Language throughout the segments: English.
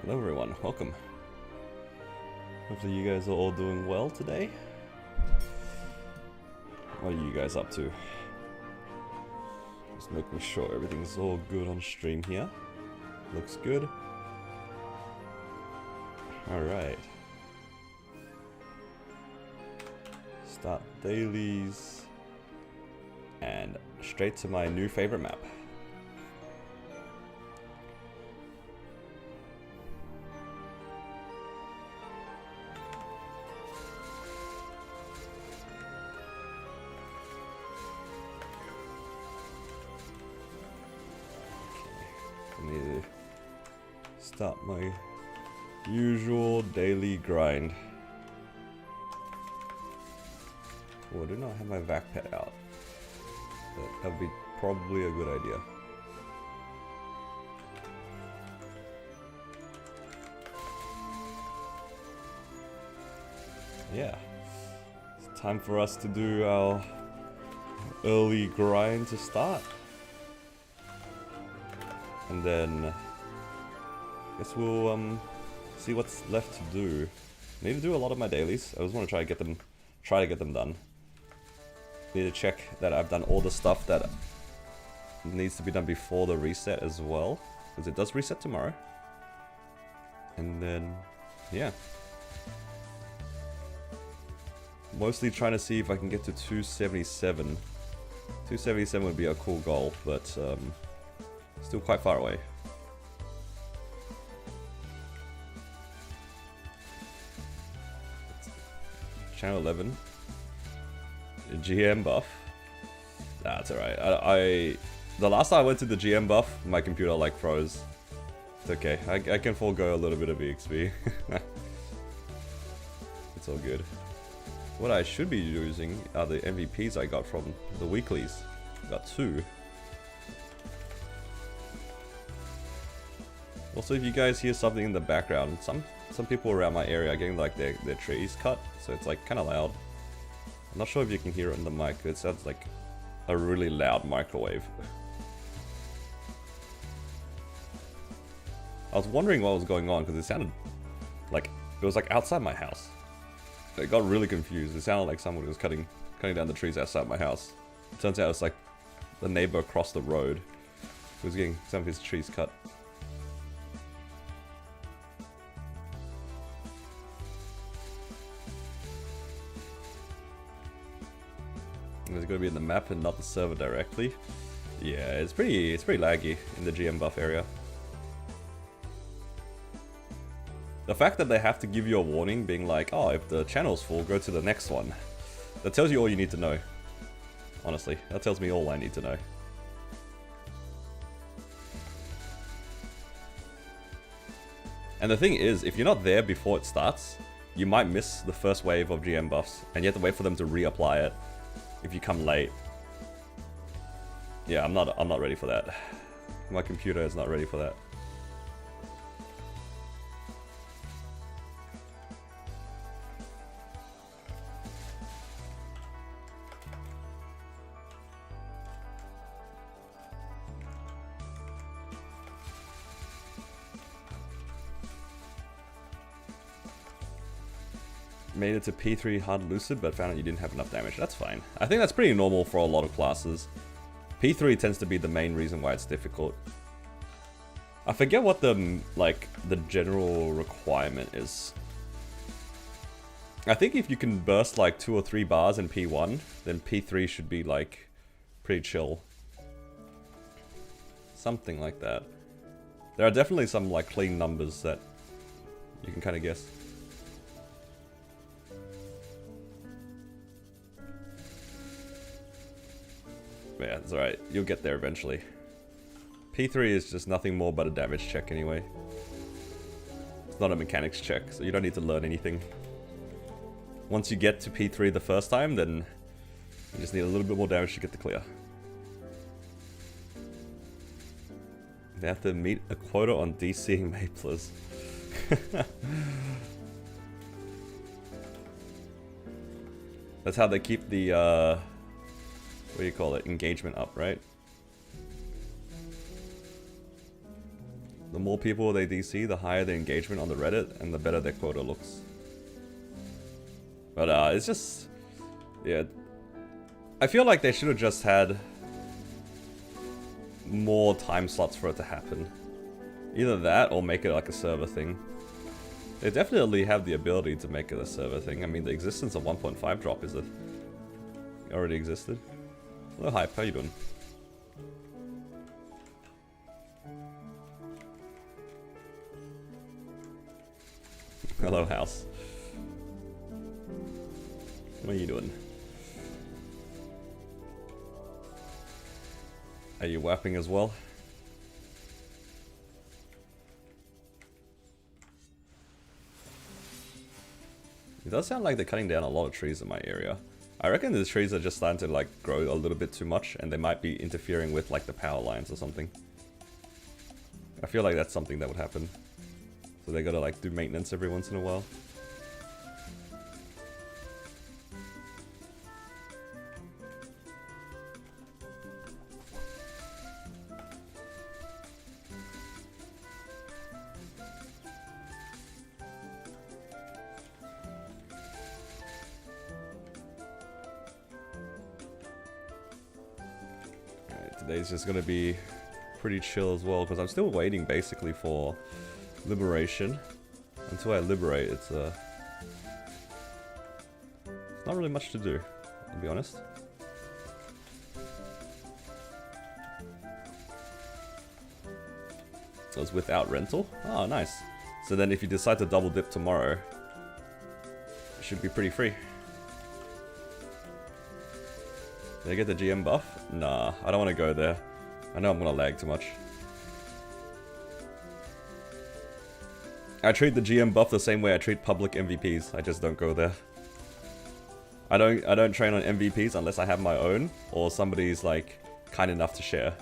Hello everyone, welcome. Hopefully you guys are all doing well today. What are you guys up to? Just making sure everything's all good on stream here. Looks good. Alright. Start dailies. And straight to my new favorite map. I need to start my usual daily grind. Oh, I do not have my vac pet out. That would be probably a good idea. Yeah. It's time for us to do our early grind to start. And then I guess we'll see what's left to do. I need to do a lot of my dailies. I just want to try to get them done. Need to check that I've done all the stuff that needs to be done before the reset as well, because it does reset tomorrow. And then yeah, mostly trying to see if I can get to 277. 277 would be a cool goal, but still quite far away. Channel 11. GM buff. That's alright. The last time I went to the GM buff, my computer like froze. It's okay. I can forego a little bit of EXP. It's all good. What I should be using are the MVPs I got from the weeklies. Got 2. Also, if you guys hear something in the background, some people around my area are getting like their trees cut, so it's like kind of loud. I'm not sure if you can hear it in the mic. It sounds like a really loud microwave. I was wondering what was going on because it sounded like it was like outside my house. I got really confused. It sounded like someone was cutting down the trees outside my house. It turns out it's like the neighbor across the road who was getting some of his trees cut. It's going to be in the map and not the server directly. Yeah, it's pretty laggy in the GM buff area. The fact that they have to give you a warning being like, oh, if the channel's full, go to the next one. That tells you all you need to know. Honestly, that tells me all I need to know. And the thing is, if you're not there before it starts, you might miss the first wave of GM buffs, and you have to wait for them to reapply it. If you come late. Yeah, I'm not ready for that. My computer is not ready for that. Made it to P3 hard lucid, but found out you didn't have enough damage. That's fine. I think that's pretty normal for a lot of classes. P3 tends to be the main reason why it's difficult. I forget what the general requirement is. I think if you can burst like 2 or 3 bars in P1, then P3 should be like pretty chill. Something like that. There are definitely some like clean numbers that you can kind of guess. Yeah, it's alright. You'll get there eventually. P3 is just nothing more but a damage check anyway. It's not a mechanics check, so you don't need to learn anything. Once you get to P3 the first time, then you just need a little bit more damage to get the clear. They have to meet a quota on DCing Maplers. That's how they keep the what do you call it? Engagement up, right? The more people they DC, the higher the engagement on the Reddit, and the better their quota looks. But it's just... yeah. I feel like they should have just had more time slots for it to happen. Either that, or make it like a server thing. They definitely have the ability to make it a server thing. I mean, the existence of 1.5 drop is already existed. Hello, Hype, how you doing? Hello, House. What are you doing? Are you whapping as well? It does sound like they're cutting down a lot of trees in my area. I reckon the trees are just starting to like grow a little bit too much, and they might be interfering with like the power lines or something. I feel like that's something that would happen. So they gotta like do maintenance every once in a while. Today's just gonna be pretty chill as well, because I'm still waiting basically for liberation. Until I liberate, it's not really much to do, to be honest. So it's without rental? Oh, nice. So then if you decide to double dip tomorrow, it should be pretty free. Did I get the GM buff? Nah, I don't want to go there. I know I'm going to lag too much. I treat the GM buff the same way I treat public MVPs. I just don't go there. I don't train on MVPs unless I have my own, or somebody's like kind enough to share.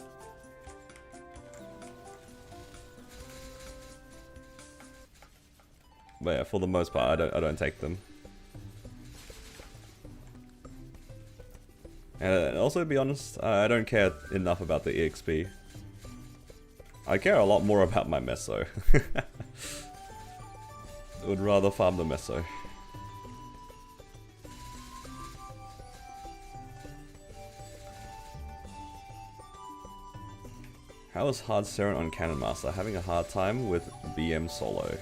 But yeah, for the most part, I don't take them. And also, to be honest, I don't care enough about the EXP. I care a lot more about my meso. I would rather farm the meso. How is hard Seren on Cannon Master? Having a hard time with BM solo.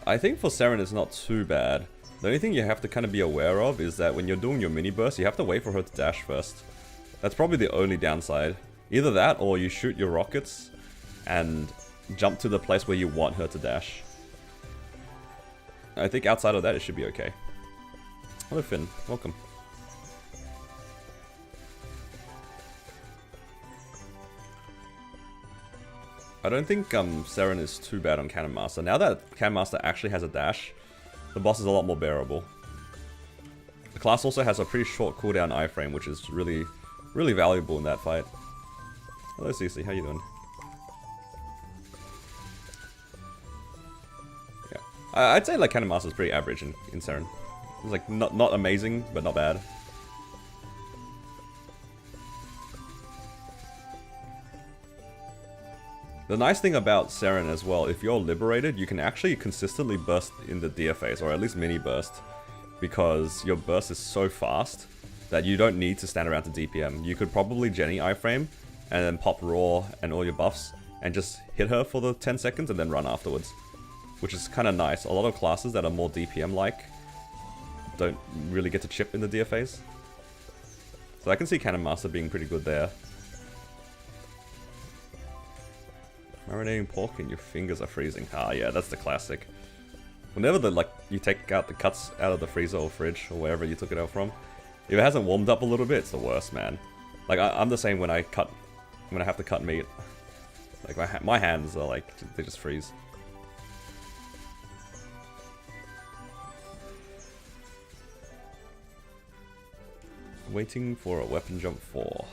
I think for Seren it's not too bad. The only thing you have to kind of be aware of is that when you're doing your mini burst, you have to wait for her to dash first. That's probably the only downside. Either that, or you shoot your rockets and jump to the place where you want her to dash. I think outside of that, it should be okay. Hello Finn, welcome. I don't think Seren is too bad on Cannon Master. Now that Cannon Master actually has a dash, the boss is a lot more bearable. The class also has a pretty short cooldown iframe, which is really, really valuable in that fight. Hello Cece, how you doing? Yeah, I'd say like Cannon Master is pretty average in Seren. It's like not amazing, but not bad. The nice thing about Seren as well, if you're liberated, you can actually consistently burst in the DFAs, or at least mini burst, because your burst is so fast that you don't need to stand around to DPM. You could probably Jenny iframe, and then pop Raw and all your buffs, and just hit her for the 10 seconds and then run afterwards. Which is kind of nice. A lot of classes that are more DPM-like don't really get to chip in the DFAs. So I can see Cannon Master being pretty good there. Marinating pork and your fingers are freezing. Ah, yeah, that's the classic. Whenever you take out the cuts out of the freezer or fridge or wherever you took it out from, if it hasn't warmed up a little bit, it's the worst, man. Like I'm the same when I have to cut meat. Like my hands are like, they just freeze. Waiting for a weapon jump 4.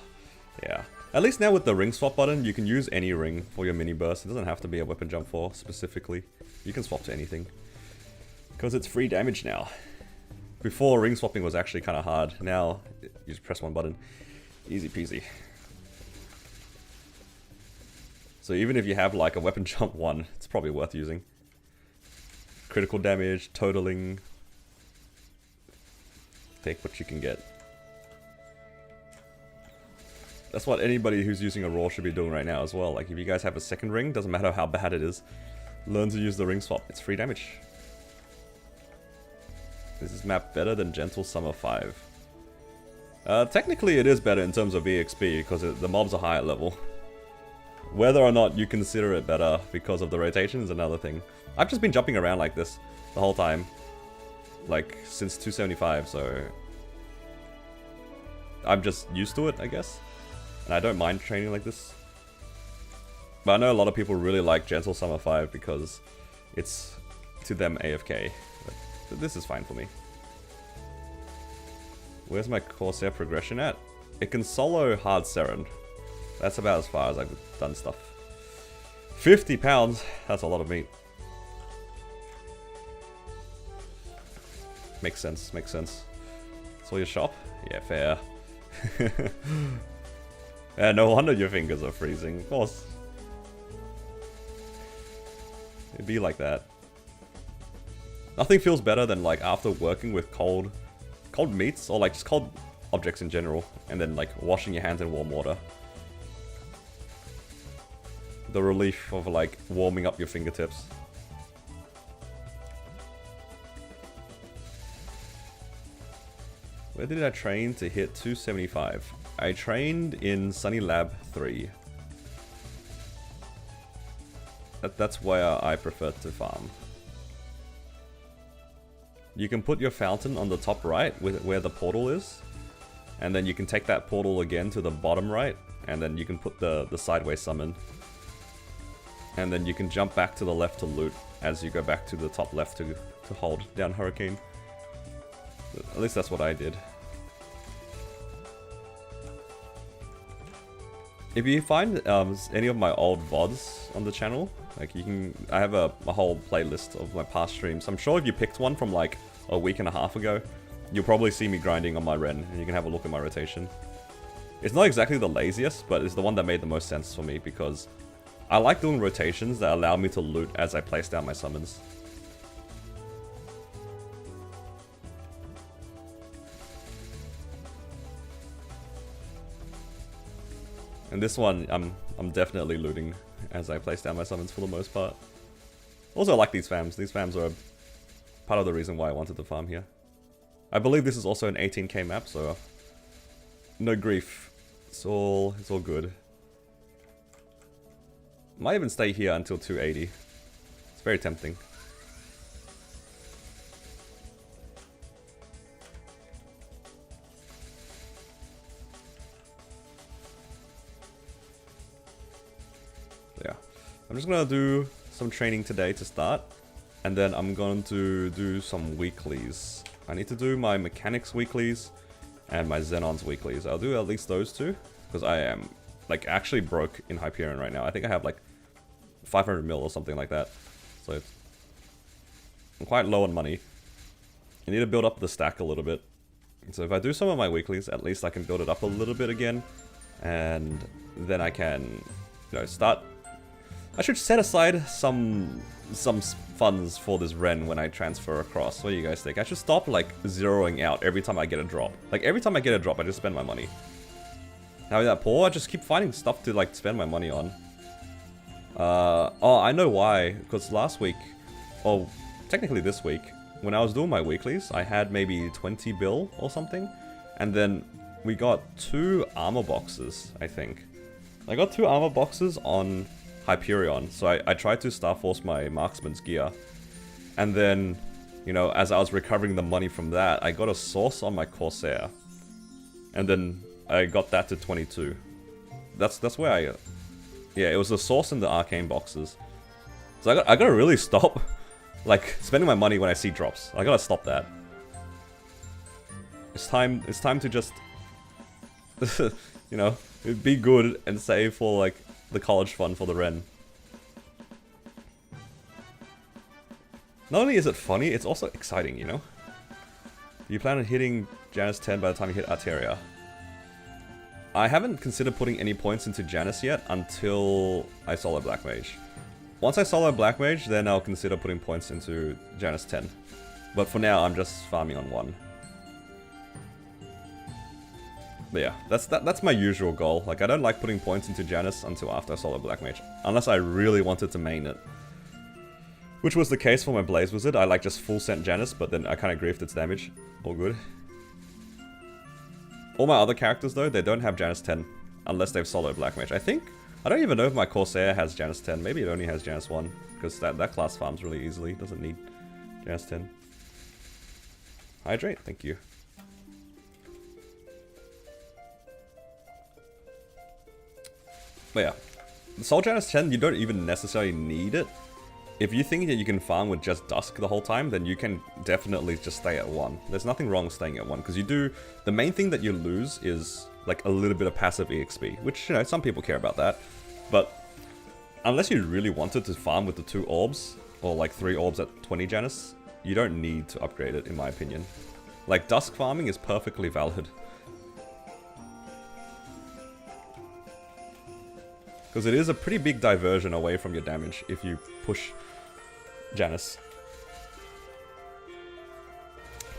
Yeah. At least now with the ring swap button, you can use any ring for your mini burst. It doesn't have to be a weapon jump 4 specifically. You can swap to anything. Because it's free damage now. Before, ring swapping was actually kind of hard. Now, you just press one button. Easy peasy. So even if you have like a weapon jump 1, it's probably worth using. Critical damage, totaling. Take what you can get. That's what anybody who's using a Raw should be doing right now as well. Like if you guys have a second ring, doesn't matter how bad it is, learn to use the ring swap. It's free damage. This is map better than Gentle Summer 5. Technically it is better in terms of EXP because the mobs are higher level. Whether or not you consider it better because of the rotation is another thing. I've just been jumping around like this the whole time. Like since 275, so I'm just used to it, I guess. And I don't mind training like this. But I know a lot of people really like Gentle Summer 5 because it's, to them, AFK. But this is fine for me. Where's my Corsair progression at? It can solo Hard Seren. That's about as far as I've done stuff. 50 pounds! That's a lot of meat. Makes sense, makes sense. So your shop? Yeah, fair. Yeah, no wonder your fingers are freezing, of course. It'd be like that. Nothing feels better than like after working with cold meats or like just cold objects in general and then like washing your hands in warm water. The relief of like warming up your fingertips. Where did I train to hit 275? I trained in Sunny Lab 3. That's where I prefer to farm. You can put your fountain on the top right with where the portal is. And then you can take that portal again to the bottom right. And then you can put the sideways summon. And then you can jump back to the left to loot as you go back to the top left to hold down Hurricane. At least that's what I did. If you find any of my old VODs on the channel, like you can, I have a whole playlist of my past streams. I'm sure if you picked one from like a week and a half ago, you'll probably see me grinding on my Ren, and you can have a look at my rotation. It's not exactly the laziest, but it's the one that made the most sense for me because I like doing rotations that allow me to loot as I place down my summons. And this one, I'm definitely looting as I place down my summons for the most part. Also, I like these fams. These fams are part of the reason why I wanted to farm here. I believe this is also an 18k map, so no grief. It's all good. Might even stay here until 280. It's very tempting. Yeah, I'm just gonna do some training today to start, and then I'm going to do some weeklies. I need to do my mechanics weeklies and my Xenons weeklies. I'll do at least those two because I am like actually broke in Hyperion right now. I think I have like 500 mil or something like that, so I'm quite low on money. I need to build up the stack a little bit. So if I do some of my weeklies, at least I can build it up a little bit again, and then I can, you know, start. I should set aside some funds for this Ren when I transfer across. What do you guys think? I should stop like zeroing out every time I get a drop. Like every time I get a drop, I just spend my money. Now that poor, I just keep finding stuff to like spend my money on. Oh, I know why. Because last week, or technically this week, when I was doing my weeklies, I had maybe 20 bill or something, and then we got 2 armor boxes. I think I got 2 armor boxes on Hyperion, so I tried to Star Force my marksman's gear, and then, you know, as I was recovering the money from that, I got a source on my Corsair, and then I got that to 22. That's where I, yeah, it was the source in the arcane boxes. So I gotta really stop, like, spending my money when I see drops. I gotta stop that. It's time to just, you know, be good and save for like the college fund for the Ren. Not only is it funny, it's also exciting, you know? You plan on hitting Janus 10 by the time you hit Arteria. I haven't considered putting any points into Janus yet until I solo Black Mage. Once I solo Black Mage, then I'll consider putting points into Janus 10. But for now, I'm just farming on 1. But yeah, that's my usual goal. Like, I don't like putting points into Janus until after I solo Black Mage. Unless I really wanted to main it. Which was the case for my Blaze Wizard. I like just full sent Janus, but then I kind of griefed its damage. All good. All my other characters, though, they don't have Janus 10. Unless they've soloed Black Mage. I don't even know if my Corsair has Janus 10. Maybe it only has Janus 1. Because that class farms really easily. Doesn't need Janus 10. Hydrate, thank you. But yeah. The Soul Janus 10, you don't even necessarily need it. If you think that you can farm with just Dusk the whole time, then you can definitely just stay at 1. There's nothing wrong with staying at 1, because you do... The main thing that you lose is, like, a little bit of passive EXP, which, you know, some people care about that. But, unless you really wanted to farm with the 2 orbs, or like 3 orbs at 20 Janus, you don't need to upgrade it, in my opinion. Like, Dusk farming is perfectly valid. Because it is a pretty big diversion away from your damage if you push Janus.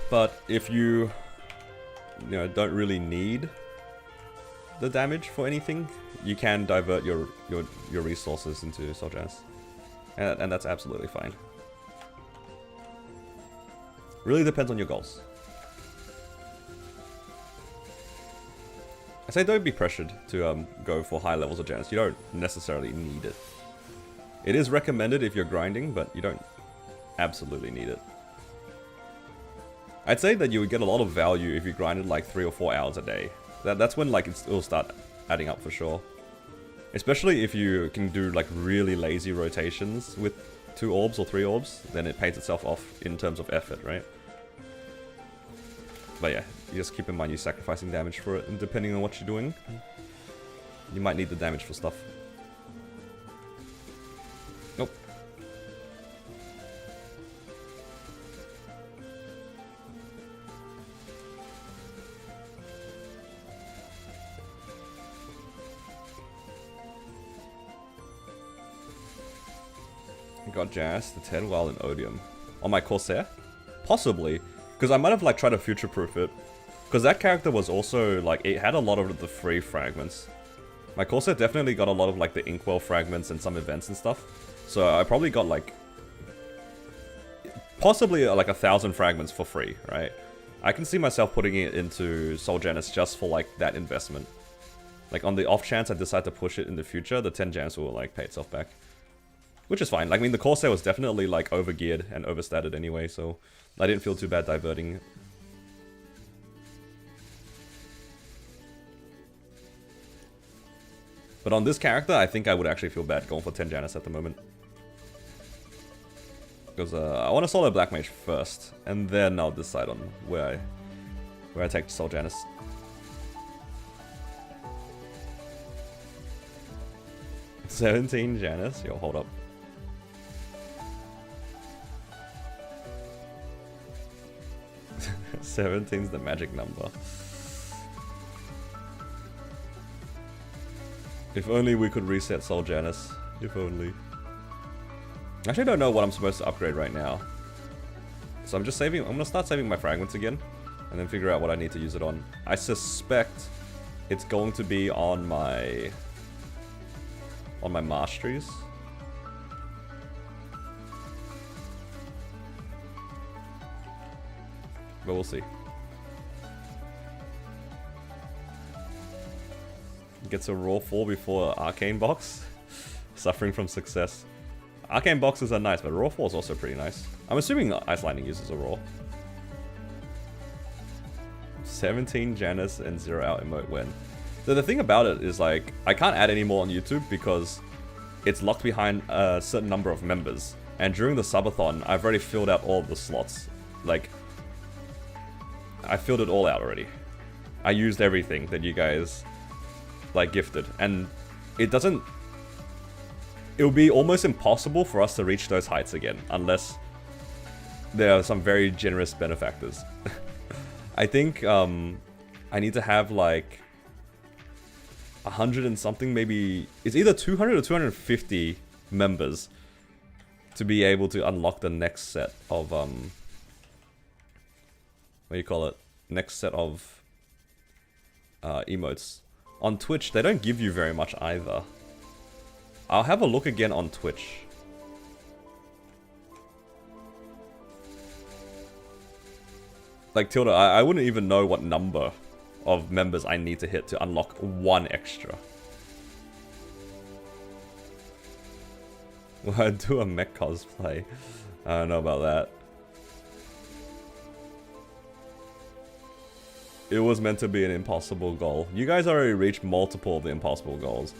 But if you know, don't really need the damage for anything, you can divert your resources into Soul Janus. And that's absolutely fine. Really depends on your goals. I say don't be pressured to go for high levels of Janus. You don't necessarily need it. It is recommended if you're grinding, but you don't absolutely need it. I'd say that you would get a lot of value if you grinded like 3 or 4 hours a day. That's when like it'll start adding up for sure. Especially if you can do like really lazy rotations with 2 orbs or 3 orbs, then it pays itself off in terms of effort, right? But yeah, you just keep in mind you're sacrificing damage for it, and depending on what you're doing, you might need the damage for stuff. Nope. I got Janus the 10 while in Odium. On my Corsair? Possibly. Because I might have like tried to future-proof it. Because that character was also like, it had a lot of the free fragments. My Corsair definitely got a lot of like the Inkwell fragments and some events and stuff. So I probably got like, possibly like 1,000 fragments for free, right? I can see myself putting it into Soul Janus just for like that investment. Like on the off chance I decide to push it in the future, the 10 Janus will like pay itself back. Which is fine. Like, I mean, the Corsair was definitely like overgeared and overstated anyway, so I didn't feel too bad diverting it. But on this character, I think I would actually feel bad going for 10 Janus at the moment. Because I want to solo Black Mage first, and then I'll decide on where I take Soul Janus. $17 Janus? Yo, hold up. 17's the magic number. If only we could reset Soul Janus. If only. I actually don't know what I'm supposed to upgrade right now. So I'm just saving. I'm gonna start saving my fragments again, and then figure out what I need to use it on. I suspect it's going to be on my masteries. But we'll see. Gets a raw 4 before Arcane Box. Suffering from success. Arcane Boxes are nice, but raw 4 is also pretty nice. I'm assuming Ice Lightning uses a raw. 17 Janus and 0 out emote when. So the thing about it is like, I can't add any more on YouTube because it's locked behind a certain number of members. And during the subathon, I've already filled out all of the slots. Like, I filled it all out already. I used everything that you guys like gifted, and it doesn't. It will be almost impossible for us to reach those heights again unless there are some very generous benefactors. I think I need to have like 100 and something, maybe it's either 200 or 250 members to be able to unlock the next set of what do you call it? Next set of emotes. On Twitch, they don't give you very much either. I'll have a look again on Twitch. Like Tilda, I wouldn't even know what number of members I need to hit to unlock one extra. Will I do a mech cosplay? I don't know about that. It was meant to be an impossible goal. You guys already reached multiple of the impossible goals.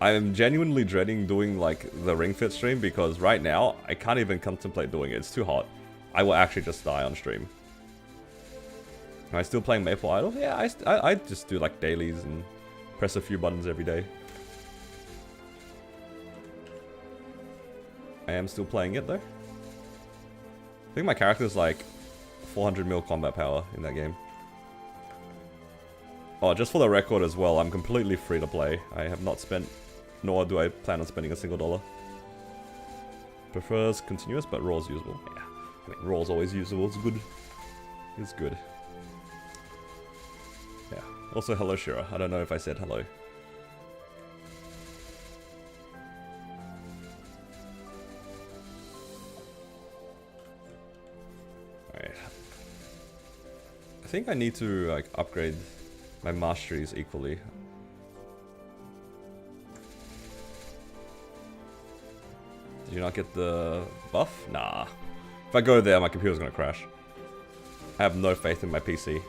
I am genuinely dreading doing like the Ring Fit stream because right now I can't even contemplate doing it. It's too hot. I will actually just die on stream. Am I still playing Maple Idol? Yeah, I just do like dailies and press a few buttons every day. I am still playing it though. I think my character is like 400 mil combat power in that game. Oh, just for the record as well, I'm completely free to play. I have not spent, nor do I plan on spending a single dollar. Prefers continuous, but raw is usable. Yeah, I mean, raw is always usable. It's good. It's good. Yeah. Also, hello, Shira. I don't know if I said hello. Alright. I think I need to like upgrade my masteries equally. Did you not get the buff? Nah. If I go there, my computer's gonna crash. I have no faith in my PC.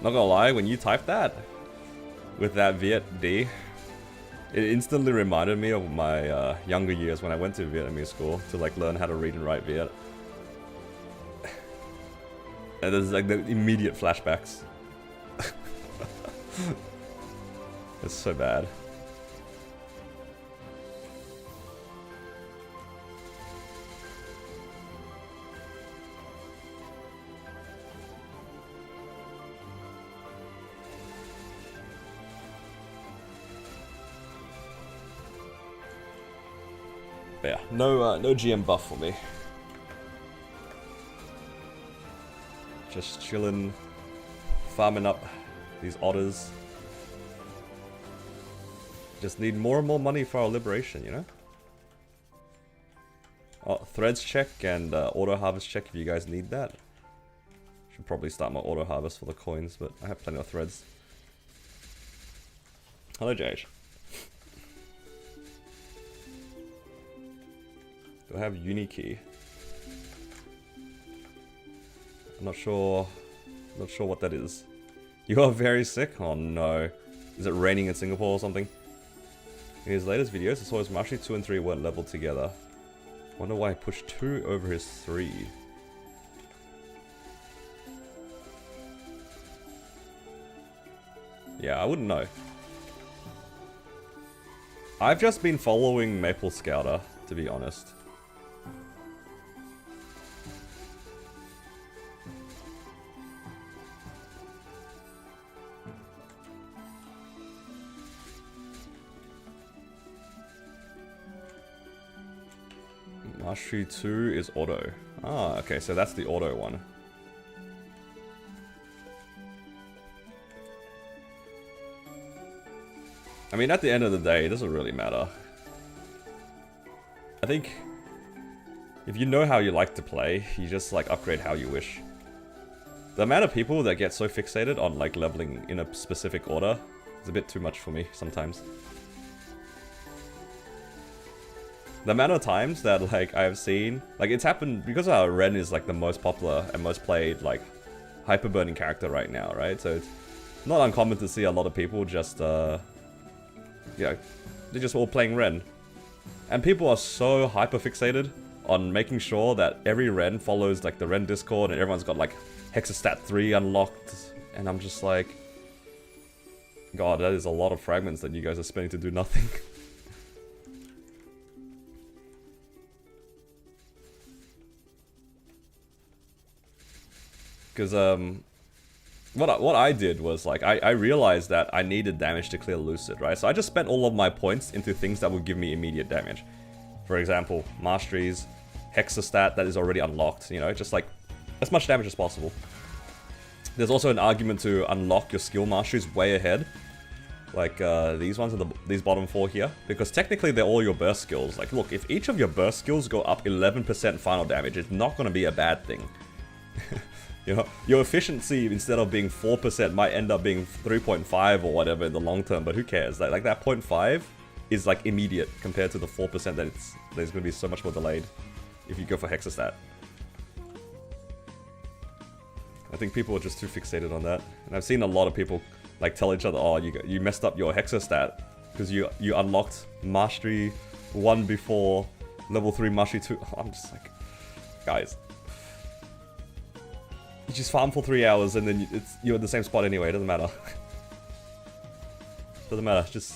Not gonna lie, when you type that with that Viet D, it instantly reminded me of my younger years when I went to Vietnamese school to like learn how to read and write Viet. And there's like the immediate flashbacks. It's so bad. But yeah, no GM buff for me. Just chilling, farming up these otters. Just need more and more money for our liberation, you know? Oh, threads check and auto harvest check if you guys need that. Should probably start my auto harvest for the coins, but I have plenty of threads. Hello, Jage. Do I have uni key? I'm not sure what that is. You are very sick? Oh no. Is it raining in Singapore or something? In his latest videos, I saw his mastery 2 and 3 weren't leveled together. Wonder why I pushed 2 over his 3. Yeah, I wouldn't know. I've just been following Maple Scouter, to be honest. Mastery 2 is auto. Ah, okay, so that's the auto one. I mean, at the end of the day, it doesn't really matter. I think if you know how you like to play, you just like upgrade how you wish. The amount of people that get so fixated on like leveling in a specific order is a bit too much for me sometimes. The amount of times that like I've seen, like it's happened because Ren is like the most popular and most played like hyper burning character right now, right? So it's not uncommon to see a lot of people just you know, they're just all playing Ren. And people are so hyper fixated on making sure that every Ren follows like the Ren Discord and everyone's got like Hexastat 3 unlocked, and I'm just like, God, that is a lot of fragments that you guys are spending to do nothing. Because, what I did was, like, I realized that I needed damage to clear Lucid, right? So I just spent all of my points into things that would give me immediate damage. For example, Masteries, Hexastat that is already unlocked, you know, just like as much damage as possible. There's also an argument to unlock your skill masteries way ahead. Like, these ones are these bottom 4 here. Because technically they're all your burst skills. Like, look, if each of your burst skills go up 11% final damage, it's not going to be a bad thing. You know, your efficiency, instead of being 4%, might end up being 3.5 or whatever in the long term, but who cares? Like that 0.5 is like immediate compared to the 4% there's going to be so much more delayed if you go for Hexastat. I think people are just too fixated on that. And I've seen a lot of people like tell each other, oh, you messed up your Hexastat because you unlocked Mastery 1 before level 3 Mastery 2. I'm just like, guys. You just farm for 3 hours and then you're in the same spot anyway, it doesn't matter. Doesn't matter, just...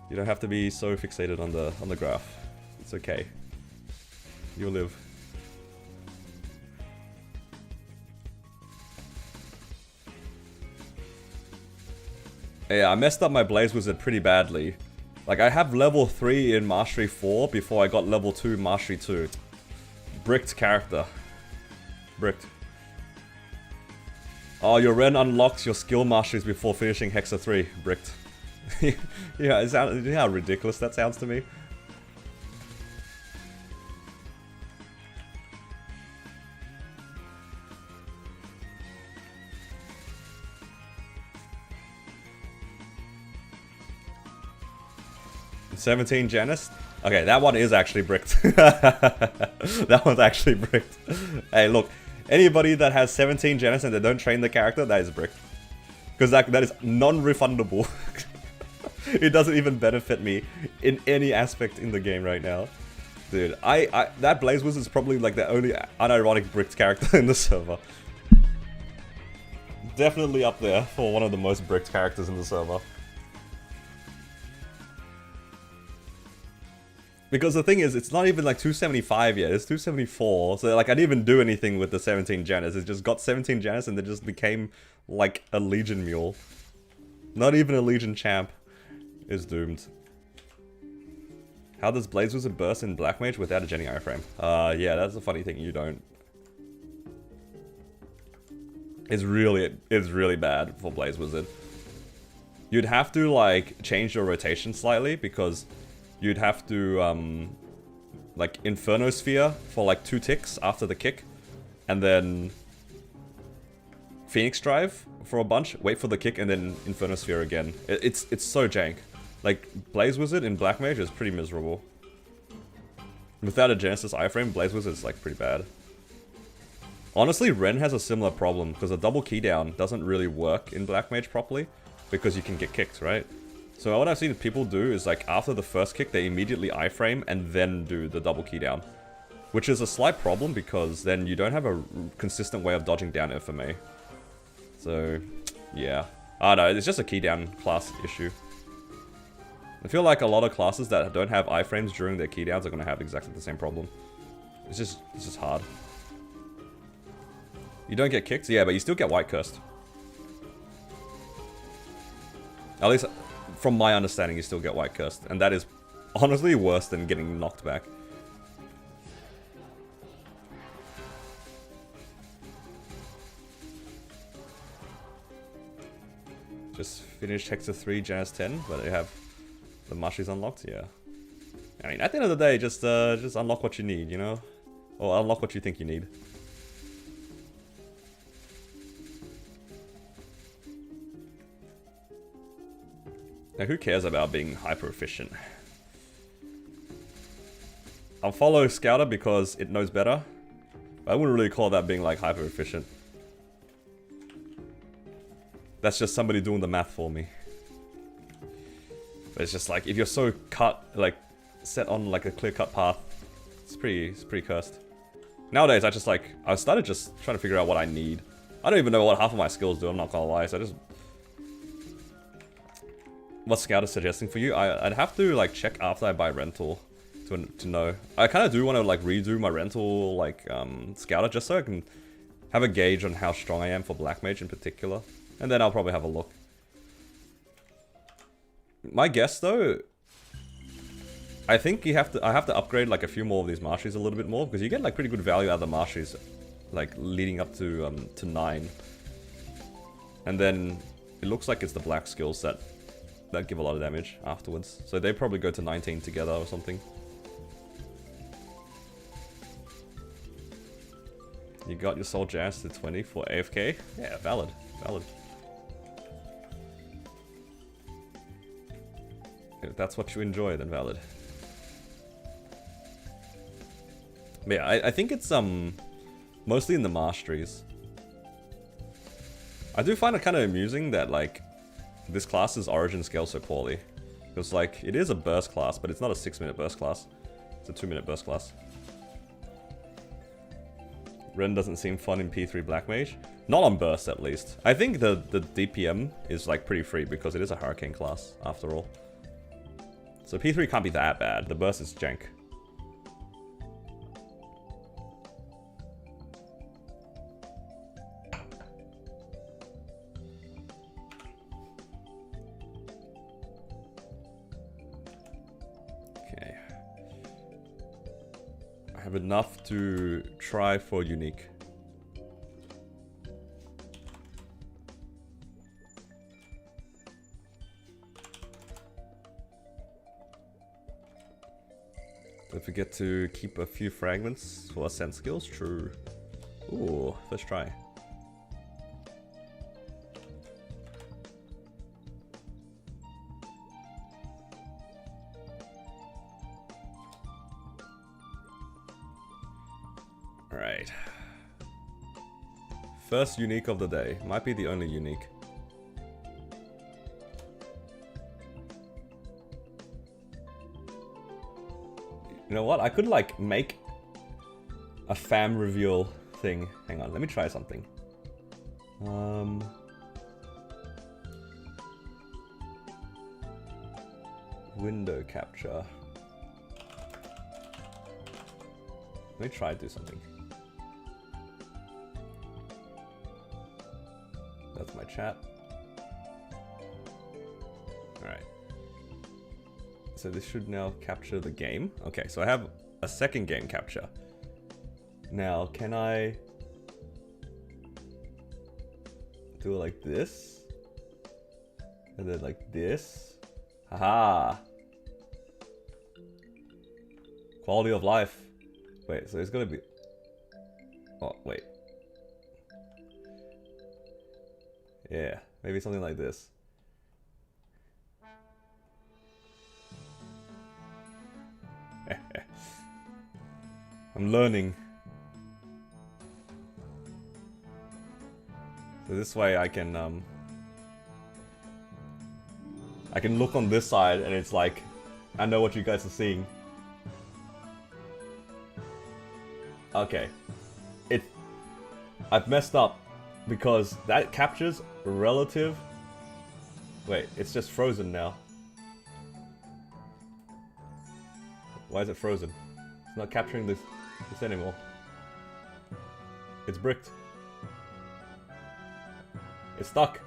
You don't have to be so fixated on the graph. It's okay. You'll live. Yeah, I messed up my Blaze Wizard pretty badly. Like, I have level 3 in Mastery 4 before I got level 2 Mastery 2. Bricked character. Bricked. Oh, your Ren unlocks your skill masteries before finishing Hexa 3. Bricked. Yeah, you know how ridiculous that sounds to me? "17 Janus?" Okay, that one is actually bricked. That one's actually bricked. Hey, look. Anybody that has 17 Janus and they don't train the character, that is bricked. Because that is non-refundable. It doesn't even benefit me in any aspect in the game right now. Dude, that Blaze Wizard is probably like the only unironic bricked character in the server. Definitely up there for one of the most bricked characters in the server. Because the thing is, it's not even like 275 yet, it's 274, so like I didn't even do anything with the 17 Janus, it just got 17 Janus and it just became like a Legion mule. Not even a Legion champ is doomed. How does Blaze Wizard burst in Black Mage without a Jenny iframe? Yeah, that's a funny thing, you don't. It's really bad for Blaze Wizard. You'd have to like change your rotation slightly because you'd have to, like, Inferno Sphere for, like, 2 ticks after the kick. And then Phoenix Drive for a bunch, wait for the kick, and then Inferno Sphere again. It's so jank. Like, Blaze Wizard in Black Mage is pretty miserable. Without a Genesis iframe, Blaze Wizard is, like, pretty bad. Honestly, Ren has a similar problem, because a double key down doesn't really work in Black Mage properly, because you can get kicked, right? So what I've seen people do is like after the first kick they immediately iframe and then do the double key down. Which is a slight problem because then you don't have a consistent way of dodging down FMA. So yeah. I don't know, it's just a key down class issue. I feel like a lot of classes that don't have iframes during their key downs are going to have exactly the same problem. It's just hard. You don't get kicked? Yeah, but you still get white cursed. At least from my understanding, you still get white cursed, and that is honestly worse than getting knocked back. Just finished Hexa 3, Janus 10, but they have the Masteries unlocked, yeah. I mean, at the end of the day, just unlock what you need, you know? Or unlock what you think you need. Now, who cares about being hyper efficient? I'll follow Scouter because it knows better. But I wouldn't really call that being like hyper efficient. That's just somebody doing the math for me. But it's just like if you're so set on like a clear-cut path, it's pretty cursed. Nowadays, I started just trying to figure out what I need. I don't even know what half of my skills do. I'm not gonna lie. So I just. What Scout is suggesting for you? I'd have to like check after I buy rental to know. I kind of do want to like redo my rental like Scouter just so I can have a gauge on how strong I am for Black Mage in particular. And then I'll probably have a look. My guess though, I think I have to upgrade like a few more of these marshes a little bit more, because you get like pretty good value out of the marshes, like leading up to 9. And then it looks like it's the black skills that give a lot of damage afterwards. So they probably go to 19 together or something. You got your soul jazz to 20 for AFK? Yeah, valid. Valid. If that's what you enjoy, then valid. But yeah, I think it's mostly in the masteries. I do find it kind of amusing that like this class's origin scales so poorly. Because like it is a burst class, but it's not a 6-minute burst class. It's a 2-minute burst class. Ren doesn't seem fun in P3 Black Mage. Not on burst at least. I think the DPM is like pretty free because it is a hurricane class after all. So P3 can't be that bad. The burst is jank. Okay. I have enough to try for unique. Don't forget to keep a few fragments for ascent skills. True. Ooh, first try. Alright. First unique of the day. Might be the only unique. You know what? I could like make a fam reveal thing. Hang on, let me try something. Window capture. Let me try to do something. That's my chat. Alright. So this should now capture the game. Okay, so I have a second game capture. Now, can I do it like this? And then like this? Haha! Quality of life. Wait, so it's gonna be... Oh, wait. Yeah, maybe something like this. I'm learning. So this way I can look on this side and it's like I know what you guys are seeing. Okay. I've messed up because that captures relative. Wait, it's just frozen now. Why is it frozen? It's not capturing this anymore. It's bricked. It's stuck.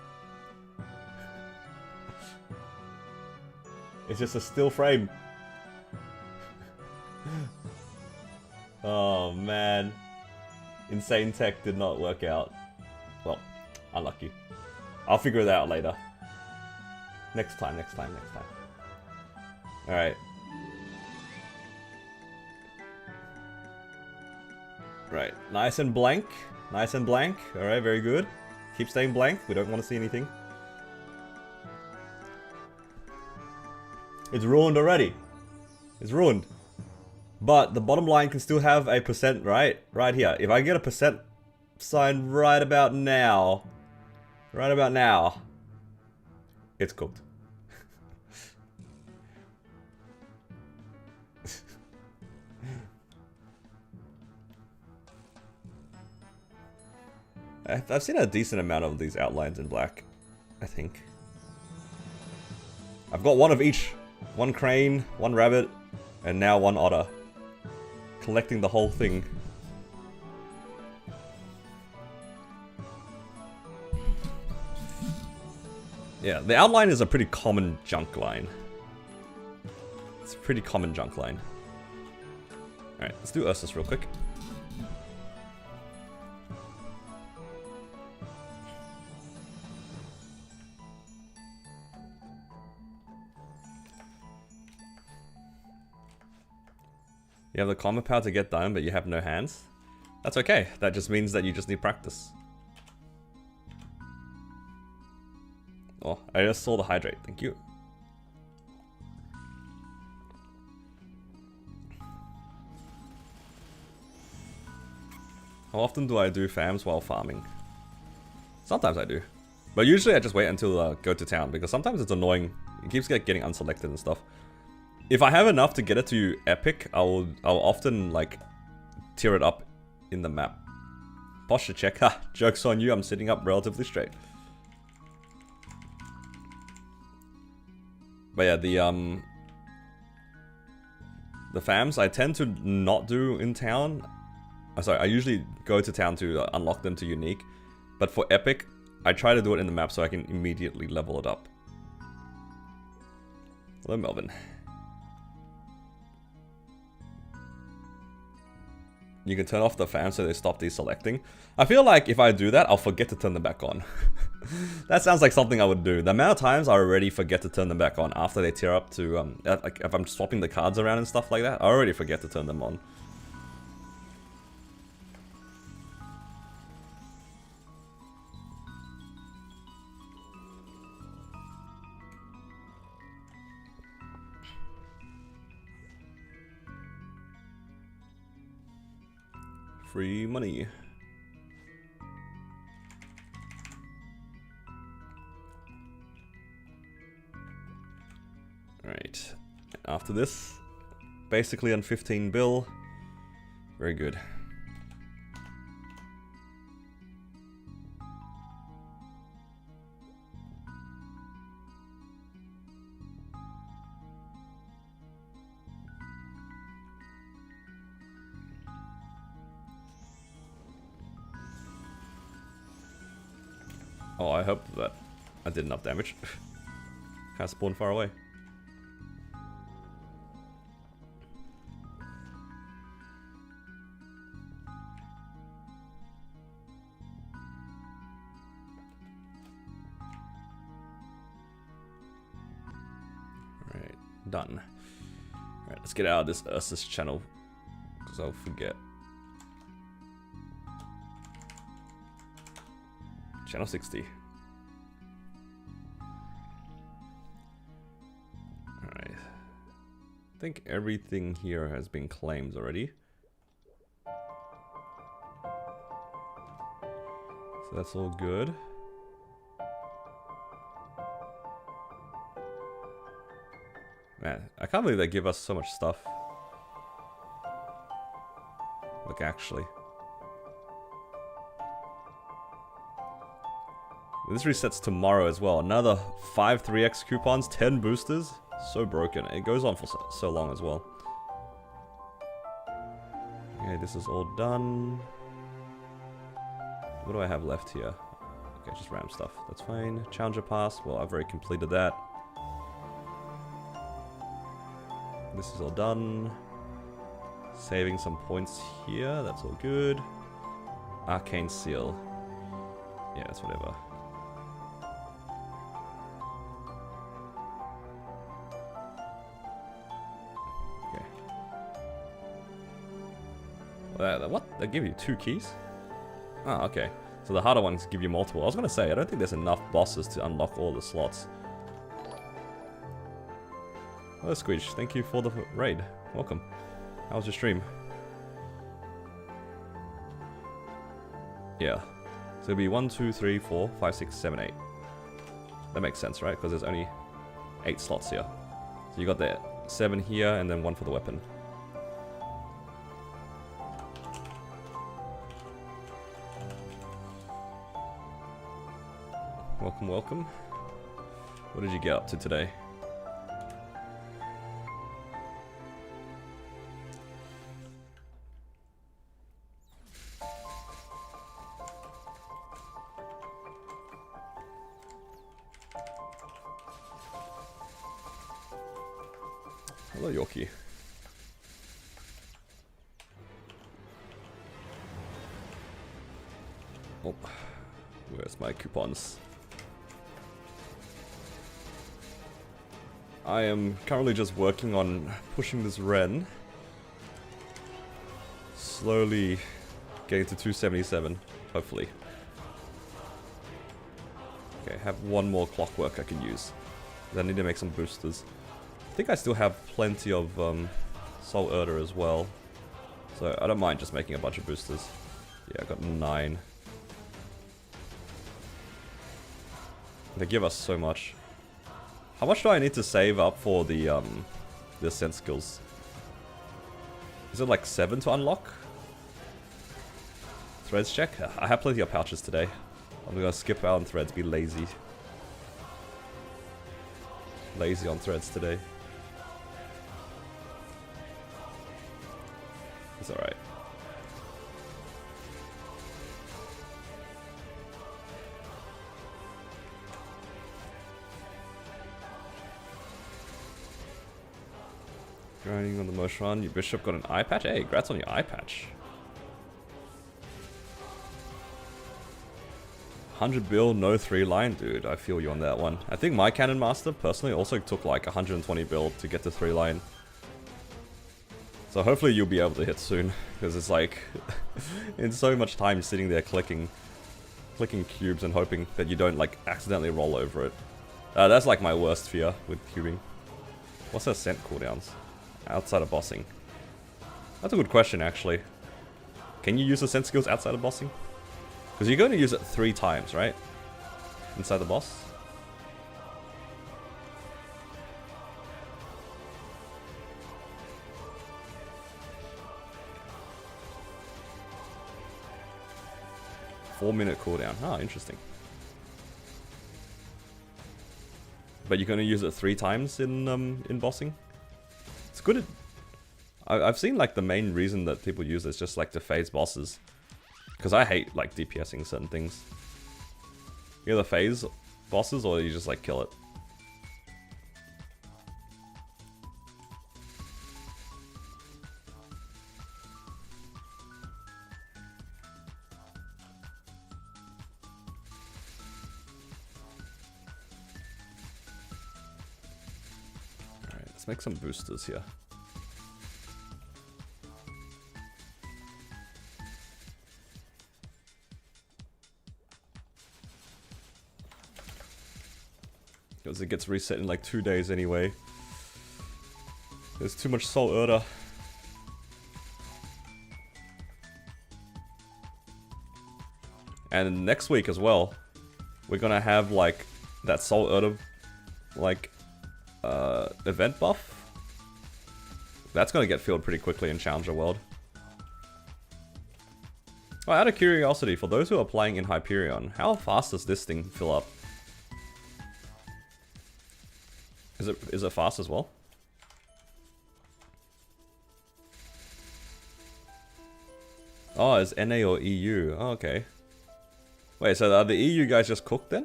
It's just a still frame. Oh man. Insane tech did not work out. Well, unlucky. I'll figure it out later. Next time. Alright. Right, nice and blank. Nice and blank. Alright, very good. Keep staying blank. We don't want to see anything. It's ruined already. It's ruined. But the bottom line can still have a percent, right? Right here. If I get a percent sign right about now, it's cooked. I've seen a decent amount of these outlines in black, I think. I've got one of each. One crane, one rabbit, and now one otter. Collecting the whole thing. Yeah, the outline is a pretty common junk line. It's a pretty common junk line. Alright, let's do Ursus real quick. You have the combat power to get done, but you have no hands. That's okay. That just means that you just need practice. Oh, I just saw the hydrate. Thank you. How often do I do fams while farming? Sometimes I do. But usually I just wait until I go to town, because sometimes it's annoying. It keeps getting unselected and stuff. If I have enough to get it to epic, I'll often like tier it up in the map. Posture check. Ha! Joke's on you, I'm sitting up relatively straight. But yeah, the fams I tend to not do in town. Sorry, I usually go to town to unlock them to unique. But for epic, I try to do it in the map so I can immediately level it up. Hello, Melvin. You can turn off the fans so they stop deselecting. I feel like if I do that, I'll forget to turn them back on. That sounds like something I would do. The amount of times I already forget to turn them back on after they tear up to, like if I'm swapping the cards around and stuff like that, I already forget to turn them on. Free money. Alright. After this, basically on 15 bill. Very good. Oh, I hope that I did enough damage. Can't spawn far away. Alright, done. Alright, let's get out of this Ursus channel, because I'll forget. Channel 60. Alright. I think everything here has been claimed already. So that's all good. Man, I can't believe they give us so much stuff. Like, actually. This resets tomorrow as well. Another 5 3x coupons, 10 boosters. So broken. It goes on for so long as well. Okay, this is all done. What do I have left here? Okay, just RAM stuff. That's fine. Challenger pass. Well, I've already completed that. This is all done. Saving some points here. That's all good. Arcane seal. Yeah, that's whatever. What? They give you 2 keys? Ah, okay. So the harder ones give you multiple. I was gonna say, I don't think there's enough bosses to unlock all the slots. Hello, Squidge. Thank you for the raid. Welcome. How was your stream? Yeah. So it'll be 1, 2, 3, 4, 5, 6, 7, 8. That makes sense, right? Because there's only 8 slots here. So you got the 7 here, and then 1 for the weapon. Welcome, welcome. What did you get up to today? Hello, Yorkie. Oh, where's my coupons? I am currently just working on pushing this Ren. Slowly getting to 277, hopefully. Okay, I have one more clockwork I can use. I need to make some boosters. I think I still have plenty of Soul Erder as well. So I don't mind just making a bunch of boosters. Yeah, I got 9. They give us so much. How much do I need to save up for the ascent skills? Is it like 7 to unlock? Threads check? I have plenty of pouches today. I'm gonna skip out on threads, be lazy. Lazy on threads today. It's alright. Grinding on the most run. Your bishop got an eye patch? Hey, congrats on your eye patch. 100 bill, no 3 line, dude. I feel you on that one. I think my Cannon Master personally also took like 120 bill to get to 3 line. So hopefully you'll be able to hit soon, because it's like in so much time sitting there clicking cubes and hoping that you don't like accidentally roll over it. That's like my worst fear with cubing. What's their ascent cooldowns outside of bossing? That's a good question actually. Can you use ascent skills outside of bossing? Because you're going to use it 3 times, right? Inside the boss. Four-minute cooldown. Ah, interesting. But you're going to use it 3 times in bossing? It's good at... I've seen like the main reason that people use it is just like to phase bosses. Because I hate, like, DPSing certain things. You either phase bosses or you just, like, kill it. Alright, let's make some boosters here. Because it gets reset in like 2 days anyway. There's too much Soul Erder. And next week as well, we're gonna have like that Soul Erder like event buff. That's gonna get filled pretty quickly in Challenger World. Oh, out of curiosity, for those who are playing in Hyperion, how fast does this thing fill up? Is it fast as well? Oh, it's NA or EU. Oh, okay. Wait, so are the EU guys just cooked then?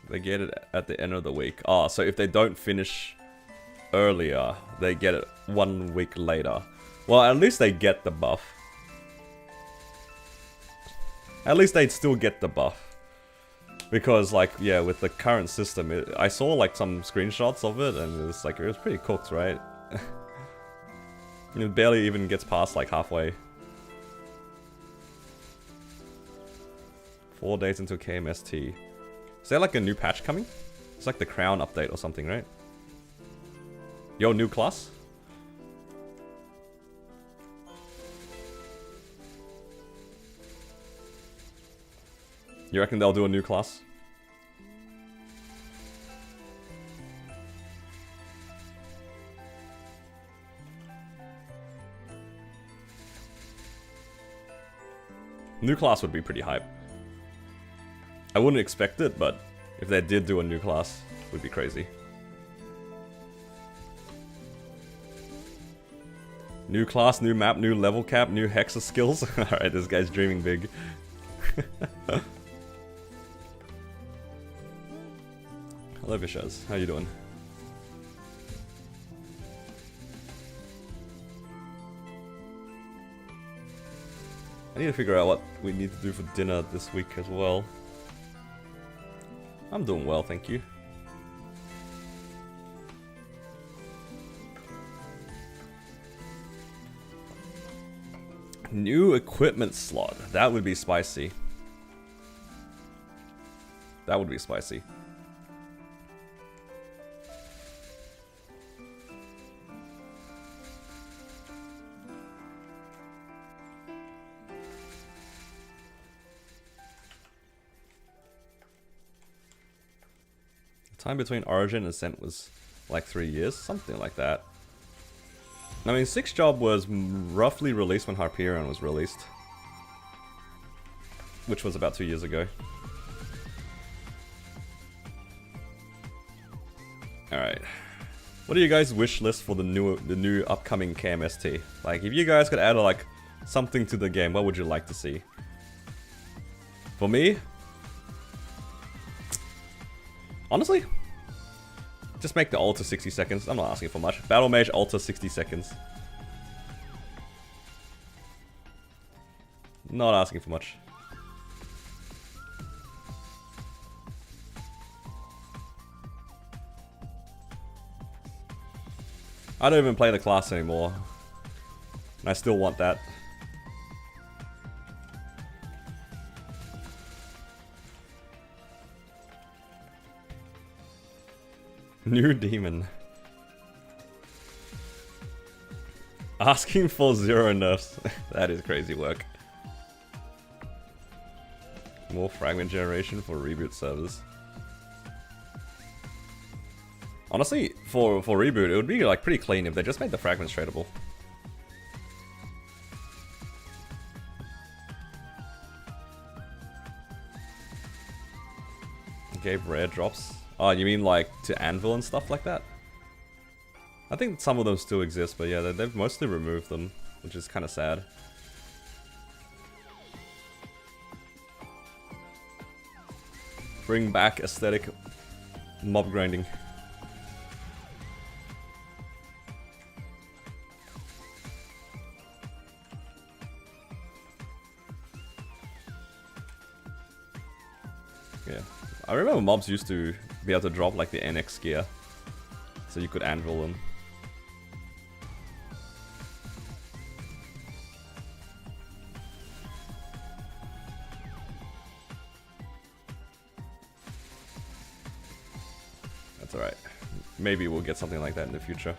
They get it at the end of the week. Oh, so if they don't finish earlier, they get it 1 week later. Well, at least they get the buff. At least they'd still get the buff. Because, like, yeah, with the current system, I saw, like, some screenshots of it, and it was, like, it was pretty cooked, right? It barely even gets past, like, halfway. 4 days until KMST. Is there like a new patch coming? It's like the crown update or something, right? Yo, new class? You reckon they'll do a new class? New class would be pretty hype. I wouldn't expect it, but if they did do a new class, it would be crazy. New class, new map, new level cap, new hexa skills. Alright, this guy's dreaming big. Hello Vishaz, how you doing? I need to figure out what we need to do for dinner this week as well. I'm doing well, thank you. New equipment slot. That would be spicy. That would be spicy. Time between Origin and Ascent was like 3 years, something like that. I mean, 6 Job was roughly released when Hyperion was released, which was about 2 years ago. Alright. What are you guys' wish list for the new upcoming KMST? Like, if you guys could add like something to the game, what would you like to see? For me, honestly, just make the alter 60 seconds. I'm not asking for much. Battle Mage alter 60 seconds. Not asking for much. I don't even play the class anymore, and I still want that. New demon. Asking for 0 nerfs. That is crazy work. More fragment generation for reboot servers. Honestly, for reboot, it would be like pretty clean if they just made the fragments tradable. Gave rare drops. Oh, you mean like to Anvil and stuff like that? I think some of them still exist, but yeah, they've mostly removed them, which is kind of sad. Bring back aesthetic mob grinding. Yeah, I remember mobs used to be able to drop like the NX gear, so you could anvil them. That's alright. Maybe we'll get something like that in the future.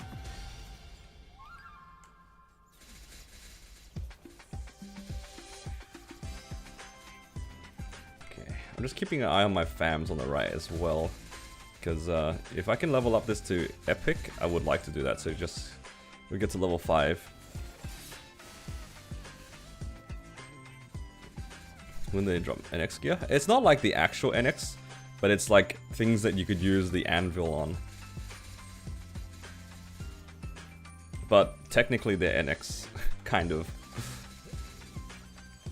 Okay, I'm just keeping an eye on my fams on the right as well, because if I can level up this to Epic, I would like to do that, so just we get to level 5. When they drop NX gear? It's not like the actual NX, but it's like things that you could use the anvil on. But technically they're NX, kind of.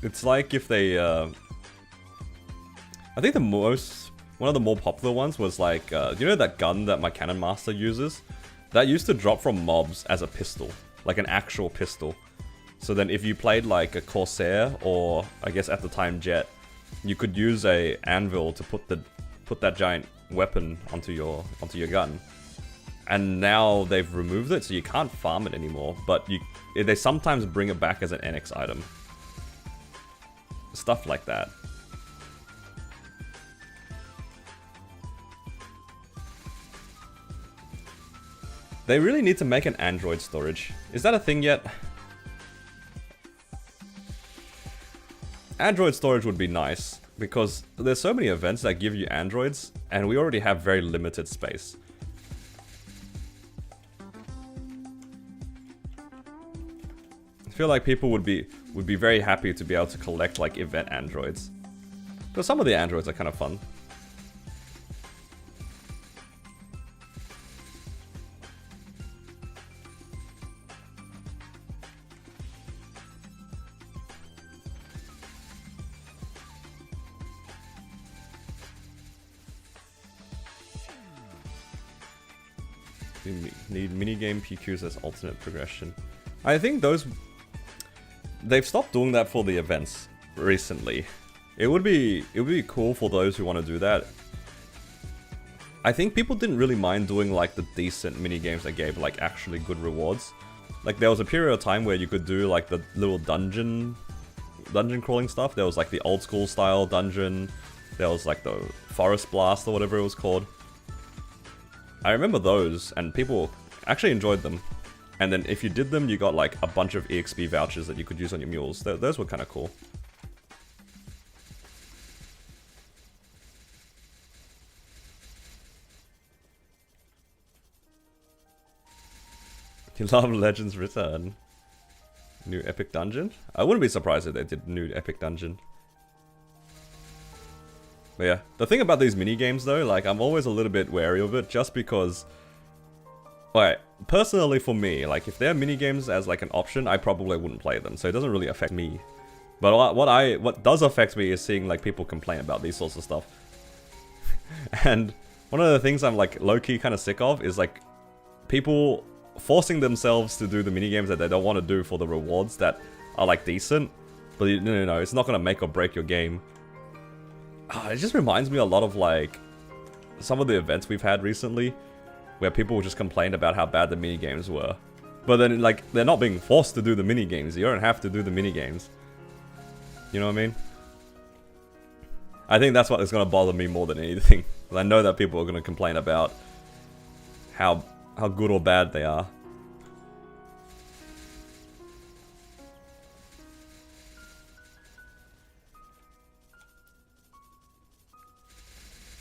It's like if they, I think one of the more popular ones was like, you know that gun that my Cannon Master uses? That used to drop from mobs as a pistol, like an actual pistol. So then if you played like a Corsair, or I guess at the time Jet, you could use a anvil to put that giant weapon onto your gun. And now they've removed it, so you can't farm it anymore, but they sometimes bring it back as an NX item. Stuff like that. They really need to make an Android storage. Is that a thing yet? Android storage would be nice, because there's so many events that give you androids, and we already have very limited space. I feel like people would be very happy to be able to collect like event androids. Because some of the androids are kind of fun. You need minigame PQs as alternate progression. I think they've stopped doing that for the events recently. It would be cool for those who want to do that. I think people didn't really mind doing like the decent minigames that gave like actually good rewards. Like there was a period of time where you could do like the little dungeon crawling stuff. There was like the old school style dungeon. There was like the forest blast or whatever it was called. I remember those, and people actually enjoyed them. And then if you did them, you got like a bunch of EXP vouchers that you could use on your mules. Those were kind of cool. You love Legends Return. New epic dungeon? I wouldn't be surprised if they did new epic dungeon. But yeah, the thing about these mini-games though, like I'm always a little bit wary of it just because... Alright, personally for me, like if there are mini-games as like an option, I probably wouldn't play them, so it doesn't really affect me. But what does affect me is seeing like people complain about these sorts of stuff. And one of the things I'm like low-key kind of sick of is like people forcing themselves to do the mini-games that they don't want to do for the rewards that are like decent. But no, it's not going to make or break your game. It just reminds me a lot of like some of the events we've had recently where people just complained about how bad the minigames were. But then like they're not being forced to do the minigames. You don't have to do the minigames. You know what I mean? I think that's what is going to bother me more than anything. I know that people are going to complain about how good or bad they are.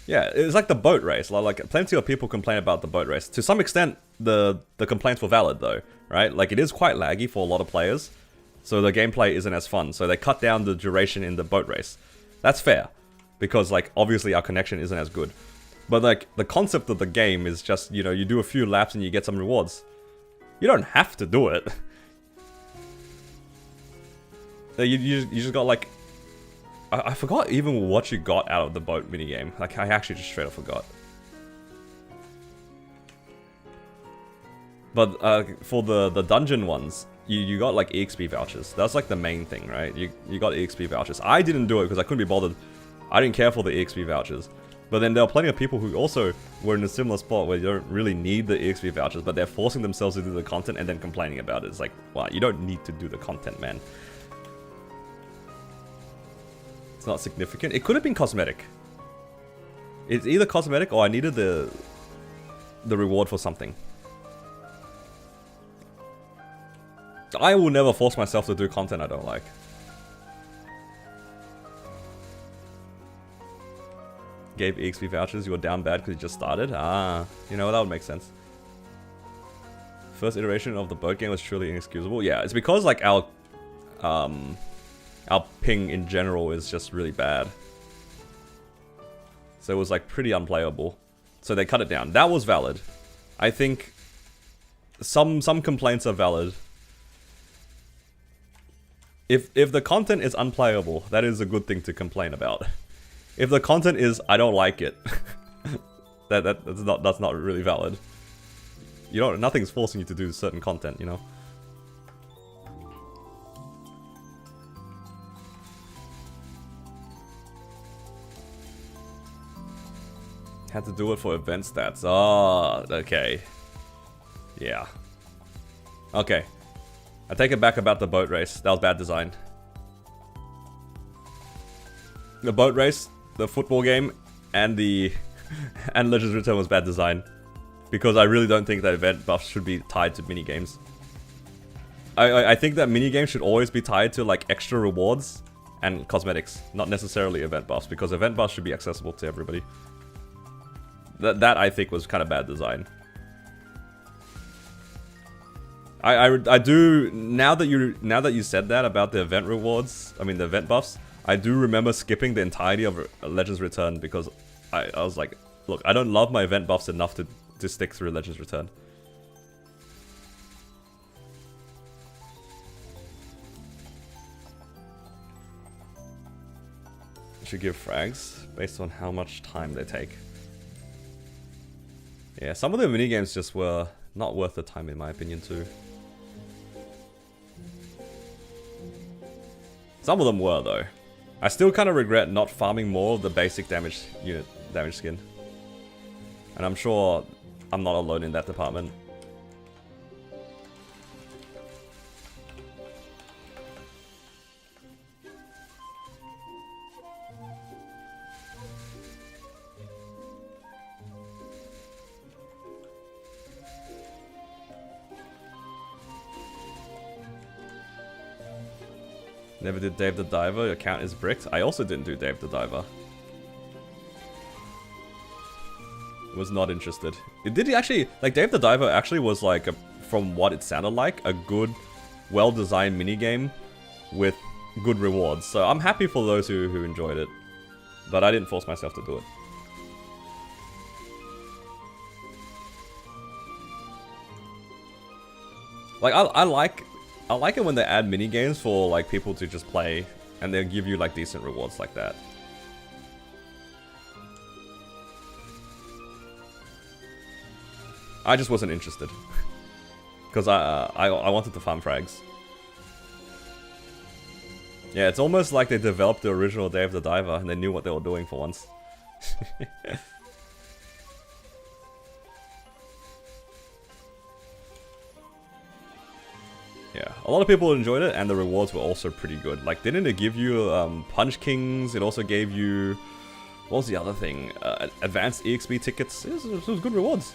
Yeah, it's like the boat race. Like plenty of people complain about the boat race. To some extent, the complaints were valid though, right? Like it is quite laggy for a lot of players, so the gameplay isn't as fun. So they cut down the duration in the boat race. That's fair, because like obviously our connection isn't as good. But like the concept of the game is just, you know, you do a few laps and you get some rewards. You don't have to do it. You just got like... I forgot even what you got out of the boat minigame. Like, I actually just straight up forgot. But for the dungeon ones, you got like EXP vouchers. That's like the main thing, right? You got EXP vouchers. I didn't do it because I couldn't be bothered. I didn't care for the EXP vouchers. But then there are plenty of people who also were in a similar spot where you don't really need the EXP vouchers, but they're forcing themselves to do the content and then complaining about it. It's like, wow, you don't need to do the content, man. It's not significant. It could have been cosmetic. It's either cosmetic or I needed the reward for something. I will never force myself to do content I don't like. Gave EXP vouchers, you were down bad because you just started? Ah, you know, that would make sense. First iteration of the boat game was truly inexcusable. Yeah, it's because like our ping in general is just really bad. So it was like pretty unplayable. So they cut it down. That was valid. I think some complaints are valid. If the content is unplayable, that is a good thing to complain about. If the content is I don't like it, that's not really valid. You know, nothing's forcing you to do certain content, you know. Had to do it for event stats. Oh, okay. Yeah. Okay. I take it back about the boat race. That was bad design. The boat race, the football game, and the and Legends Return was bad design. Because I really don't think that event buffs should be tied to minigames. I think that minigames should always be tied to like extra rewards and cosmetics, not necessarily event buffs, because event buffs should be accessible to everybody. That I think was kind of bad design. I do, now that you said that about the event rewards, I mean the event buffs, I do remember skipping the entirety of Legends Return because I was like, look, I don't love my event buffs enough to stick through Legends Return. Should give frags based on how much time they take. Yeah, some of the minigames just were not worth the time in my opinion too. Some of them were though. I still kind of regret not farming more of the basic damage unit damage skin. And I'm sure I'm not alone in that department. Never did Dave the Diver, your account is bricked. I also didn't do Dave the Diver. Was not interested. It did actually, like Dave the Diver actually was like, from what it sounded like, a good, well-designed minigame with good rewards. So I'm happy for those who enjoyed it. But I didn't force myself to do it. Like, I like it when they add mini games for like people to just play, and they'll give you like decent rewards like that. I just wasn't interested because I wanted to farm frags. Yeah, it's almost like they developed the original Day of the Diver and they knew what they were doing for once. Yeah, a lot of people enjoyed it, and the rewards were also pretty good. Like, didn't it give you Punch Kings? It also gave you... What was the other thing? Advanced EXP tickets. It was good rewards.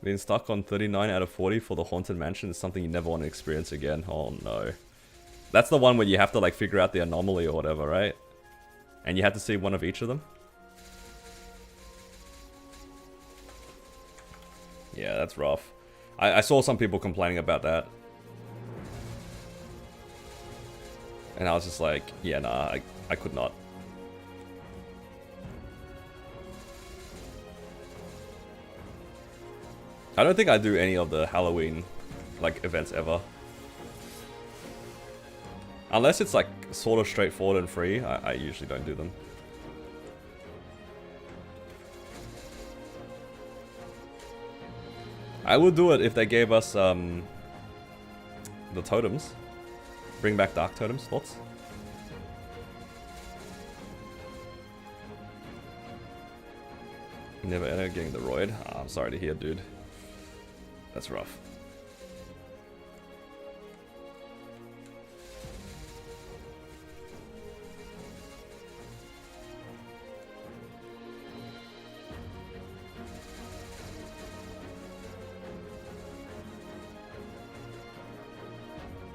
Being stuck on 39 out of 40 for the Haunted Mansion is something you never want to experience again. Oh no. That's the one where you have to like figure out the anomaly or whatever, right? And you had to see one of each of them? Yeah, that's rough. I saw some people complaining about that. And I was just like, yeah, nah, I could not. I don't think I do any of the Halloween like events ever. Unless it's like sort of straightforward and free, I usually don't do them. I would do it if they gave us the totems. Bring back dark totems, thoughts? Never ended up getting the roid. Oh, I'm sorry to hear, dude. That's rough.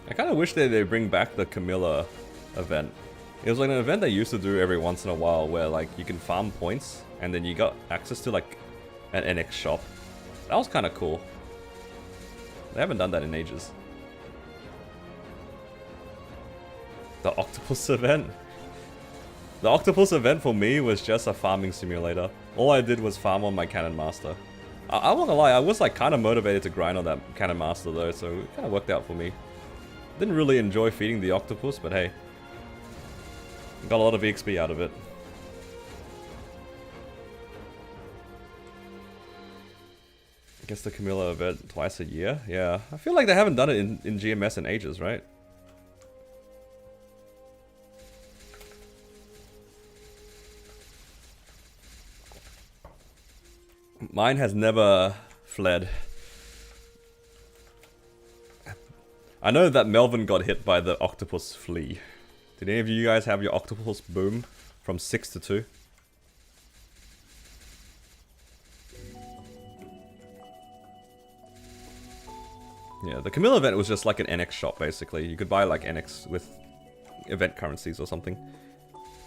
I kind of wish that they bring back the Camilla event. It was like an event they used to do every once in a while where like you can farm points and then you got access to like an NX shop. That was kind of cool. They haven't done that in ages. The Octopus event? The Octopus event for me was just a farming simulator. All I did was farm on my Cannon Master. I won't lie, I was like kind of motivated to grind on that Cannon Master though, so it kind of worked out for me. Didn't really enjoy feeding the octopus, but hey. Got a lot of EXP out of it. I guess the Camilla event twice a year? Yeah. I feel like they haven't done it in GMS in ages, right? Mine has never fled. I know that Melvin got hit by the octopus flea. Did any of you guys have your octopus boom from 6 to 2? Yeah, the Camilla event was just like an NX shop basically. You could buy like NX with event currencies or something.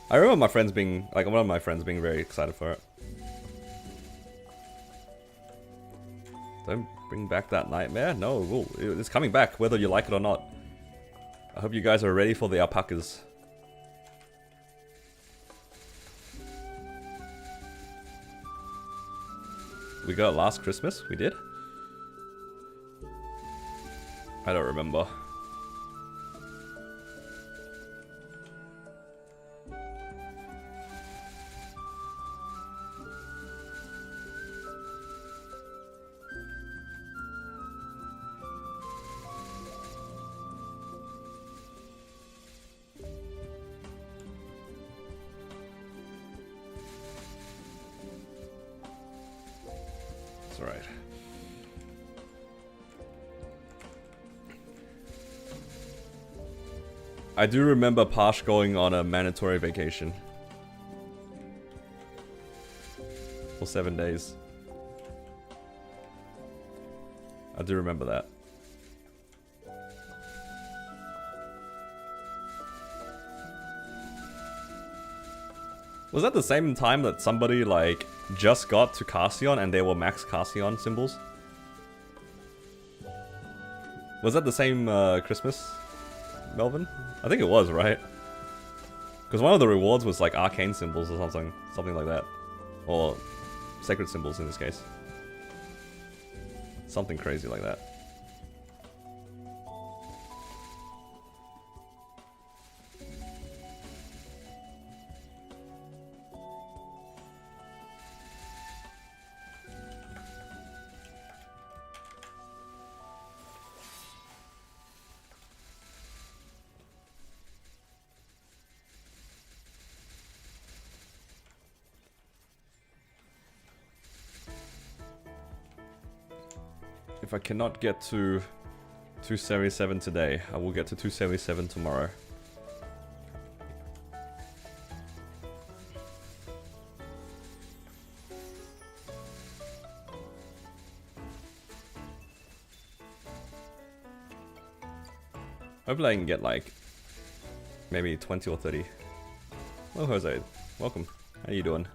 I remember my friends being, like, one of my friends being very excited for it. Don't bring back that nightmare. No, it's coming back, whether you like it or not. I hope you guys are ready for the alpacas. We got it last Christmas? We did? I don't remember. It's alright. I do remember Pash going on a mandatory vacation. For 7 days. I do remember that. Was that the same time that somebody, like, just got to Carcion and they were max Carcion symbols? Was that the same Christmas, Melvin? I think it was, right? Because one of the rewards was like arcane symbols or something like that. Or sacred symbols in this case. Something crazy like that. If I cannot get to 277 today, I will get to 277 tomorrow. Hopefully I can get like maybe 20 or 30. Hello Jose, welcome. How you doing?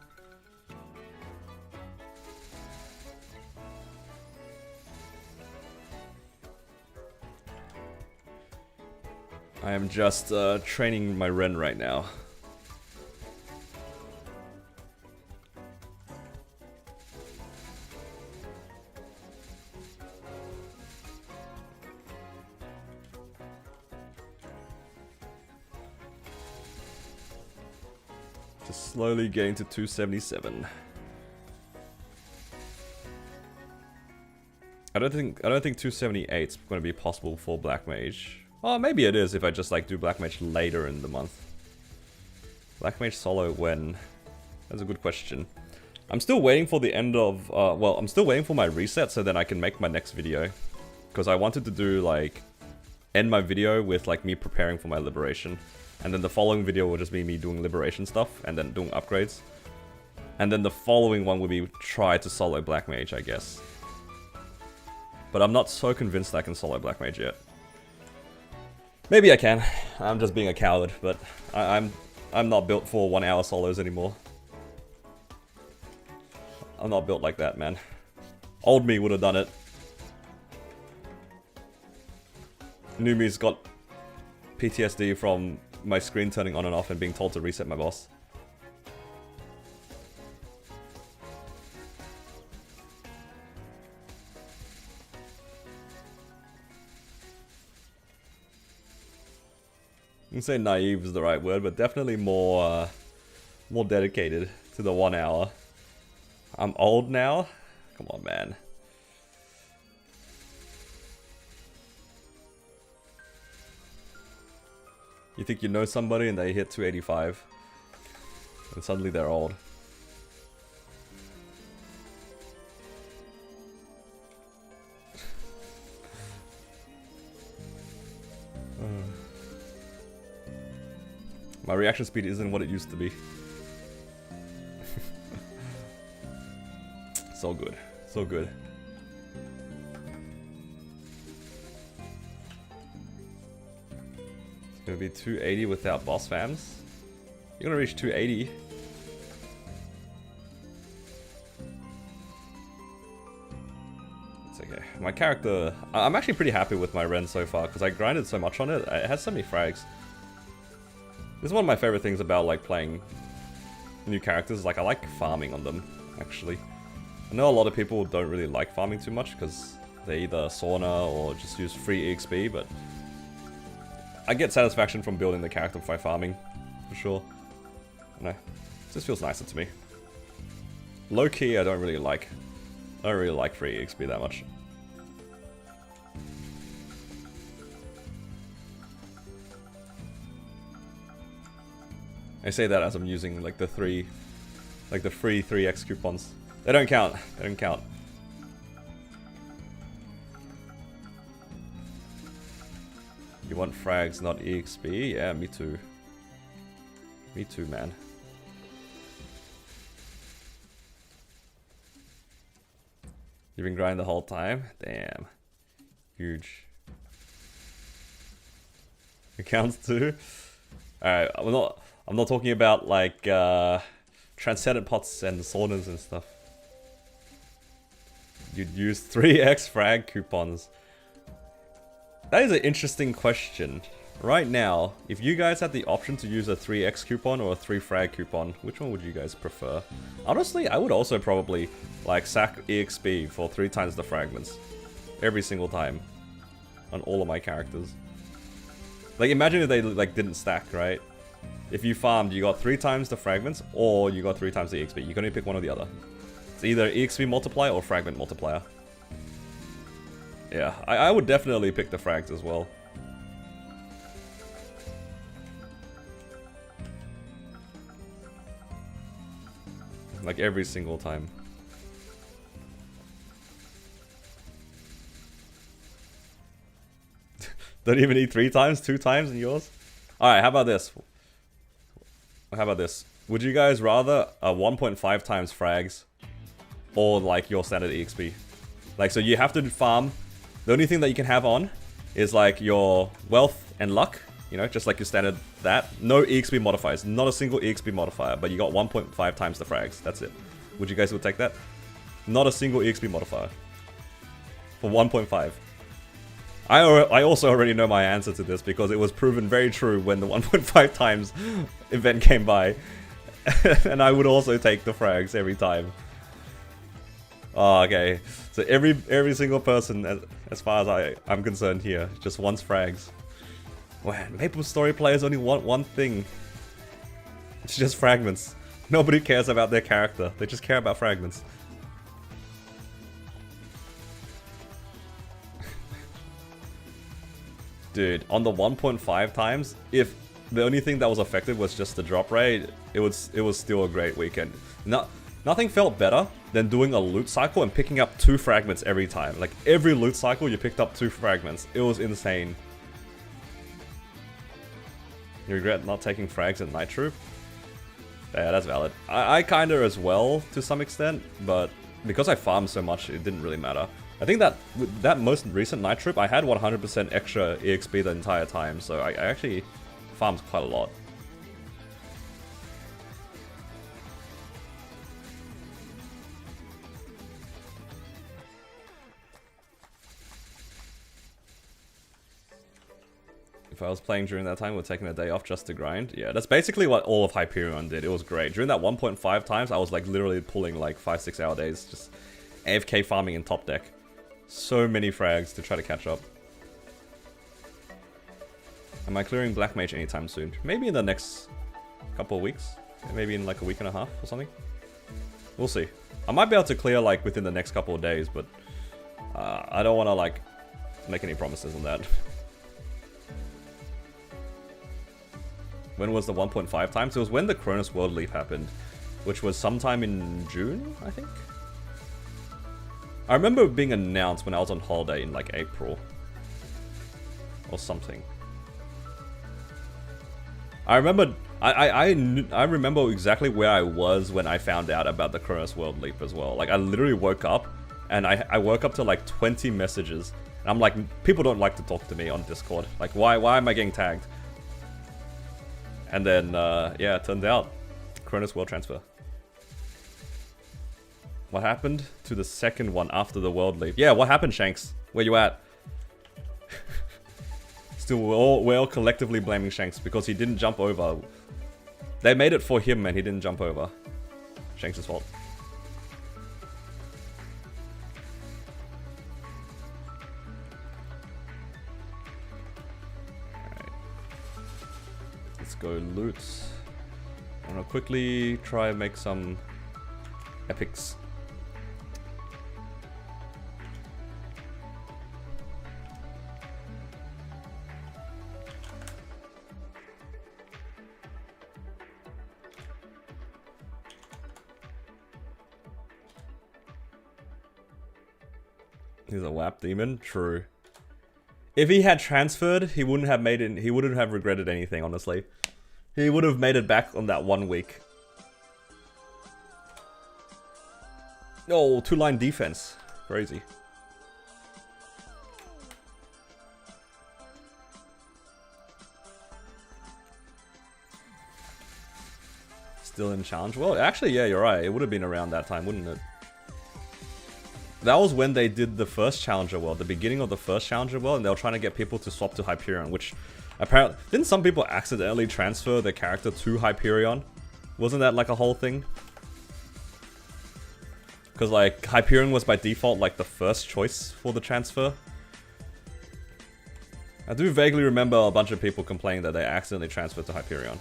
I am just training my Ren right now. Just slowly getting to 277. I don't think 278 is going to be possible for Black Mage. Oh, maybe it is if I just like do Black Mage later in the month. Black Mage solo when? That's a good question. I'm still waiting for the end of, well, I'm still waiting for my reset so then I can make my next video. Because I wanted to do like, end my video with like me preparing for my liberation. And then the following video will just be me doing liberation stuff and then doing upgrades. And then the following one will be try to solo Black Mage, I guess. But I'm not so convinced I can solo Black Mage yet. Maybe I can. I'm just being a coward, but I'm not built for 1 hour solos anymore. I'm not built like that, man. Old me would have done it. New me's got PTSD from my screen turning on and off and being told to reset my boss. I wouldn't say naive is the right word, but definitely more dedicated to the 1 hour. I'm old now? Come on, man. You think you know somebody and they hit 285, and suddenly they're old. My reaction speed isn't what it used to be. So good. So good. Gonna be 280 without boss fams. You're gonna reach 280. It's okay. My character, I'm actually pretty happy with my Ren so far because I grinded so much on it. It has so many frags. This is one of my favorite things about like playing new characters. Like I like farming on them actually. I know a lot of people don't really like farming too much because they either sauna or just use free EXP, but I get satisfaction from building the character by farming, for sure. I don't know, it just feels nicer to me. Low key, I don't really like free EXP that much. I say that as I'm using like the free 3x coupons. They don't count. They don't count. You want frags, not EXP? Yeah, me too. Me too, man. You've been grinding the whole time? Damn. Huge. It counts too? Alright, I'm not talking about like transcendent pots and saunas and stuff. You'd use 3x frag coupons. That is an interesting question. Right now, if you guys had the option to use a 3x coupon or a 3 frag coupon, which one would you guys prefer? Honestly, I would also probably like sack EXP for 3 times the fragments. Every single time. On all of my characters. Like imagine if they like didn't stack, right? If you farmed, you got 3 times the fragments or you got 3 times the EXP. You can only pick one or the other. It's either EXP multiplier or fragment multiplier. Yeah, I would definitely pick the frags as well. Like every single time. Don't even need 3 times, 2 times in yours? Alright, how about this? How about this? Would you guys rather a 1.5 times frags or like your standard EXP? Like, so you have to farm. The only thing that you can have on is like your wealth and luck, you know, just like your standard that. No EXP modifiers, not a single EXP modifier, but you got 1.5 times the frags. That's it. Would you guys take that? Not a single EXP modifier for 1.5. I also already know my answer to this because it was proven very true when the 1.5 times event came by. And I would also take the frags every time. Oh, okay. So every single person, as far as I'm concerned here, just wants frags. Man, Maple Story players only want one thing. It's just fragments. Nobody cares about their character. They just care about fragments. Dude, on the 1.5 times, if the only thing that was affected was just the drop rate, it was still a great weekend. Nothing felt better than doing a loot cycle and picking up 2 fragments every time. Like every loot cycle you picked up 2 fragments. It was insane. You regret not taking frags at Night Troop? Yeah, that's valid. I kinda as well to some extent, but because I farmed so much, it didn't really matter. I think that with that most recent Night Trip, I had 100% extra EXP the entire time, so I actually farmed quite a lot. If I was playing during that time, we're taking a day off just to grind. Yeah, that's basically what all of Hyperion did. It was great. During that 1.5 times, I was like literally pulling like 5-6 hour days, just AFK farming in top deck. So many frags to try to catch up. Am I clearing Black Mage anytime soon? Maybe in the next couple of weeks. Maybe in like a week and a half or something. We'll see. I might be able to clear like within the next couple of days, but I don't want to like make any promises on that. When was the 1.5 times? It was when the Cronus World Leap happened, which was sometime in June, I think? I remember it being announced when I was on holiday in like April. Or something. I remember I remember exactly where I was when I found out about the Cronus World Leap as well. Like I literally woke up and I woke up to like 20 messages. And I'm like, people don't like to talk to me on Discord. Like why am I getting tagged? And then, yeah, it turned out, Cronus World Transfer. What happened to the second one after the World Leap? Yeah, what happened, Shanks? Where you at? Still, we're all collectively blaming Shanks because he didn't jump over. They made it for him and he didn't jump over. Shanks' fault. Alright. Let's go loot. I'm gonna quickly try and make some epics. He's a WAP demon? True. If he had transferred, he wouldn't have made it. He wouldn't have regretted anything, honestly. He would have made it back on that 1 week. Oh, 2-line defense. Crazy. Still in challenge? Well, actually, yeah, you're right. It would have been around that time, wouldn't it? That was when they did the first Challenger World, the beginning of the first Challenger World, and they were trying to get people to swap to Hyperion, which apparently... Didn't some people accidentally transfer their character to Hyperion? Wasn't that like a whole thing? Because like, Hyperion was by default like the first choice for the transfer. I do vaguely remember a bunch of people complaining that they accidentally transferred to Hyperion.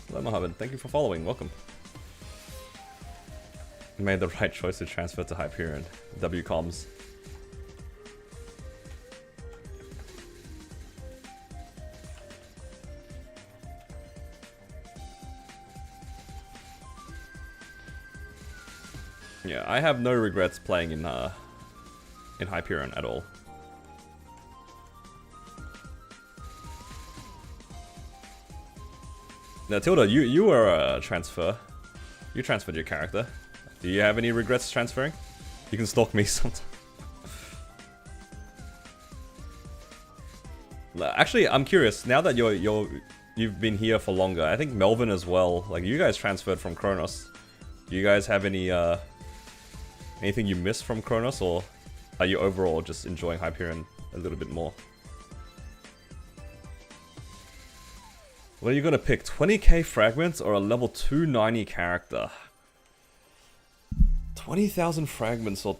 Hello, Mohammed. Thank you for following. Welcome. You made the right choice to transfer to Hyperion. WComs. Yeah, I have no regrets playing in Hyperion at all. Now, Tilda, you were a transfer. You transferred your character. Do you have any regrets transferring? You can stalk me sometime. Actually, I'm curious. Now that you've been here for longer, I think Melvin as well. Like, you guys transferred from Kronos. Do you guys have any anything you missed from Kronos, or are you overall just enjoying Hyperion a little bit more? What are you gonna pick? 20k fragments or a level 290 character? 20,000 fragments or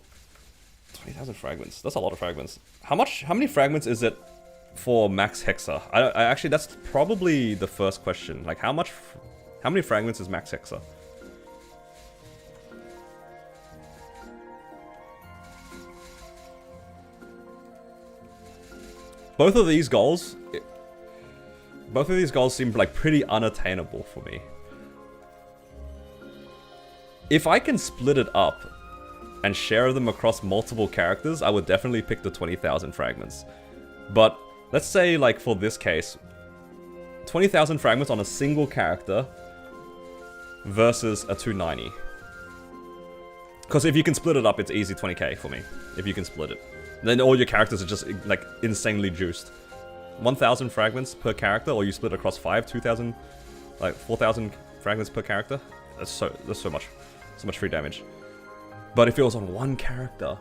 20,000 fragments. That's a lot of fragments. How many fragments is it for max Hexa? I actually, that's probably the first question. Like, how many fragments is max Hexa? Both of these goals seem like pretty unattainable for me. If I can split it up and share them across multiple characters, I would definitely pick the 20,000 fragments. But let's say, like, for this case, 20,000 fragments on a single character versus a 290. Because if you can split it up, it's easy 20k for me. If you can split it. Then all your characters are just, like, insanely juiced. 1,000 fragments per character, or you split across 2,000, like 4,000 fragments per character. That's so much free damage. But if it was on one character,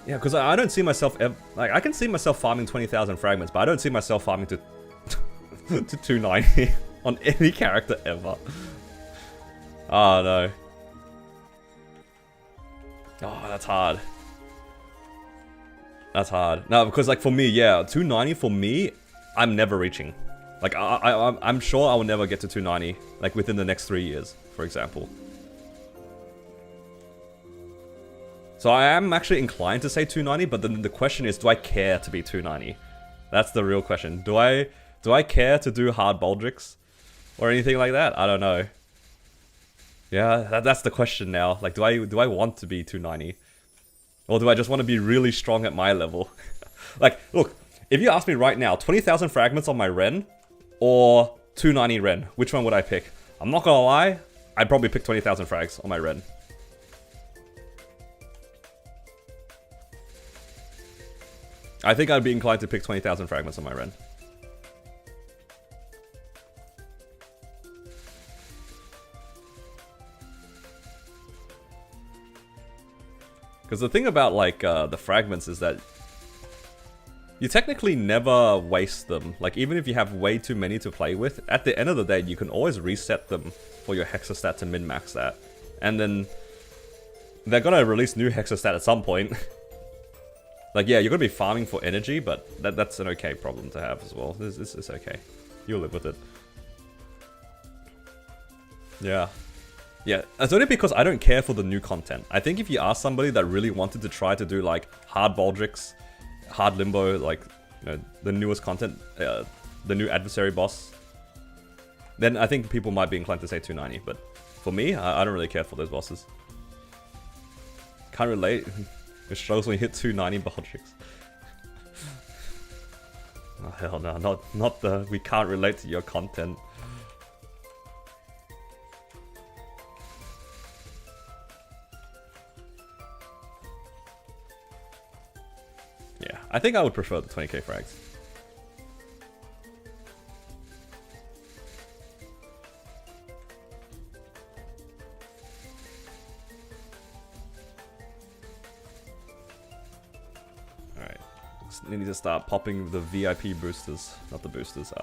yeah, because I don't see myself like, I can see myself farming 20,000 fragments, but I don't see myself farming to to 290 on any character ever. Oh no. Oh, that's hard. That's hard. No, because like for me, yeah, 290 for me, I'm never reaching. Like I'm sure I will never get to 290, like within the next 3 years, for example. So I am actually inclined to say 290, but then the question is, do I care to be 290? That's the real question. Do I care to do hard Baldricks or anything like that? I don't know. Yeah, that's the question now. Like, do I want to be 290? Or do I just want to be really strong at my level? Like, look, if you ask me right now, 20,000 fragments on my Ren or 290 Ren, which one would I pick? I'm not gonna lie, I'd probably pick 20,000 frags on my Ren. I think I'd be inclined to pick 20,000 fragments on my Ren. Because the thing about, like, the fragments is that you technically never waste them. Like, even if you have way too many to play with, at the end of the day, you can always reset them for your hexastat to min-max that. And then they're gonna release new hexastat at some point. Like, yeah, you're gonna be farming for energy, but that's an okay problem to have as well. It's okay. You'll live with it. Yeah. Yeah, it's only because I don't care for the new content. I think if you ask somebody that really wanted to try to do, like, hard Baldrix, hard Limbo, like, you know, the newest content, the new adversary boss, then I think people might be inclined to say 290, but for me, I don't really care for those bosses. Can't relate. It struggles when you hit 290 Baldrix. Oh, hell no, not the we can't relate to your content. Yeah, I think I would prefer the 20k frags. Need to start popping the VIP boosters, not the boosters,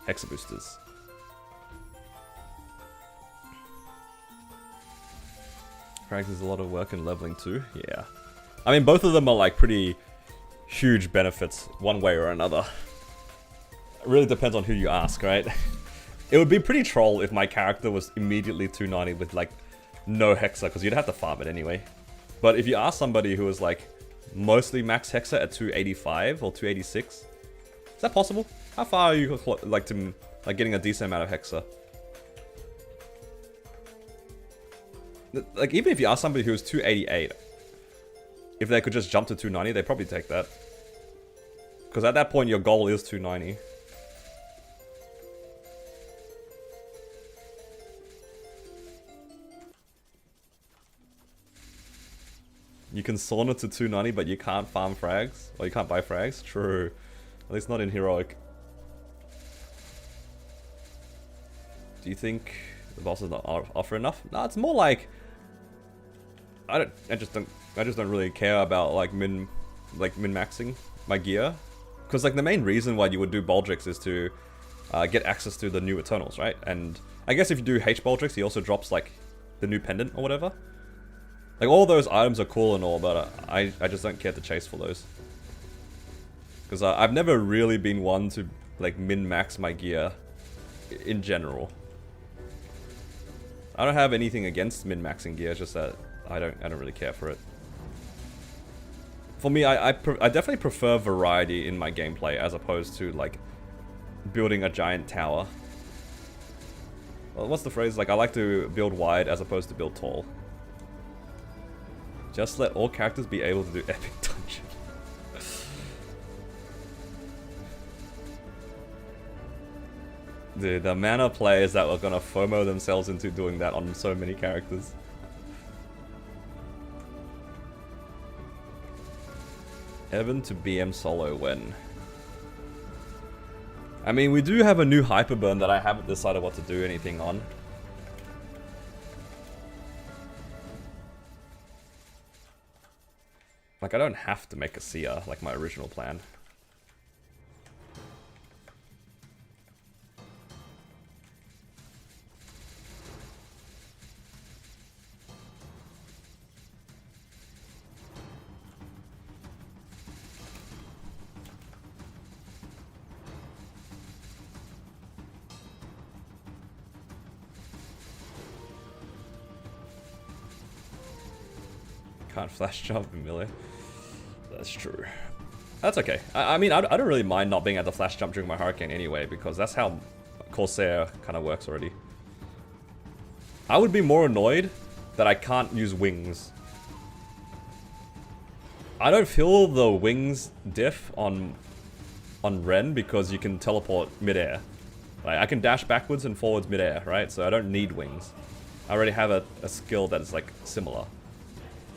Hexa boosters. Frags is a lot of work and leveling too, yeah. I mean, both of them are like pretty huge benefits, one way or another. It really depends on who you ask, right? It would be pretty troll if my character was immediately 290 with like no Hexa, because you'd have to farm it anyway. But if you ask somebody who was like mostly max Hexa at 285 or 286. Is that possible? How far are you like to like getting a decent amount of Hexa? Like, even if you ask somebody who's 288, if they could just jump to 290, they'd probably take that. Because at that point, your goal is 290. You can sauna to 290, but you can't farm frags. Or you can't buy frags. True. At least not in Heroic. Do you think the bosses not offer enough? No, it's more like I just don't really care about like min-maxing my gear. Because like the main reason why you would do Baldrix is to get access to the new Eternals, right? And I guess if you do H Baldrix, he also drops like the new pendant or whatever. Like, all those items are cool and all, but I just don't care to chase for those. Because I've never really been one to, like, min-max my gear in general. I don't have anything against min-maxing gear, just that I don't really care for it. For me, I definitely prefer variety in my gameplay as opposed to, like, building a giant tower. Well, what's the phrase? Like, I like to build wide as opposed to build tall. Just let all characters be able to do epic dungeon. Dude, the amount of players that are gonna FOMO themselves into doing that on so many characters. Heaven to BM solo when? I mean, we do have a new Hyperburn that I haven't decided what to do anything on. Like, I don't have to make a Seer, like my original plan. Can't flash jump in melee. That's true. That's okay. I mean, I don't really mind not being able to flash jump during my Hurricane anyway, because that's how Corsair kind of works already. I would be more annoyed that I can't use wings. I don't feel the wings diff on Ren because you can teleport midair. Like, I can dash backwards and forwards midair, right? So I don't need wings. I already have a skill that is like similar.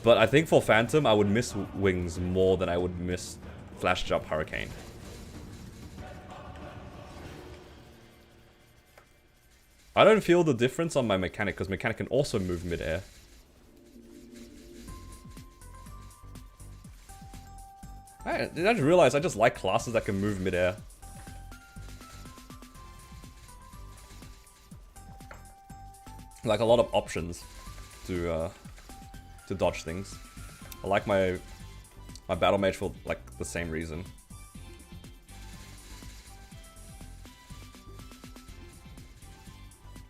But I think for Phantom, I would miss wings more than I would miss Flash Jump Hurricane. I don't feel the difference on my mechanic because mechanic can also move midair. I just realized I just like classes that can move midair. Like a lot of options to dodge things. I like my battle mage for like the same reason.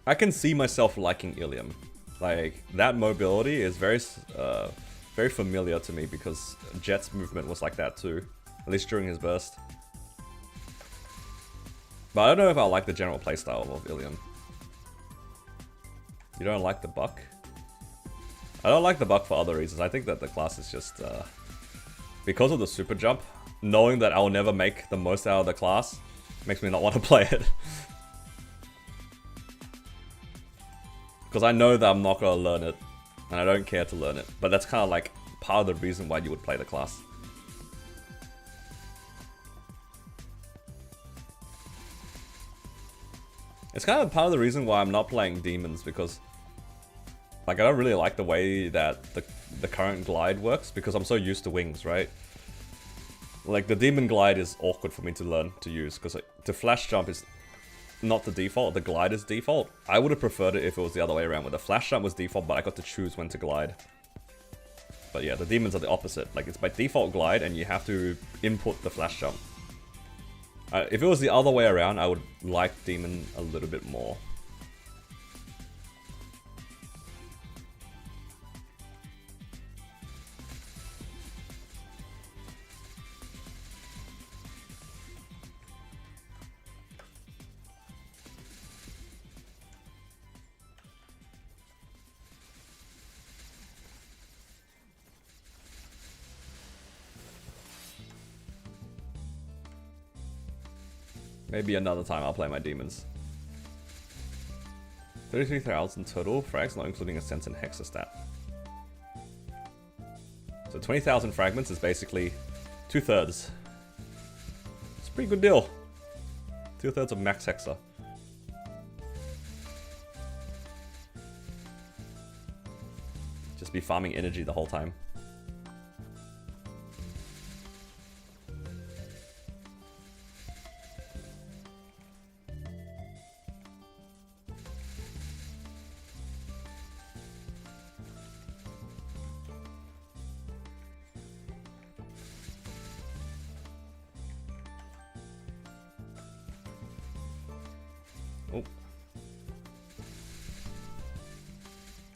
I can see myself liking Ilium. Like that mobility is very familiar to me because Jet's movement was like that too, at least during his burst. But I don't know if I like the general playstyle of Ilium. You don't like the buck? I don't like the buck for other reasons. I think that the class is just because of the super jump, knowing that I'll never make the most out of the class makes me not want to play it. Because I know that I'm not going to learn it, and I don't care to learn it. But that's kind of like part of the reason why you would play the class. It's kind of part of the reason why I'm not playing demons, because like I don't really like the way that the current glide works, because I'm so used to wings, right? Like the demon glide is awkward for me to learn to use, because like, the flash jump is not the default, the glide is default. I would have preferred it if it was the other way around, where the flash jump was default, but I got to choose when to glide. But yeah, the demons are the opposite. Like, it's by default glide, and you have to input the flash jump. If it was the other way around, I would like demon a little bit more. Maybe another time I'll play my demons. 33,000 total frags, not including Ascent and Hexa stat. So 20,000 fragments is basically 2/3. It's a pretty good deal. 2/3 of max Hexa. Just be farming energy the whole time.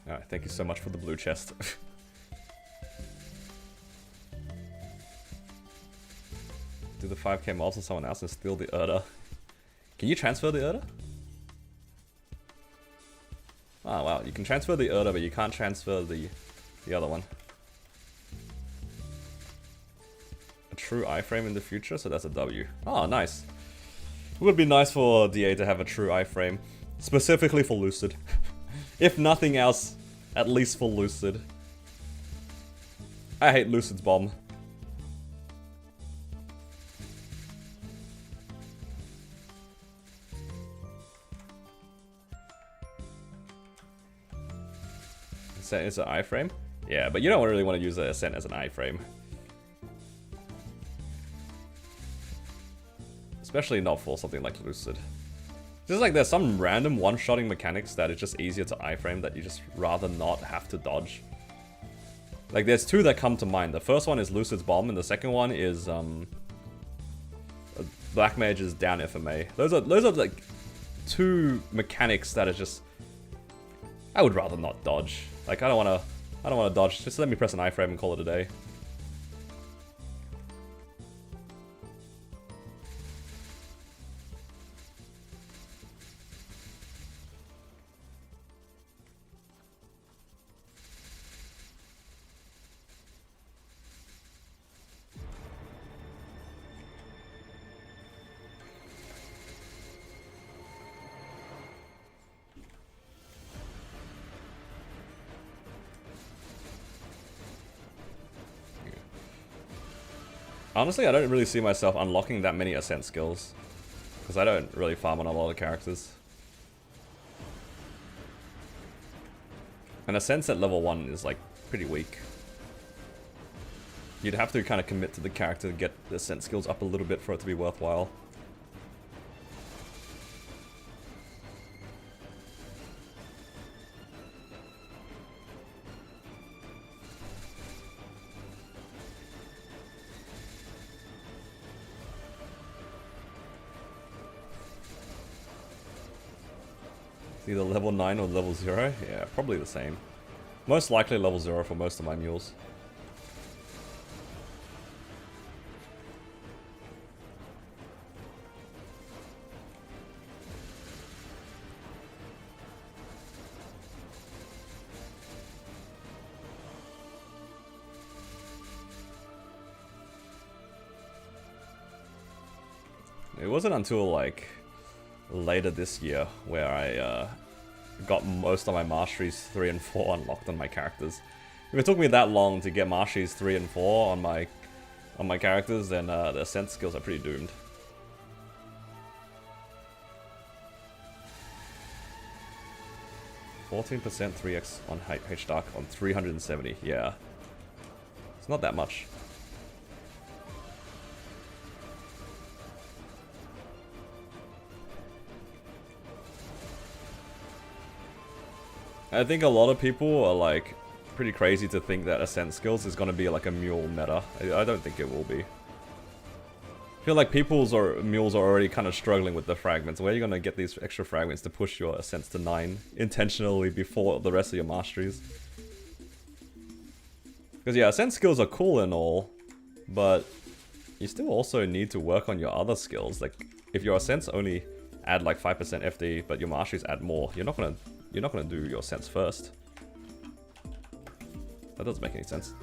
Alright, thank you so much for the blue chest. Do the 5k mobs on someone else and steal the Erda. Can you transfer the Erda? Oh wow, you can transfer the Erda, but you can't transfer the other one. A true iframe in the future, so that's a W. Oh, nice. It would be nice for DA to have a true iframe. Specifically for Lucid. If nothing else, at least for Lucid. I hate Lucid's bomb. Ascent is an iframe? Yeah, but you don't really want to use the Ascent as an iframe. Especially not for something like Lucid. Just like there's some random one-shotting mechanics that is just easier to iframe that you just rather not have to dodge. Like there's two that come to mind. The first one is Lucid's Bomb, and the second one is Black Mage's down FMA. Those are like two mechanics that are just I would rather not dodge. Like I don't wanna dodge. Just let me press an iframe and call it a day. Honestly, I don't really see myself unlocking that many Ascent skills. Because I don't really farm on a lot of characters. And Ascent at level 1 is like pretty weak. You'd have to kind of commit to the character to get the Ascent skills up a little bit for it to be worthwhile. Either level 9 or level 0? Yeah, probably the same. Most likely level 0 for most of my mules. It wasn't until like later this year where I got most of my Masteries 3 and 4 unlocked on my characters. If it took me that long to get Masteries 3 and 4 on my characters, then the Ascent skills are pretty doomed. %, 3x on H-Dark on 370, yeah. It's not that much. I think a lot of people are like pretty crazy to think that Ascent skills is going to be like a mule meta. I don't think it will be. I feel like mules are already kind of struggling with the fragments. Where are you going to get these extra fragments to push your Ascents to 9 intentionally before the rest of your Masteries? Because yeah, Ascent skills are cool and all, but you still also need to work on your other skills. Like, if your Ascents only add like 5% FD, but your Masteries add more, you're not gonna do your Ascents first. That doesn't make any sense.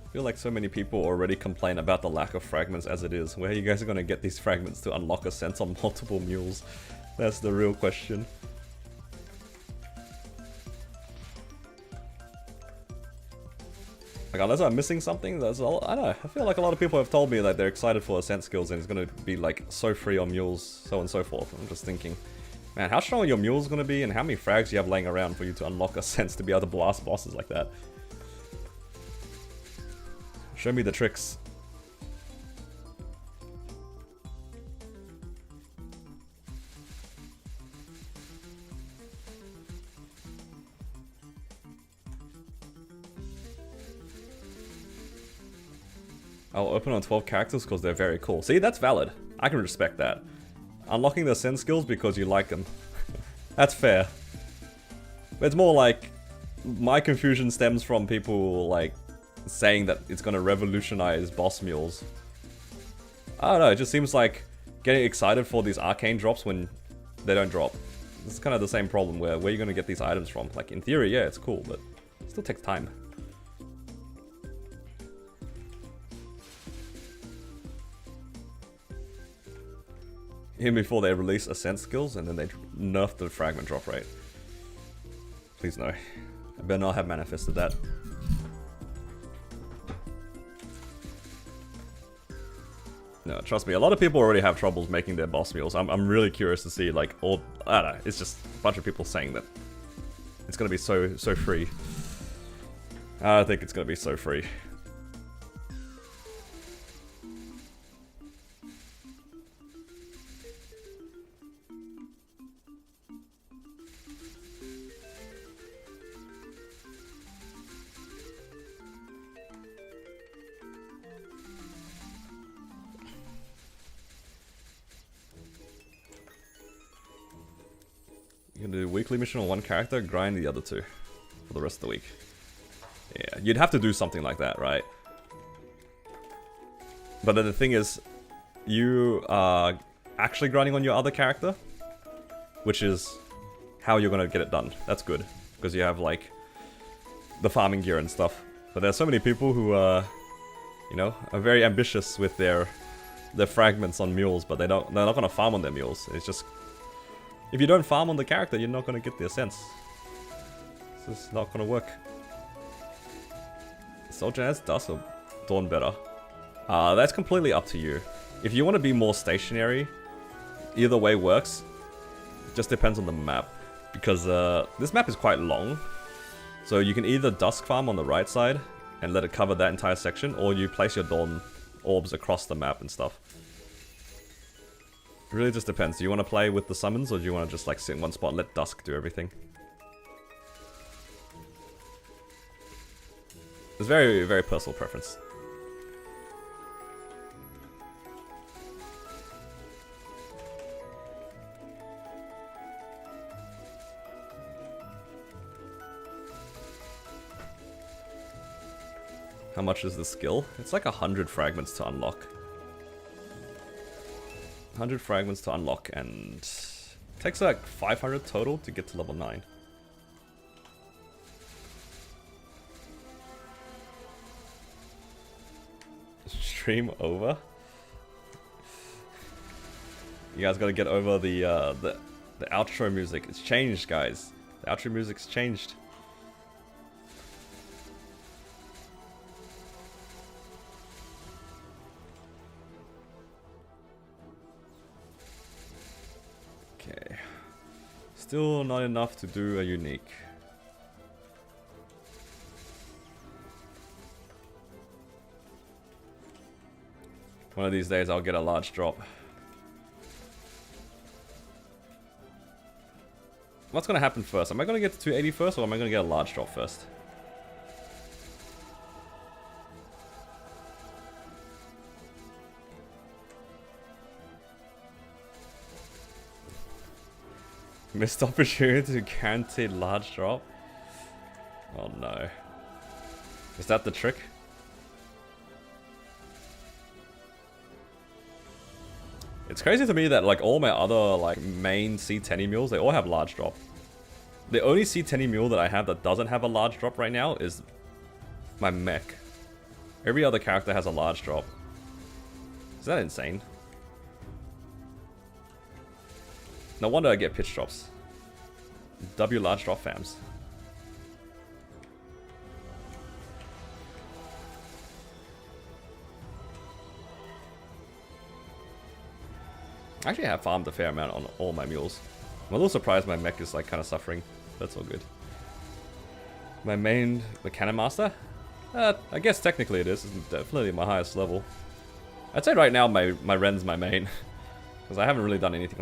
I feel like so many people already complain about the lack of fragments as it is. Where are you guys going to get these fragments to unlock Ascents on multiple mules? That's the real question. Like, unless I'm missing something, that's all. I don't know. I feel like a lot of people have told me that they're excited for Ascent skills and it's going to be like so free on mules, so on and so forth. I'm just thinking, man, how strong are your mules going to be and how many frags do you have laying around for you to unlock Ascents to be able to blast bosses like that? Show me the tricks. I'll open on 12 characters because they're very cool. See, that's valid. I can respect that. Unlocking the Ascent skills because you like them. That's fair. But it's more like, my confusion stems from people like saying that it's gonna revolutionize boss mules. I don't know, it just seems like getting excited for these arcane drops when they don't drop. It's kind of the same problem where are you gonna get these items from? Like, in theory, yeah, it's cool, but it still takes time. Even before they release Ascent skills and then they nerf the fragment drop rate. Please no. I better not have manifested that. No, trust me, a lot of people already have troubles making their boss mules. I'm really curious to see, like, I don't know, it's just a bunch of people saying that it's gonna be so free. I don't think it's gonna be so free. You can do weekly mission on one character, grind the other two for the rest of the week. Yeah, you'd have to do something like that, right? But then the thing is, you are actually grinding on your other character, which is how you're gonna get it done. That's good, because you have like, the farming gear and stuff. But there's so many people who, you know, are very ambitious with their fragments on mules, but they're not gonna farm on their mules. It's just, if you don't farm on the character, you're not gonna get the ascents. This is not gonna work. Soldier has Dusk or Dawn better. That's completely up to you. If you want to be more stationary, either way works. It just depends on the map. Because this map is quite long. So you can either Dusk farm on the right side and let it cover that entire section, or you place your Dawn orbs across the map and stuff. It really just depends. Do you want to play with the summons, or do you want to just like sit in one spot and let Dusk do everything? It's very, very personal preference. How much is the skill? It's like 100 fragments to unlock. 100 fragments to unlock, and it takes like 500 total to get to level 9. Stream over? You guys gotta get over the outro music. It's changed, guys. The outro music's changed. Okay. Still not enough to do a unique. One of these days I'll get a large drop. What's gonna happen first? Am I gonna get to 280 first, or am I gonna get a large drop first? Missed opportunity to guarantee large drop? Oh no. Is that the trick? It's crazy to me that like all my other like main C10 mules, they all have large drop. The only C10 mule that I have that doesn't have a large drop right now is my mech. Every other character has a large drop. Is that insane? No wonder I get pitch drops. W large drop fams. I actually have farmed a fair amount on all my mules. I'm a little surprised my mech is like kind of suffering. That's all good. My main, the Cannon Master? I guess technically it is. It's definitely my highest level. I'd say right now my Ren's my main. Because I haven't really done anything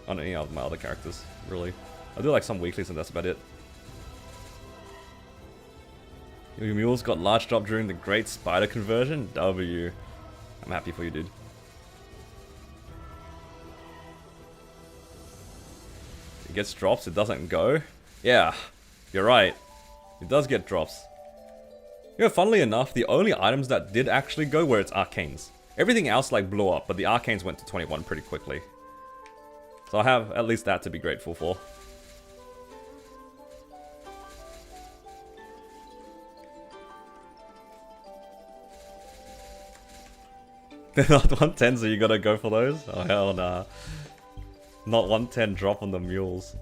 on any of my other characters, really. I do like some weeklies and that's about it. Your mules got large drop during the Great Spider conversion? W. I'm happy for you, dude. It gets drops, it doesn't go. Yeah, you're right. It does get drops. You know, funnily enough, the only items that did actually go were its arcanes. Everything else like blew up, but the arcanes went to 21 pretty quickly. So I have at least that to be grateful for. They're not 110, so you gotta go for those? Oh hell nah. Not 110 drop on the mules.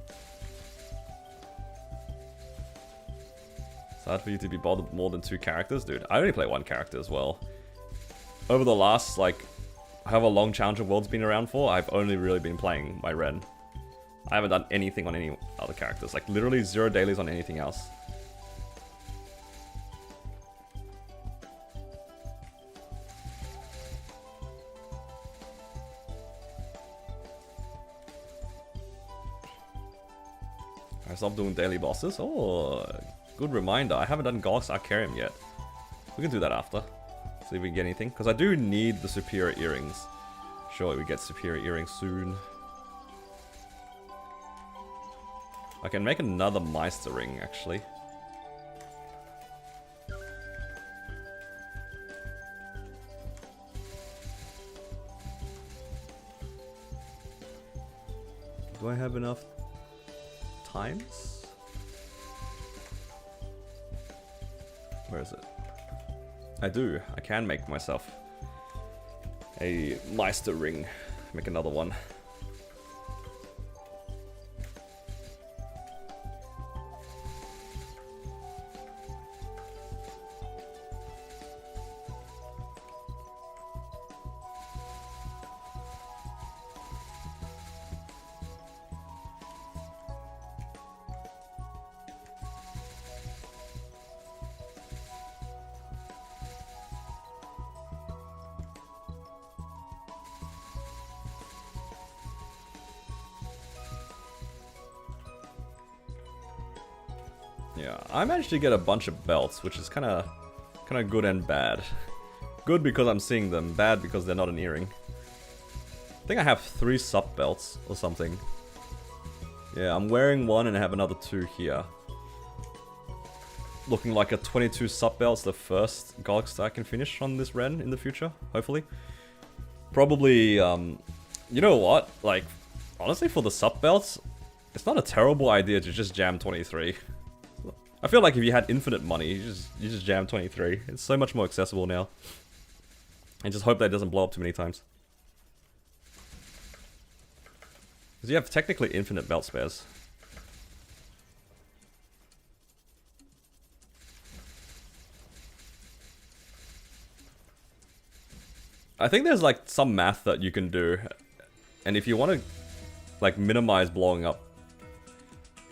It's hard for you to be bothered more than 2 characters? Dude, I only play 1 character as well. Over the last, like, however long Challenger World's been around for, I've only really been playing my Ren. I haven't done anything on any other characters. Like, literally 0 dailies on anything else. I stopped doing daily bosses. Oh, good reminder. I haven't done Golx Arcarium yet. We can do that after. See if we can get anything. Because I do need the superior earrings. Surely we get superior earrings soon. I can make another Meister ring, actually. Do I have enough times? Where is it? I do. I can make myself a Meister ring. Make another one. Yeah, I managed to get a bunch of belts, which is kind of good and bad. Good because I'm seeing them, bad because they're not an earring. I think I have 3 sub belts or something. Yeah, I'm wearing one and I have another 2 here. Looking like a 22 sub belt's the first Golix that I can finish on this Ren in the future, hopefully. Probably, you know what? Like, honestly, for the sub belts, it's not a terrible idea to just jam 23. I feel like if you had infinite money, you just jam 23. It's so much more accessible now. And just hope that it doesn't blow up too many times. Because you have technically infinite belt spares. I think there's like some math that you can do. And if you want to like minimize blowing up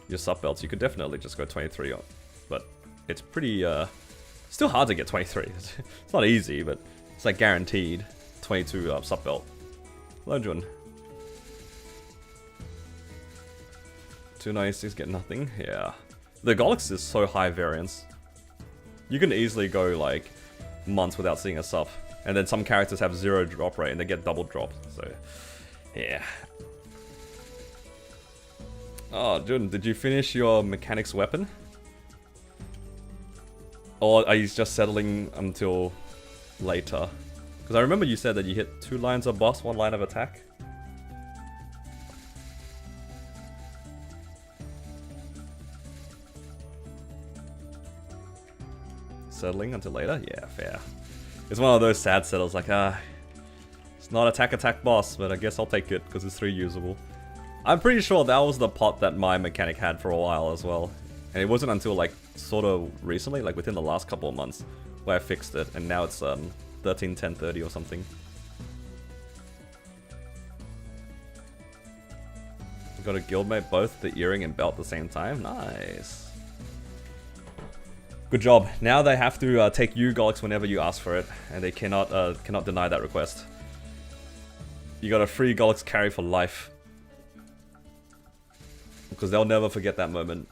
your sub belts, you could definitely just go 23 on. But it's pretty, still hard to get 23. It's not easy, but it's like guaranteed 22 sub belt. Hello, Jun. 296 get nothing. Yeah. The Golix is so high variance. You can easily go like months without seeing a sub. And then some characters have 0 drop rate and they get double drop. So, yeah. Oh, Jun, did you finish your mechanics weapon? Or are you just settling until later? Because I remember you said that you hit 2 lines of boss, 1 line of attack. Settling until later? Yeah, fair. It's one of those sad settles, like, it's not attack boss, but I guess I'll take it because it's 3 usable. I'm pretty sure that was the pot that my mechanic had for a while as well. And it wasn't until like sort of recently, like within the last couple of months, where I fixed it, and now it's 13, 10, 30 or something. Got a guildmate both the earring and belt at the same time. Nice. Good job. Now they have to take you Golix whenever you ask for it, and they cannot deny that request. You got a free Golix carry for life. Because they'll never forget that moment.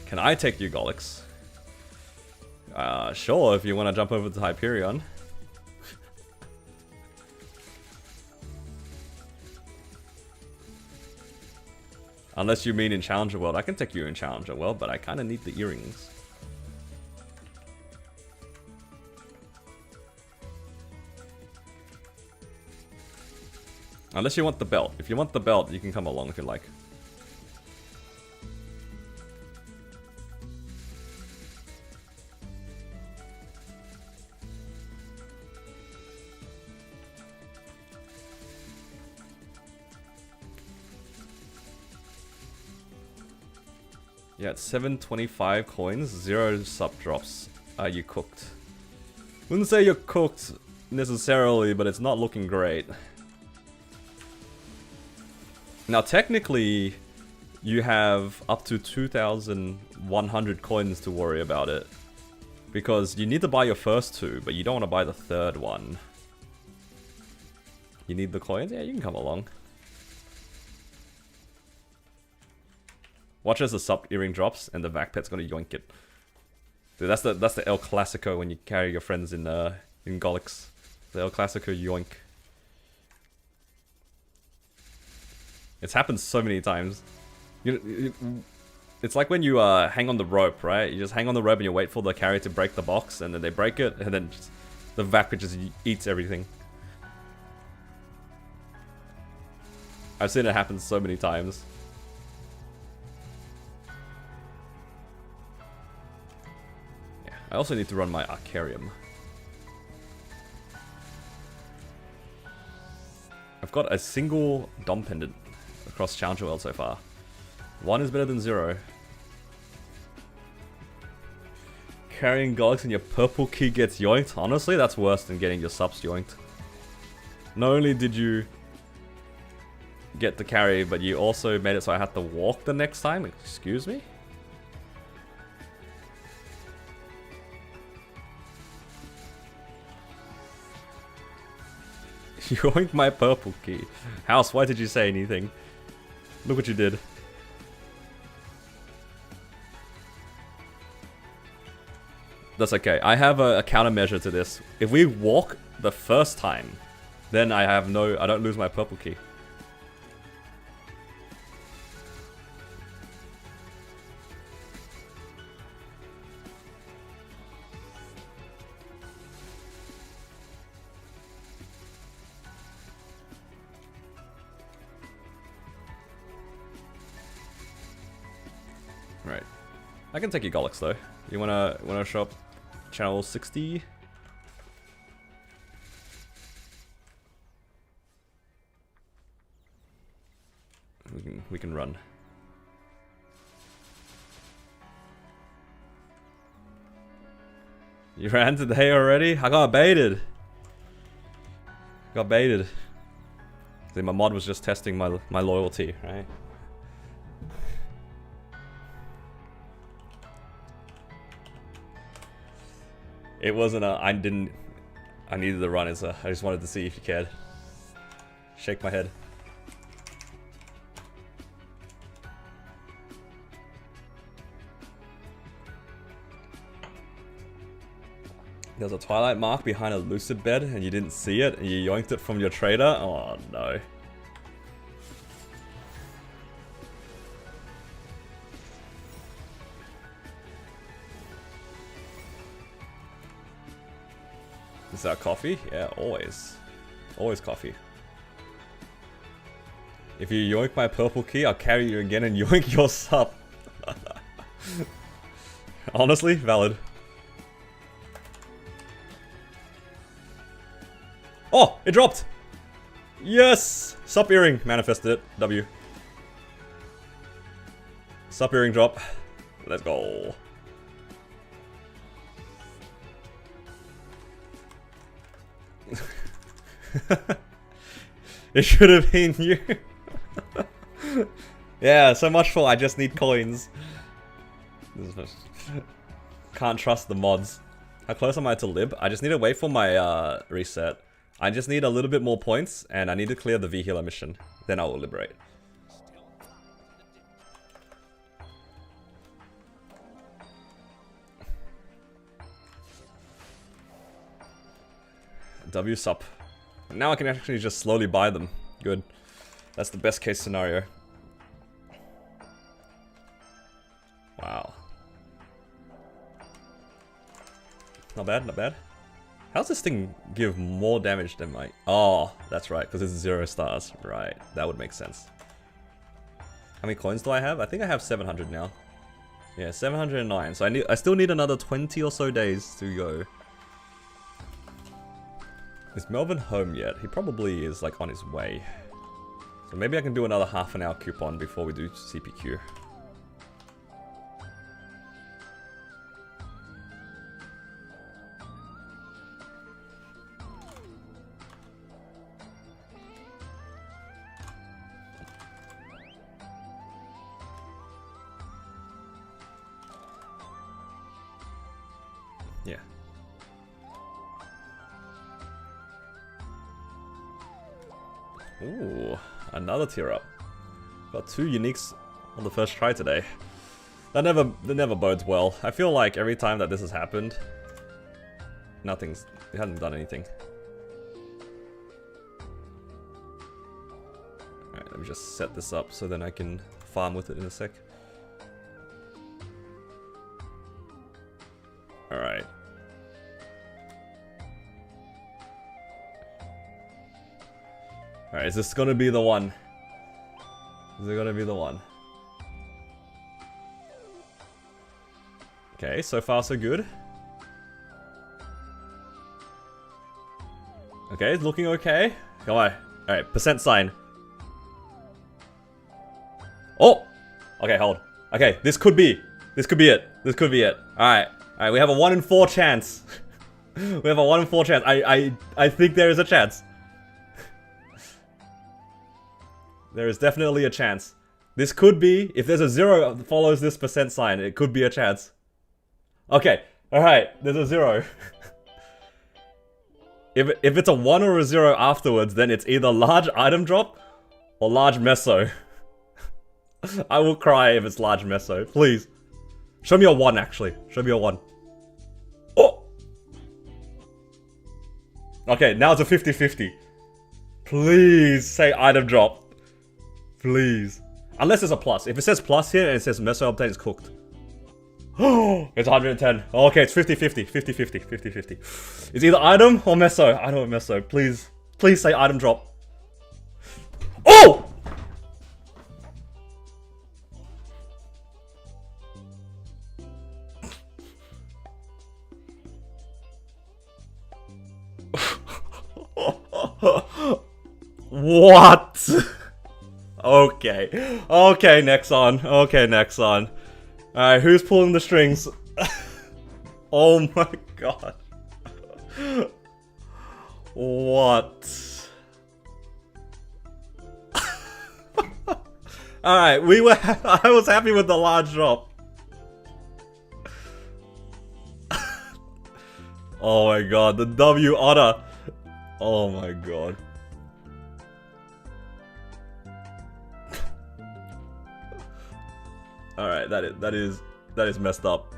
Can I take you, Golix? Sure, if you want to jump over to Hyperion. Unless you mean in Challenger World. I can take you in Challenger World, but I kind of need the earrings. Unless you want the belt. If you want the belt, you can come along if you like. Yeah, it's 725 coins, 0 sub drops. Are you cooked? Wouldn't say you're cooked necessarily, but it's not looking great. Now technically, you have up to 2,100 coins to worry about it. Because you need to buy your first 2, but you don't want to buy the 3rd one. You need the coins? Yeah, you can come along. Watch as the sub earring drops and the vac pet's gonna yoink it. Dude, that's the El Clasico when you carry your friends in Golix. The El Clasico yoink. It's happened so many times. It's like when you hang on the rope, right? You just hang on the rope and you wait for the carrier to break the box, and then they break it, and then just, the vac pet just eats everything. I've seen it happen so many times. I also need to run my Arcarium. I've got a single Dom Pendant across Challenger World so far. 1 is better than 0. Carrying Galaxy and your purple key gets yoinked? Honestly, that's worse than getting your subs yoinked. Not only did you get the carry, but you also made it so I had to walk the next time? Excuse me? Yoink my purple key. House, why did you say anything? Look what you did. That's okay. I have a countermeasure to this. If we walk the first time, then I don't lose my purple key. Right. I can take your Golix though. You wanna show up channel 60? We can run. You ran today already? I got baited. Got baited. See, my mod was just testing my loyalty, right? It wasn't a, I needed the run, I just wanted to see if you cared. Shake my head. There's a Twilight mark behind a Lucid bed and you didn't see it and you yoinked it from your trader? Oh no. Is that coffee? Yeah, always. Always coffee. If you yoink my purple key, I'll carry you again and yoink your sub. Honestly, valid. Oh, it dropped! Yes! Sup earring, manifested it. W. Sup earring drop. Let's go. It should have been you. Yeah, so much for I just need coins. Can't trust the mods. How close am I to lib? I just need to wait for my reset. I just need a little bit more points, and I need to clear the V-Healer mission. Then I will liberate. W sup. Now I can actually just slowly buy them. Good. That's the best case scenario. Wow. Not bad, not bad. How's this thing give more damage than my... Oh, that's right, because it's 0 stars. Right, that would make sense. How many coins do I have? I think I have 700 now. Yeah, 709. So I still need another 20 or so days to go. Is Melvin home yet? He probably is like on his way. So maybe I can do another half-an-hour coupon before we do CPQ. Yeah. Ooh, another tier up. Got 2 uniques on the first try today. That never bodes well. I feel like every time that this has happened, it hasn't done anything. Alright, let me just set this up so then I can farm with it in a sec. Alright. Alright, is this gonna be the one? Is it gonna be the one? Okay, so far so good. Okay, it's looking okay. Come on. Alright, percent sign. Oh! Okay, hold. Okay, this could be. This could be it. This could be it. Alright. Alright, we have a 1 in 4 chance. We have a 1 in 4 chance. I think there is a chance. There is definitely a chance. This could be, if there's a 0 that follows this percent sign, it could be a chance. Okay, alright, there's a 0. If it's a 1 or a 0 afterwards, then it's either large item drop or large meso. I will cry if it's large meso, please. Show me a 1 actually, show me a 1. Oh! Okay, now it's a 50-50. Please say item drop. Please. Unless it's a plus. If it says plus here and it says meso obtain, it's cooked. Oh, it's 110. Okay, it's 50-50. 50-50. 50-50. It's either item or meso. Item or meso. Please. Please say item drop. Oh! What? Okay. Okay, Nexon. Okay, Nexon. Alright, who's pulling the strings? Oh my god. What? Alright, I was happy with the large drop. Oh my god, the W Otter. Oh my god. Alright, that is messed up.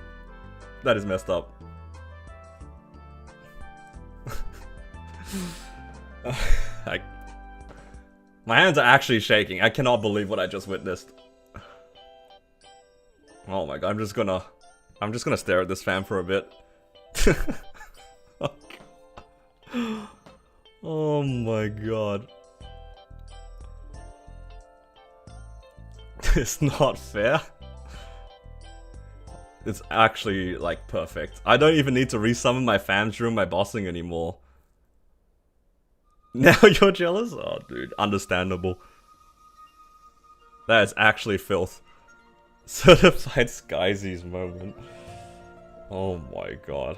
That is messed up. My hands are actually shaking. I cannot believe what I just witnessed. Oh my god, I'm just gonna stare at this fan for a bit. Oh my god. It's not fair. It's actually, like, perfect. I don't even need to resummon my fams during my bossing anymore. Now you're jealous? Oh, dude. Understandable. That is actually filth. Certified Skyzy's moment. Oh my god.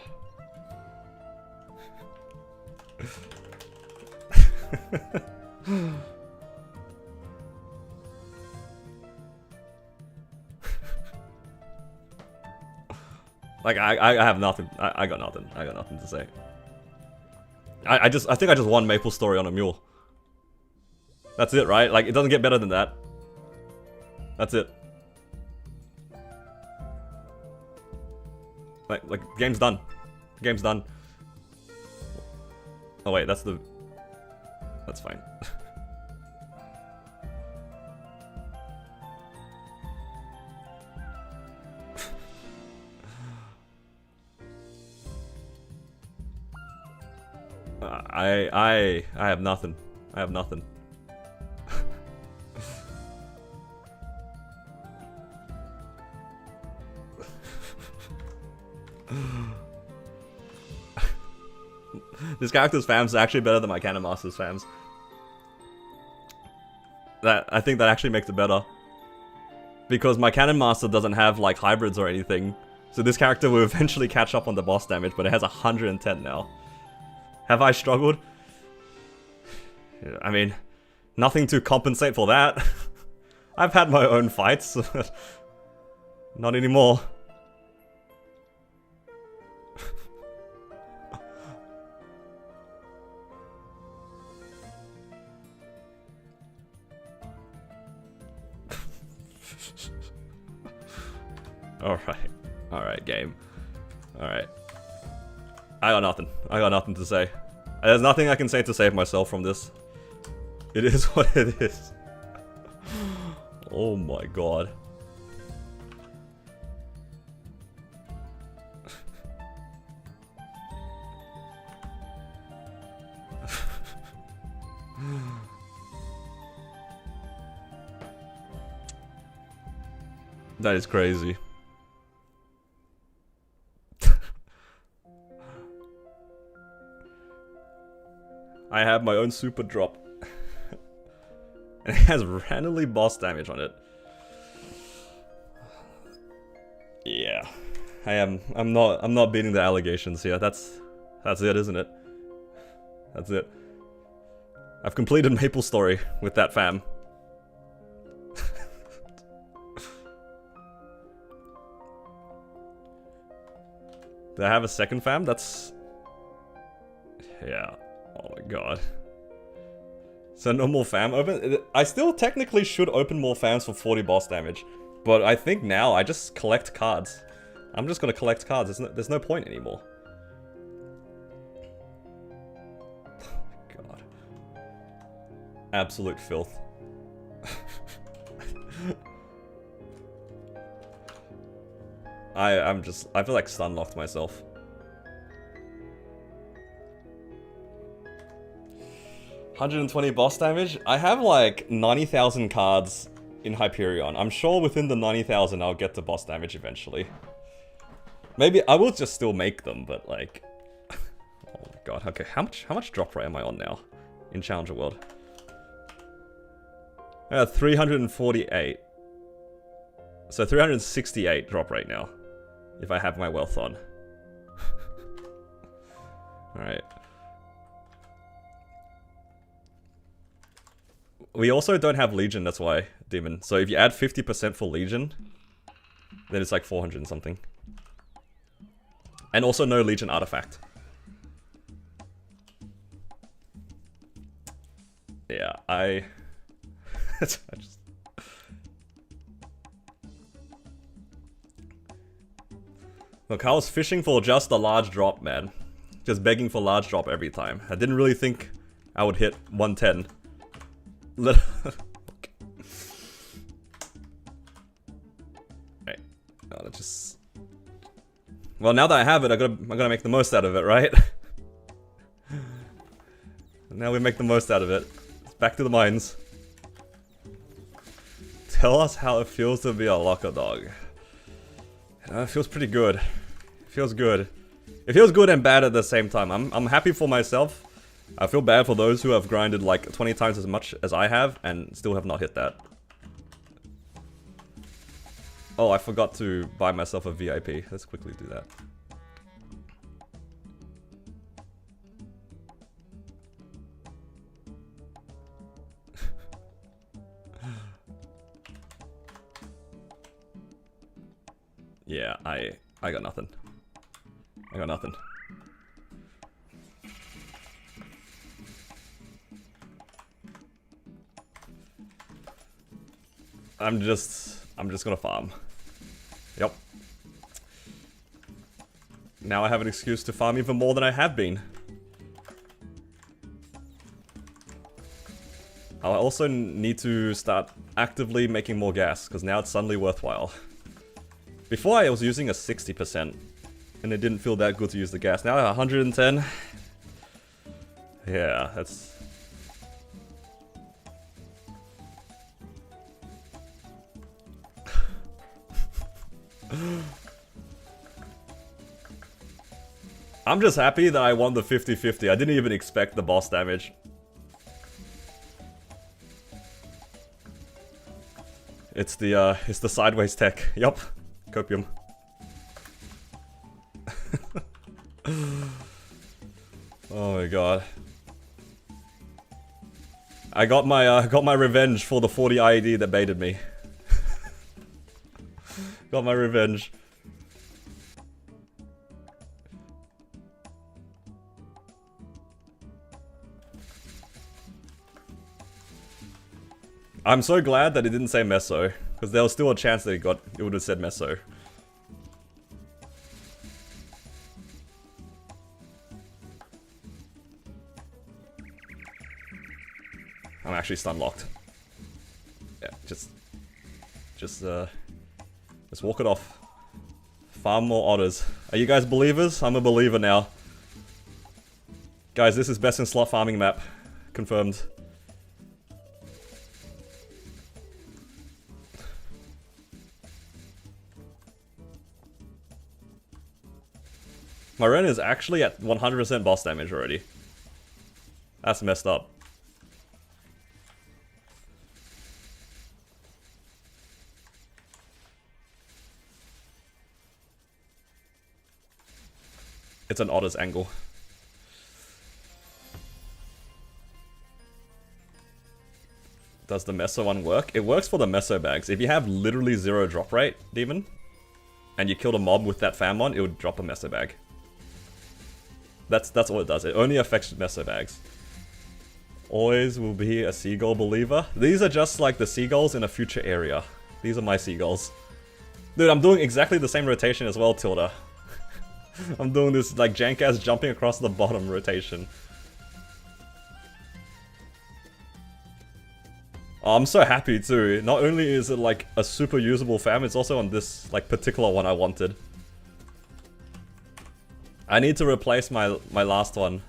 Like, I have nothing. I got nothing. I got nothing to say. I think I just won Maple Story on a mule. That's it, right? Like, it doesn't get better than that. That's it. Like, game's done. Game's done. Oh wait, that's fine. I have nothing. I have nothing. This character's fams is actually better than my Cannon Master's fams. I think that actually makes it better. Because my Cannon Master doesn't have like hybrids or anything. So this character will eventually catch up on the boss damage, but it has 110 now. Have I struggled? I mean, nothing to compensate for that. I've had my own fights. Not anymore. Alright, game. Alright. I got nothing. I got nothing to say. There's nothing I can say to save myself from this. It is what it is. Oh my god. That is crazy. I have my own super drop. And it has randomly boss damage on it. Yeah. I'm not beating the allegations here. That's it, isn't it? That's it. I've completed Maple Story with that fam. Do I have a second fam? That's... Yeah. Oh my god. So no more fam open? I still technically should open more fams for 40 boss damage. But I think now I just collect cards. I'm just gonna collect cards. There's no point anymore. Oh my god. Absolute filth. I feel like stun locked myself. $120 boss damage? I have like 90,000 cards in Hyperion. I'm sure within the 90,000 I'll get to boss damage eventually. Maybe I will just still make them, but like... Oh my god, okay, how much drop rate am I on now? In Challenger World? 348. So 368 drop rate now. If I have my wealth on. Alright. We also don't have Legion, that's why, Demon. So if you add 50% for Legion, then it's like 400 and something. And also no Legion artifact. Yeah, I just... Look, I was fishing for just a large drop, man. Just begging for large drop every time. I didn't really think I would hit 110. Okay. Right. Oh, that just... Well, now that I have it, I gotta make the most out of it, right? Now we make the most out of it. It's back to the mines. Tell us how it feels to be a locker dog. It feels pretty good. It feels good. It feels good and bad at the same time. I'm happy for myself. I feel bad for those who have grinded like 20 times as much as I have and still have not hit that. Oh, I forgot to buy myself a VIP. Let's quickly do that. Yeah, I got nothing. I got nothing. I'm just gonna farm. Yep. Now I have an excuse to farm even more than I have been. I also need to start actively making more gas, because now it's suddenly worthwhile. Before I was using a 60%, and it didn't feel that good to use the gas. Now 110. Yeah, that's... I'm just happy that I won the 50-50. I didn't even expect the boss damage. It's the sideways tech. Yup. Copium. Oh my god. I got my revenge for the 40 IED that baited me. Got my revenge. I'm so glad that it didn't say Meso, because there was still a chance that it would have said Meso. I'm actually stun locked. Yeah, just walk it off. Farm more otters. Are you guys believers? I'm a believer now. Guys, this is best in slot farming map. Confirmed. My Ren is actually at 100% boss damage already. That's messed up. It's an otter's angle. Does the meso one work? It works for the meso bags. If you have literally 0 drop rate, Demon, and you killed a mob with that fam on, it would drop a meso bag. That's all it does. It only affects meso bags. Always will be a seagull believer. These are just like the seagulls in a future area. These are my seagulls. Dude, I'm doing exactly the same rotation as well, Tilda. I'm doing this like jank ass jumping across the bottom rotation. Oh, I'm so happy too. Not only is it like a super usable fam, it's also on this like particular one I wanted. I need to replace my last one.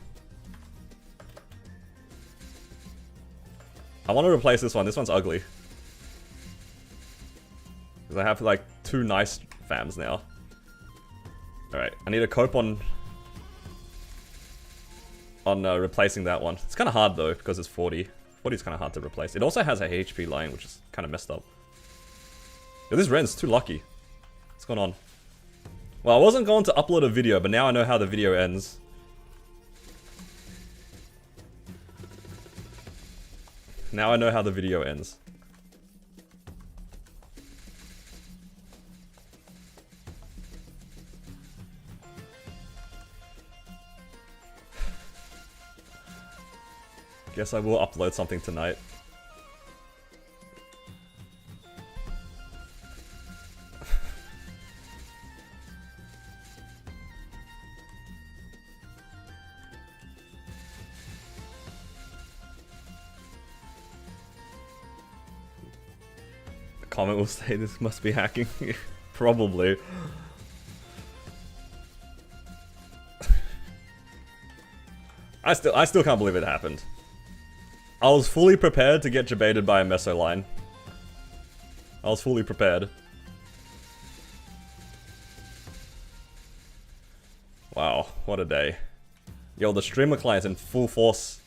I want to replace this one. This one's ugly. Because I have like 2 nice fams now. Alright, I need a cope on replacing that one. It's kind of hard though, because it's 40. 40 is kind of hard to replace. It also has a HP line, which is kind of messed up. Yeah, this Ren's too lucky. What's going on? Well, I wasn't going to upload a video, but now I know how the video ends. Now I know how the video ends. Guess I will upload something tonight. The comment will say this must be hacking. Probably. I still can't believe it happened. I was fully prepared to get jebaited by a meso line. I was fully prepared. Wow, what a day. Yo, the streamer client's in full force.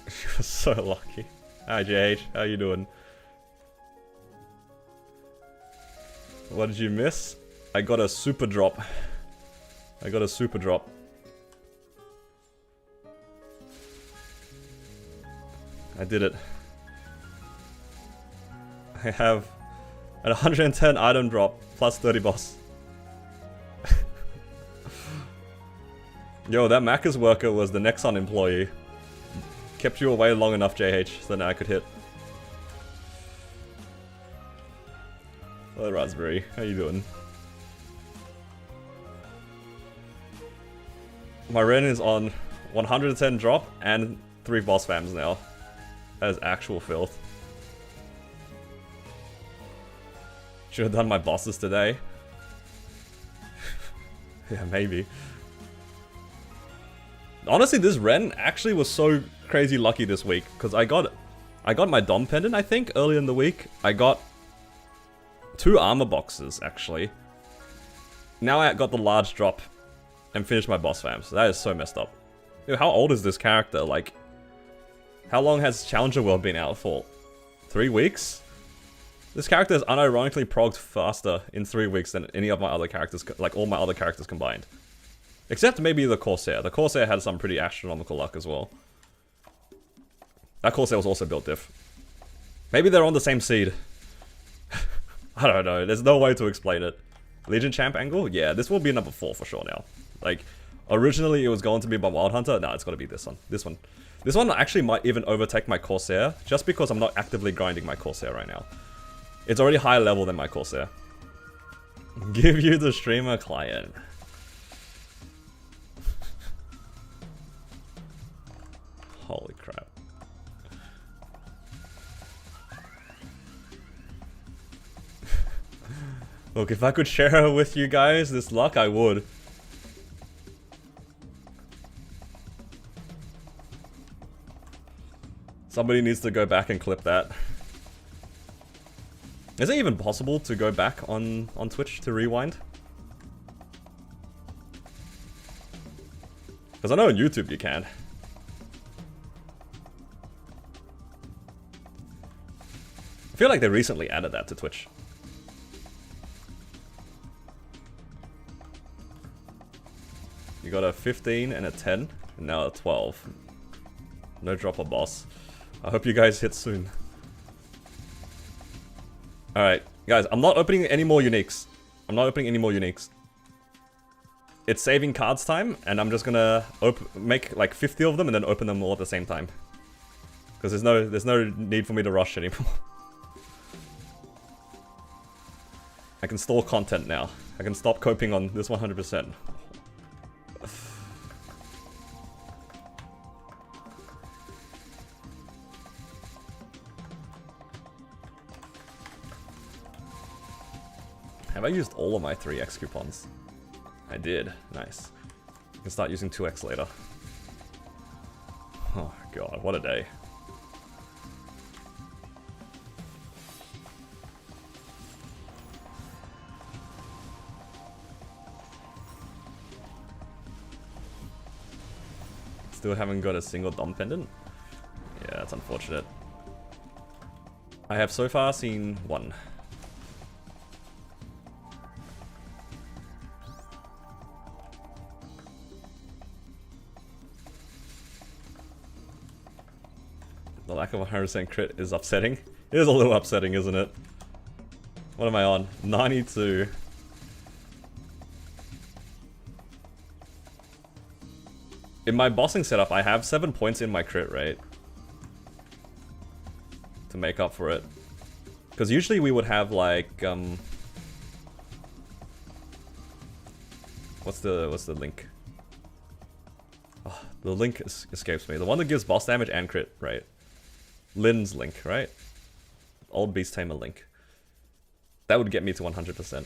You're so lucky. Hi JH, how you doing? What did you miss? I got a super drop. I got a super drop. I did it. I have an 110 item drop plus 30 boss. Yo, that Macca's worker was the Nexon employee. Kept you away long enough, JH, so that I could hit. Hello, Raspberry. How you doing? My Ren is on 110 drop and 3 boss fams now. That is actual filth. Should have done my bosses today. Yeah, maybe. Honestly, this Ren actually was so crazy lucky this week because I got my Dom pendant, I think, early in the week. I got 2 armor boxes, actually. Now I got the large drop and finished my boss fam, so that is so messed up. Dude, how old is this character? Like, how long has Challenger World been out for? 3 weeks? This character is unironically progged faster in 3 weeks than any of my other characters, like all my other characters combined. Except maybe the Corsair. The Corsair had some pretty astronomical luck as well. That Corsair was also built diff. Maybe they're on the same seed. I don't know, there's no way to explain it. Legion Champ angle? Yeah, this will be number 4 for sure now. Like, originally it was going to be my Wild Hunter. No, it's gotta be this one. This one. This one actually might even overtake my Corsair, just because I'm not actively grinding my Corsair right now. It's already higher level than my Corsair. Give you the streamer client. Holy crap. Look, if I could share with you guys this luck, I would. Somebody needs to go back and clip that. Is it even possible to go back on Twitch to rewind? Because I know on YouTube you can. I feel like they recently added that to Twitch. You got a 15 and a 10, and now a 12. No dropper boss. I hope you guys hit soon. Alright, guys, I'm not opening any more uniques. I'm not opening any more uniques. It's saving cards time, and I'm just gonna make like 50 of them and then open them all at the same time. Because there's no need for me to rush anymore. I can store content now. I can stop coping on this 100%. Have I used all of my 3x coupons? I did. Nice. I can start using 2x later. Oh god, what a day. Still haven't got a single Dom pendant? Yeah, that's unfortunate. I have so far seen one. The lack of 100% crit is upsetting. It is a little upsetting, isn't it? What am I on? 92. In my bossing setup, I have 7 points in my crit rate. To make up for it. Because usually we would have like, What's the link? Oh, the link escapes me. The one that gives boss damage and crit, right? Lynn's link, right? Old Beast Tamer link. That would get me to 100%.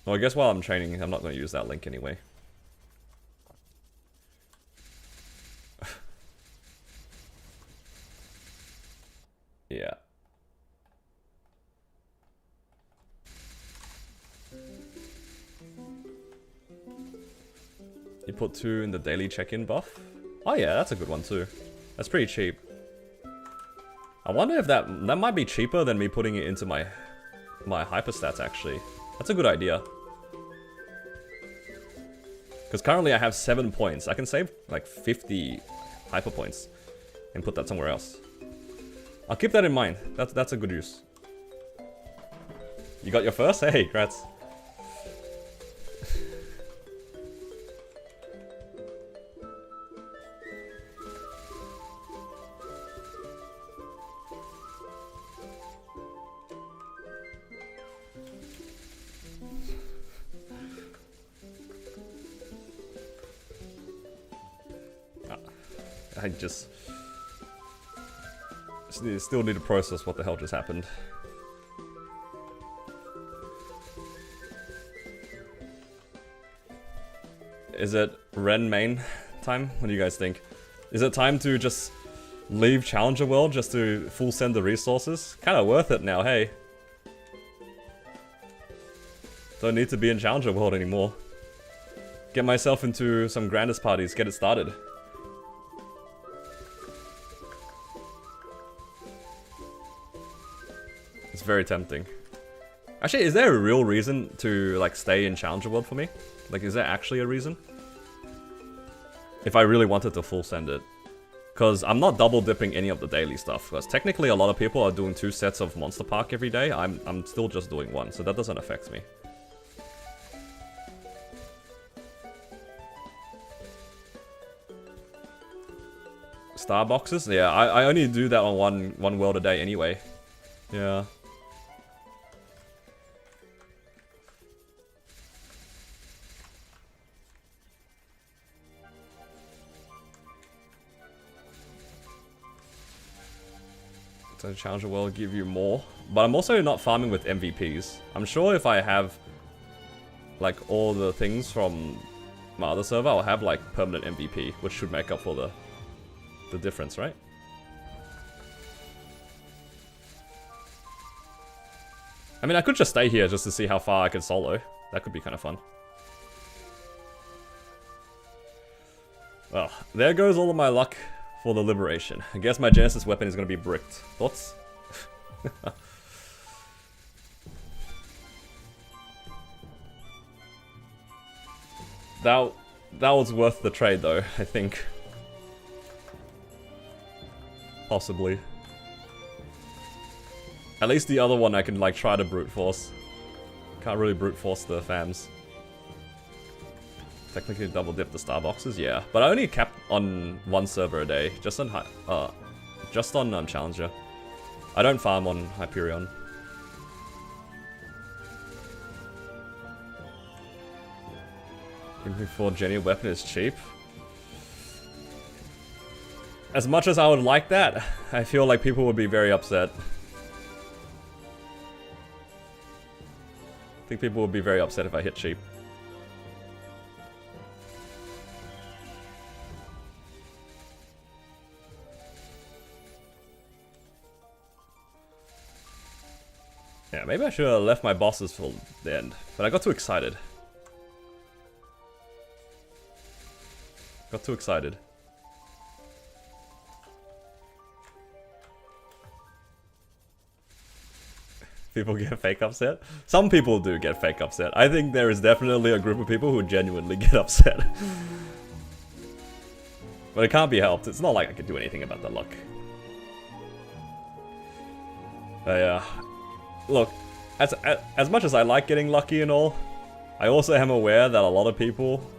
Well, I guess while I'm training, I'm not going to use that link anyway. Yeah. You put 2 in the daily check-in buff? Oh yeah, that's a good one too. That's pretty cheap. I wonder if that might be cheaper than me putting it into my hyper stats actually. That's a good idea. Because currently I have 7 points. I can save like 50 hyper points and put that somewhere else. I'll keep that in mind. That's a good use. You got your first? Hey, congrats. I just still need to process what the hell just happened. Is it Ren main time? What do you guys think? Is it time to just leave Challenger World just to full send the resources? Kinda worth it now, hey. Don't need to be in Challenger World anymore. Get myself into some Grandest parties, get it started. It's very tempting. Actually, is there a real reason to like stay in Challenger World for me? Like, is there actually a reason? If I really wanted to full send it. Because I'm not double dipping any of the daily stuff. Because technically a lot of people are doing 2 sets of Monster Park every day. I'm still just doing 1, so that doesn't affect me. Starboxes? Yeah, I only do that on one world a day anyway. Yeah. So Challenger will give you more. But I'm also not farming with MVPs. I'm sure if I have like all the things from my other server, I'll have like permanent MVP, which should make up for the difference, right? I mean, I could just stay here just to see how far I could solo. That could be kind of fun. Well, there goes all of my luck for the liberation. I guess my Genesis weapon is going to be bricked. Thoughts? That was worth the trade though, I think. Possibly. At least the other one I can like try to brute force. Can't really brute force the fams. Technically double dip the star boxes, yeah. But I only cap on one server a day, just on Challenger. I don't farm on Hyperion. Before Jenny weapon is cheap. As much as I would like that, I feel like people would be very upset. I think people would be very upset if I hit cheap. Yeah, maybe I should have left my bosses for the end, but I got too excited. Got too excited. People get fake upset? Some people do get fake upset. I think there is definitely a group of people who genuinely get upset. But it can't be helped. It's not like I could do anything about the luck. Look, as much as I like getting lucky and all, I also am aware that a lot of people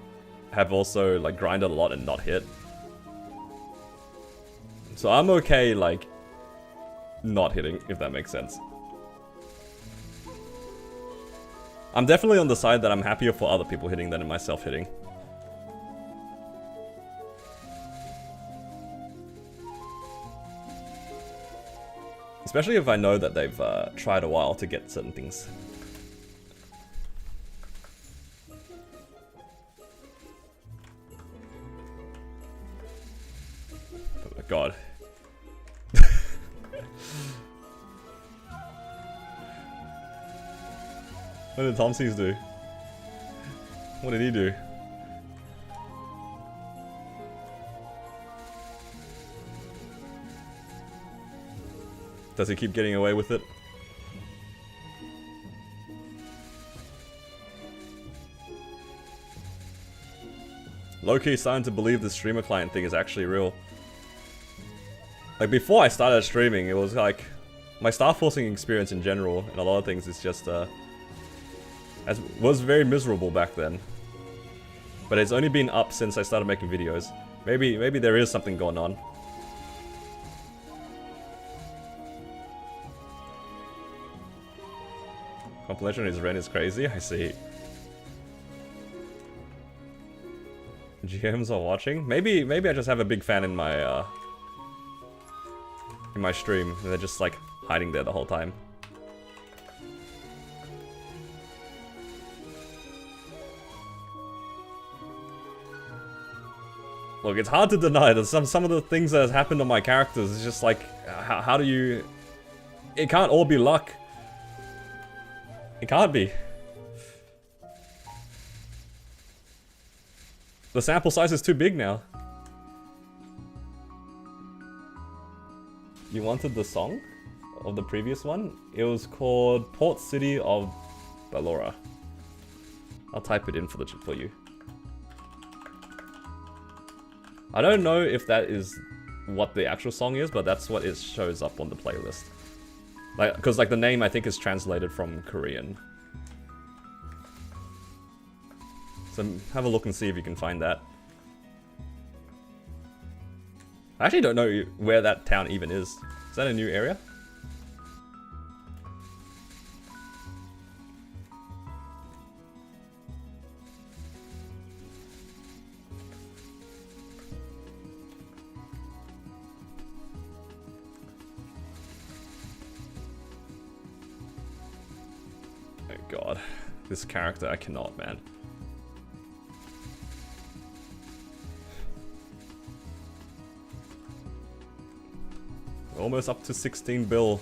have also like grinded a lot and not hit. So I'm okay like not hitting, if that makes sense. I'm definitely on the side that I'm happier for other people hitting than myself hitting. Especially if I know that they've tried a while to get certain things. Oh my god. What did Tomsies do? What did he do? Does he keep getting away with it? Low-key starting to believe the streamer client thing is actually real. Like before I started streaming, it was like my star forcing experience in general and a lot of things is just was very miserable back then. But it's only been up since I started making videos. Maybe there is something going on. Compilation is Ren is crazy, I see. GMs are watching? Maybe I just have a big fan in my stream and they're just like hiding there the whole time. Look, it's hard to deny that some of the things that has happened on my characters is just like, how do you... It can't all be luck. It can't be. The sample size is too big now. You wanted the song of the previous one? It was called Port City of Ballora. I'll type it in for you. I don't know if that is what the actual song is, but that's what it shows up on the playlist. Like, because like the name I think is translated from Korean. So have a look and see if you can find that. I actually don't know where that town even is. Is that a new area? God, this character, I cannot, man. Almost up to 16 bill.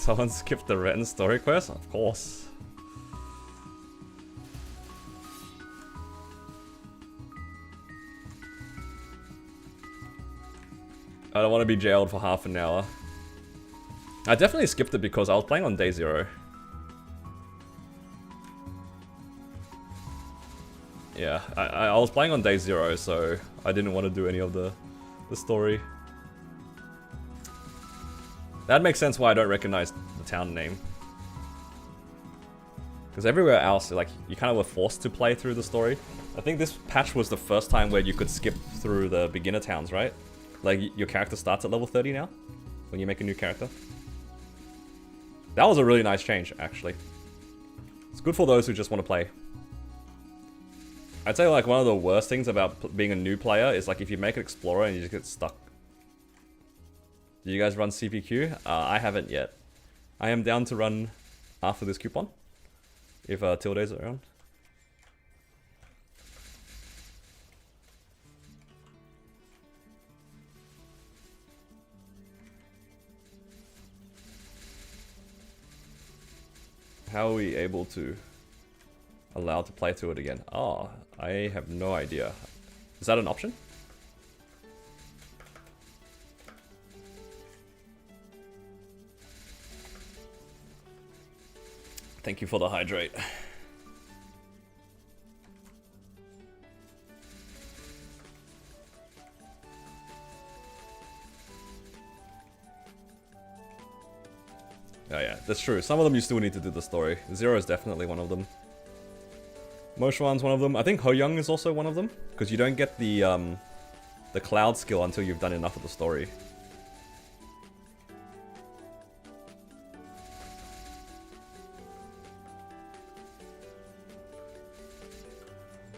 Someone skipped the Ren story quest? Of course. I don't want to be jailed for half an hour. I definitely skipped it because I was playing on day 0. Yeah, I was playing on day 0, so I didn't want to do any of the story. That makes sense why I don't recognize the town name. Because everywhere else, like, you kind of were forced to play through the story. I think this patch was the first time where you could skip through the beginner towns, right? Like, your character starts at level 30 now, when you make a new character. That was a really nice change, actually. It's good for those who just want to play. I'd say, like, one of the worst things about being a new player is, like, if you make an explorer and you just get stuck. Do you guys run CPQ? I haven't yet. I am down to run after this coupon, if Tilde's around. How are we able to allowed to play through it again? Oh, I have no idea. Is that an option? Thank you for the hydrate. Oh yeah, that's true. Some of them you still need to do the story. Zero is definitely one of them. Moshuan's one of them. I think Ho-Young is also one of them, because you don't get the cloud skill until you've done enough of the story.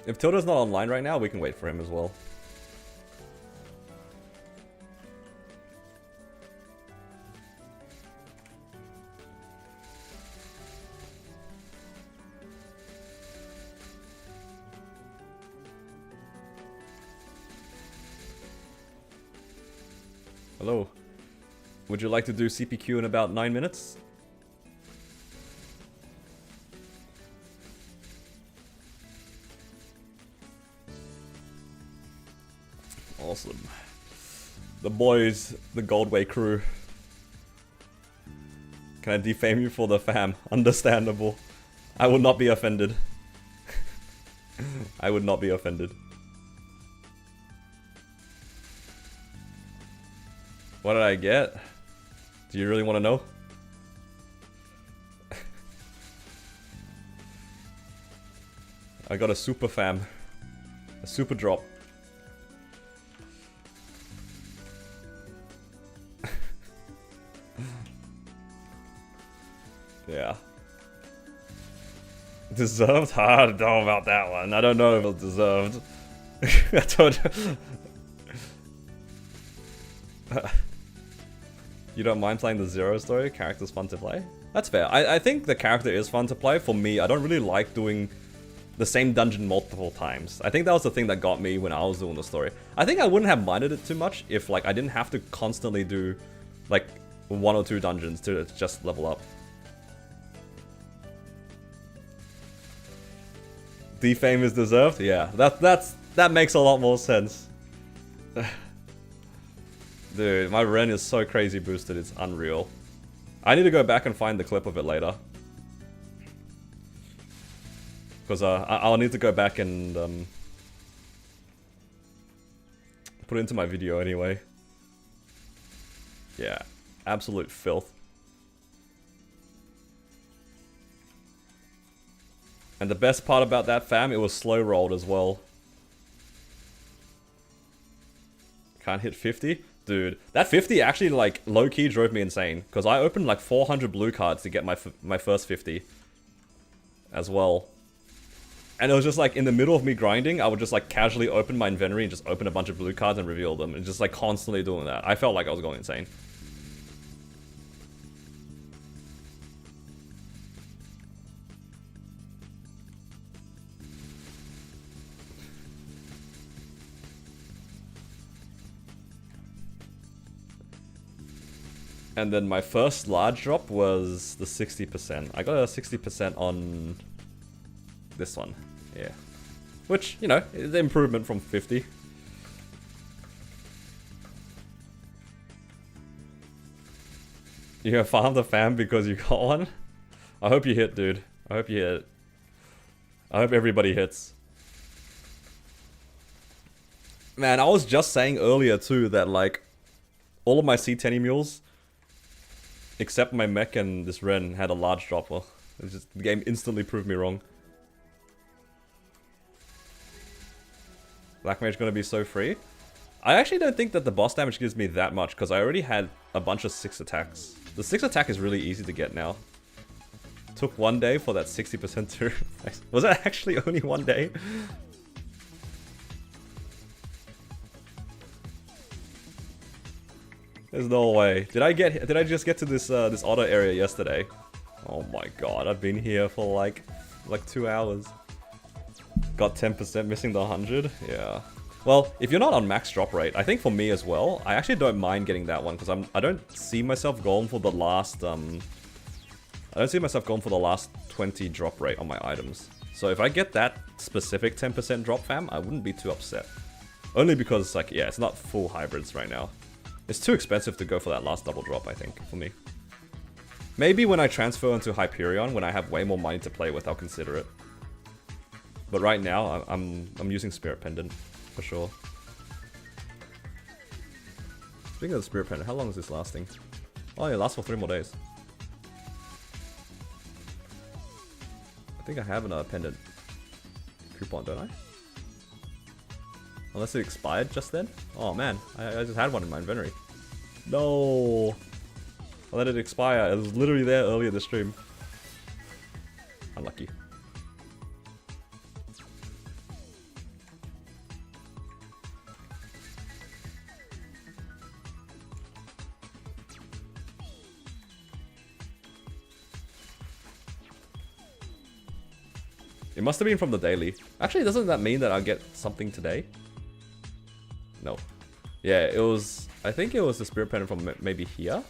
If Tilda's not online right now, we can wait for him as well. Hello. Would you like to do CPQ in about 9 minutes? Awesome. The boys, the Goldway crew. Can I defame you for the fam? Understandable. I would not be offended. I would not be offended. What did I get? Do you really want to know? I got a super fam. A super drop. Yeah. Deserved? I don't know about that one. I don't know if it's deserved. I don't. You don't mind playing the Zero story? Character's fun to play? That's fair. I think the character is fun to play. For me, I don't really like doing the same dungeon multiple times. I think that was the thing that got me when I was doing the story. I think I wouldn't have minded it too much if, like, I didn't have to constantly do, like, 1 or 2 dungeons to just level up. Defame is deserved? Yeah, that makes a lot more sense. Dude, my Ren is so crazy boosted, it's unreal. I need to go back and find the clip of it later. Because I'll need to go back and put it into my video anyway. Yeah, absolute filth. And the best part about that fam, it was slow rolled as well. Can't hit 50? Dude, that 50 actually, like, low-key drove me insane. Because I opened, like, 400 blue cards to get my first 50. As well. And it was just, like, in the middle of me grinding, I would just, like, casually open my inventory and just open a bunch of blue cards and reveal them. And just, like, constantly doing that. I felt like I was going insane. And then my first large drop was the 60%. I got a 60% on this one. Yeah. Which, you know, is an improvement from 50. You farmed the fam because you got one? I hope you hit, dude. I hope you hit. I hope everybody hits. Man, I was just saying earlier too that like all of my C10 mules, except my mech and this Ren, had a large drop. Well, it's just, the game instantly proved me wrong. Black Mage gonna be so free? I actually don't think that the boss damage gives me that much because I already had a bunch of 6 attacks. The 6 attack is really easy to get now. Took 1 day for that 60% to... Was that actually only 1 day? There's no way. Did I just get to this this auto area yesterday? Oh my god, I've been here for like 2 hours. Got 10% missing the 100? Yeah. Well, if you're not on max drop rate, I think for me as well, I actually don't mind getting that one because I don't see myself going for the last I don't see myself going for the last 20 drop rate on my items. So if I get that specific 10% drop fam, I wouldn't be too upset. Only because like yeah, it's not full hybrids right now. It's too expensive to go for that last double drop, I think, for me. Maybe when I transfer into Hyperion, when I have way more money to play with, I'll consider it. But right now, I'm using Spirit Pendant, for sure. Speaking of the Spirit Pendant, how long is this lasting? Oh yeah, it lasts for 3 more days. I think I have another pendant coupon, don't I? Unless it expired just then? Oh man, I just had one in my inventory. No! I let it expire. It was literally there earlier this stream. Unlucky. It must have been from the daily. Actually, doesn't that mean that I'll get something today? No. Yeah, it was... I think it was the Spirit Pendant from maybe here?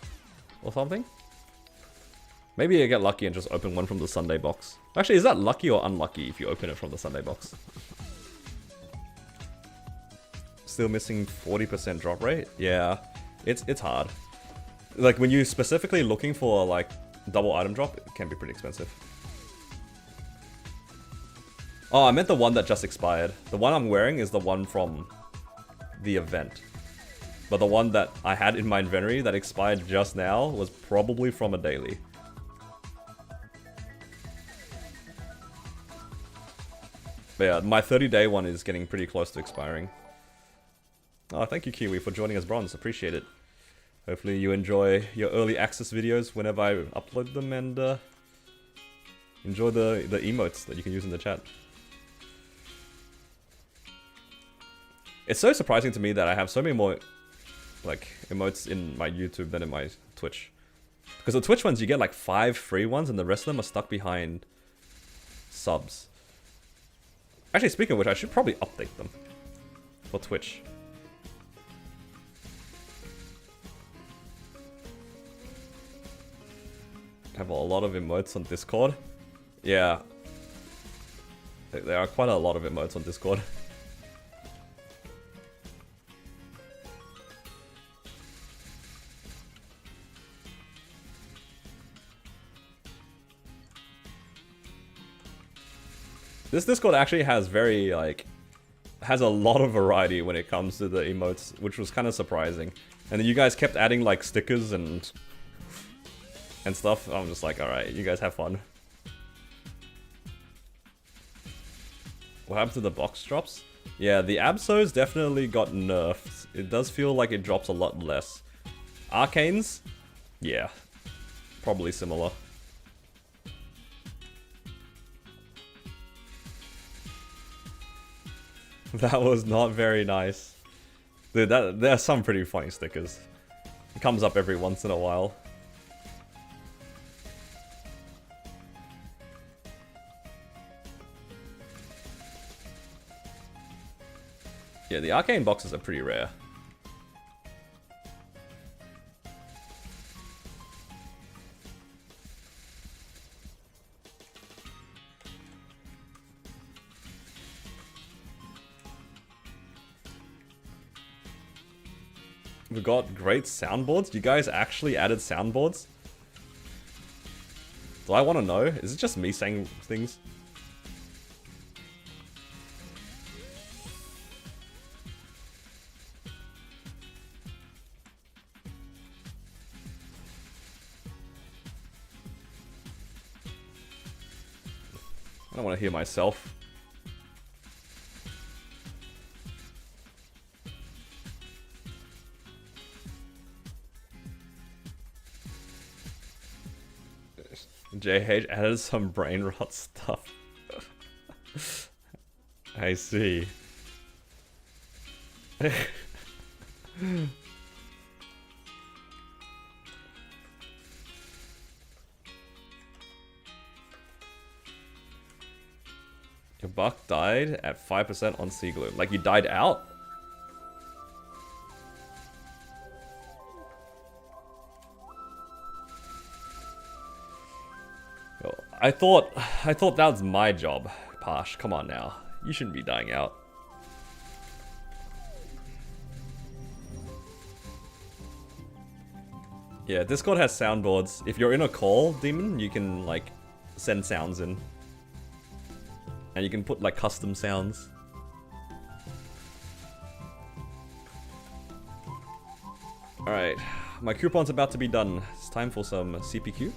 Or something? Maybe I get lucky and just open one from the Sunday box. Actually, is that lucky or unlucky if you open it from the Sunday box? Still missing 40% drop rate? Yeah, it's hard. Like, when you're specifically looking for, like, double item drop, it can be pretty expensive. Oh, I meant the one that just expired. The one I'm wearing is the one from the event. But the one that I had in my inventory that expired just now was probably from a daily. But yeah, my 30-day one is getting pretty close to expiring. Oh, thank you, Kiwi, for joining us, Bronze. Appreciate it. Hopefully you enjoy your early access videos whenever I upload them, and enjoy the emotes that you can use in the chat. It's so surprising to me that I have so many more like emotes in my YouTube than in my Twitch. Because the Twitch ones, you get like 5 free ones and the rest of them are stuck behind subs. Actually, speaking of which, I should probably update them for Twitch. Have a lot of emotes on Discord. Yeah. There are quite a lot of emotes on Discord. This Discord actually has has a lot of variety when it comes to the emotes, which was kind of surprising. And then you guys kept adding like stickers and stuff. I'm just like, alright, you guys have fun. What happened to the box drops? Yeah, the Absols definitely got nerfed. It does feel like it drops a lot less. Arcanes? Yeah, probably similar. That was not very nice. Dude, there are some pretty funny stickers. It comes up every once in a while. Yeah, the arcane boxes are pretty rare. We got great soundboards. You guys actually added soundboards? Do I want to know? Is it just me saying things? I don't want to hear myself. JH added some brain rot stuff. I see. Your buck died at 5% on Sea Gloom. Like you died out? I thought that was my job, Pash. Come on now. You shouldn't be dying out. Yeah, Discord has soundboards. If you're in a call, Demon, you can like send sounds in. And you can put like custom sounds. Alright, my coupon's about to be done. It's time for some CPQ.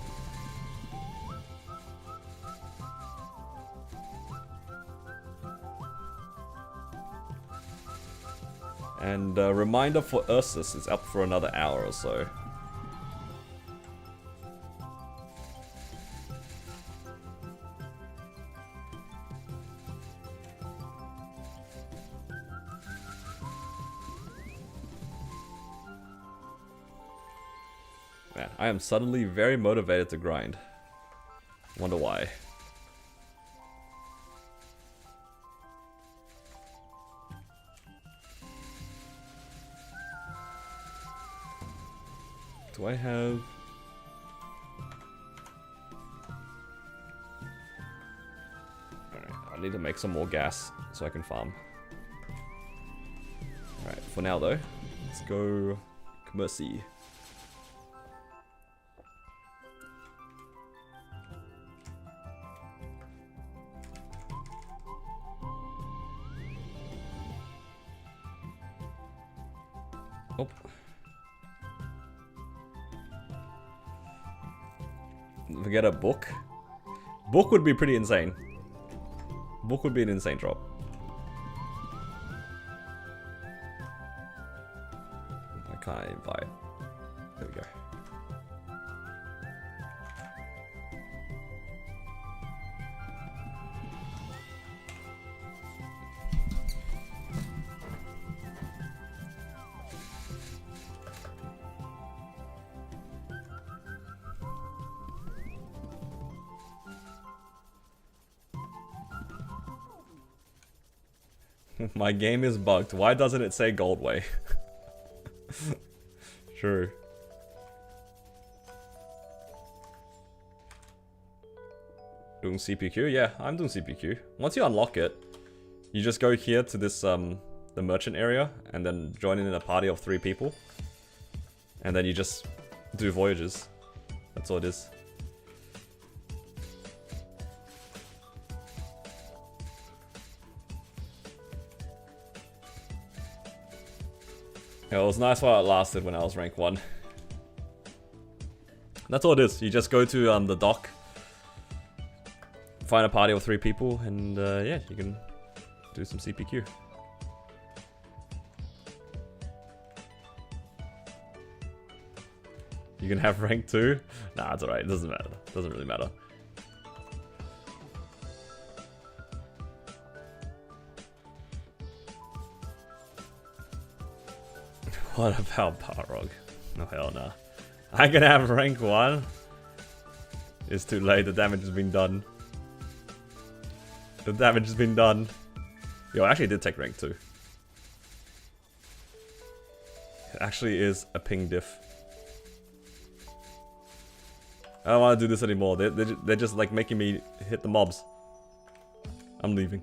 And a reminder for Ursus is up for another hour or so. Man, I am suddenly very motivated to grind. Wonder why. Do I have... Alright, I need to make some more gas so I can farm. Alright, for now though, let's go Commercy. Oh. Forget a book. Book would be pretty insane. Book would be an insane drop. I can't invite. There we go. My game is bugged. Why doesn't it say Goldway? True. Doing CPQ? Yeah, I'm doing CPQ. Once you unlock it, you just go here to this the merchant area and then join in a party of 3 people. And then you just do voyages. That's all it is. It was nice while it lasted when I was rank 1. That's all it is. You just go to the dock, find a party of 3 people, and yeah, you can do some CPQ. You can have rank 2? Nah, it's alright. It doesn't matter. It doesn't really matter. What about Balrog? No, hell no. I can have rank 1. It's too late, the damage has been done. The damage has been done. Yo, I actually did take rank 2. It actually is a ping diff. I don't want to do this anymore. They're just like making me hit the mobs. I'm leaving.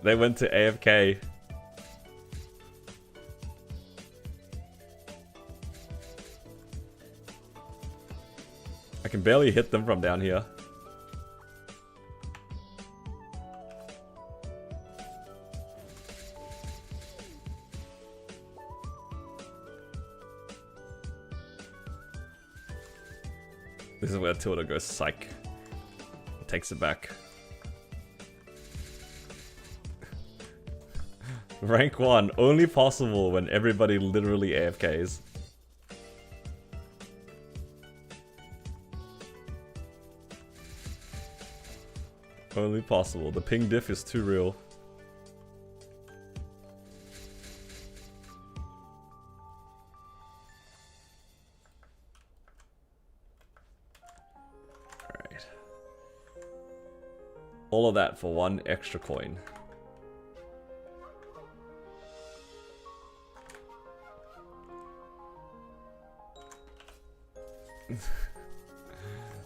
They went to AFK. I can barely hit them from down here. This is where Tilda goes psych. Takes it back. Rank 1, only possible when everybody literally AFKs. Only possible. The ping diff is too real. Alright. All of that for one extra coin.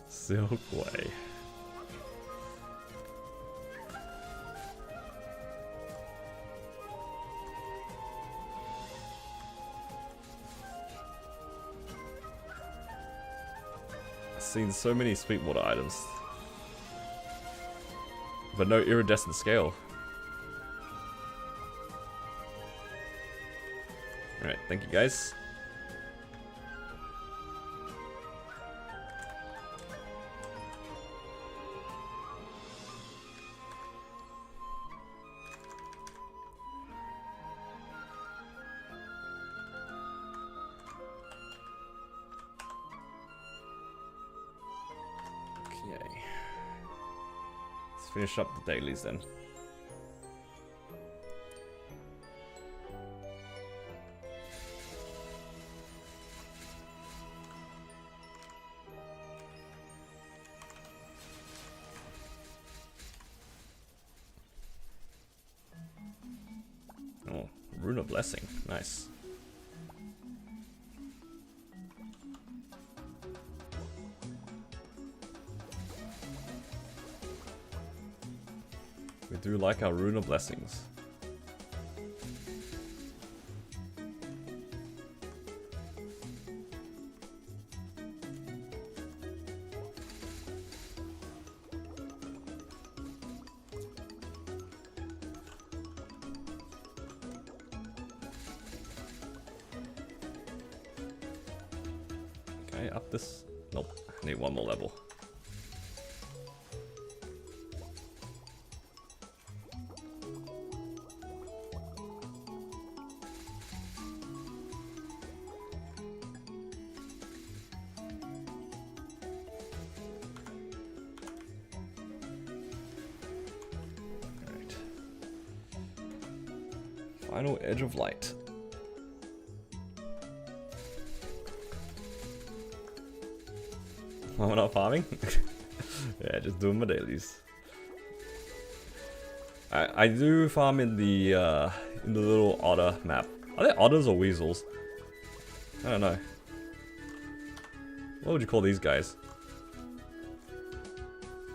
Silkway. I've seen so many Sweetwater items, but no iridescent scale. Alright, thank you guys. Finish up the dailies then. Oh, Rune of Blessing. Nice. We do like our Rune of Blessings. Okay, up this. Nope, I need one more level. Final edge of light. I'm not farming? Yeah, just doing my dailies. I do farm in the little otter map. Are they otters or weasels? I don't know. What would you call these guys?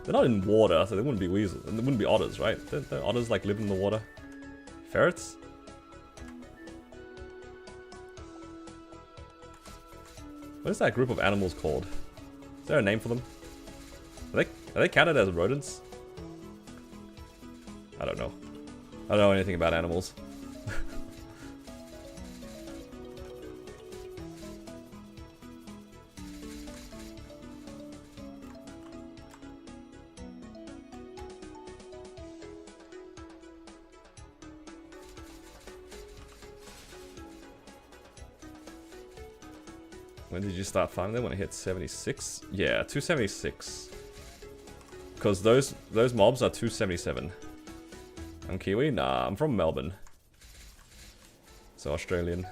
They're not in water, so they wouldn't be weasels. They wouldn't be otters, right? Don't otters like live in the water? Ferrets? What is that group of animals called? Is there a name for them? Are they counted as rodents? I don't know. I don't know anything about animals. When did you start farming them? When it hit 76? Yeah, 276. Because those mobs are 277. I'm Kiwi? Nah, I'm from Melbourne. So Australian.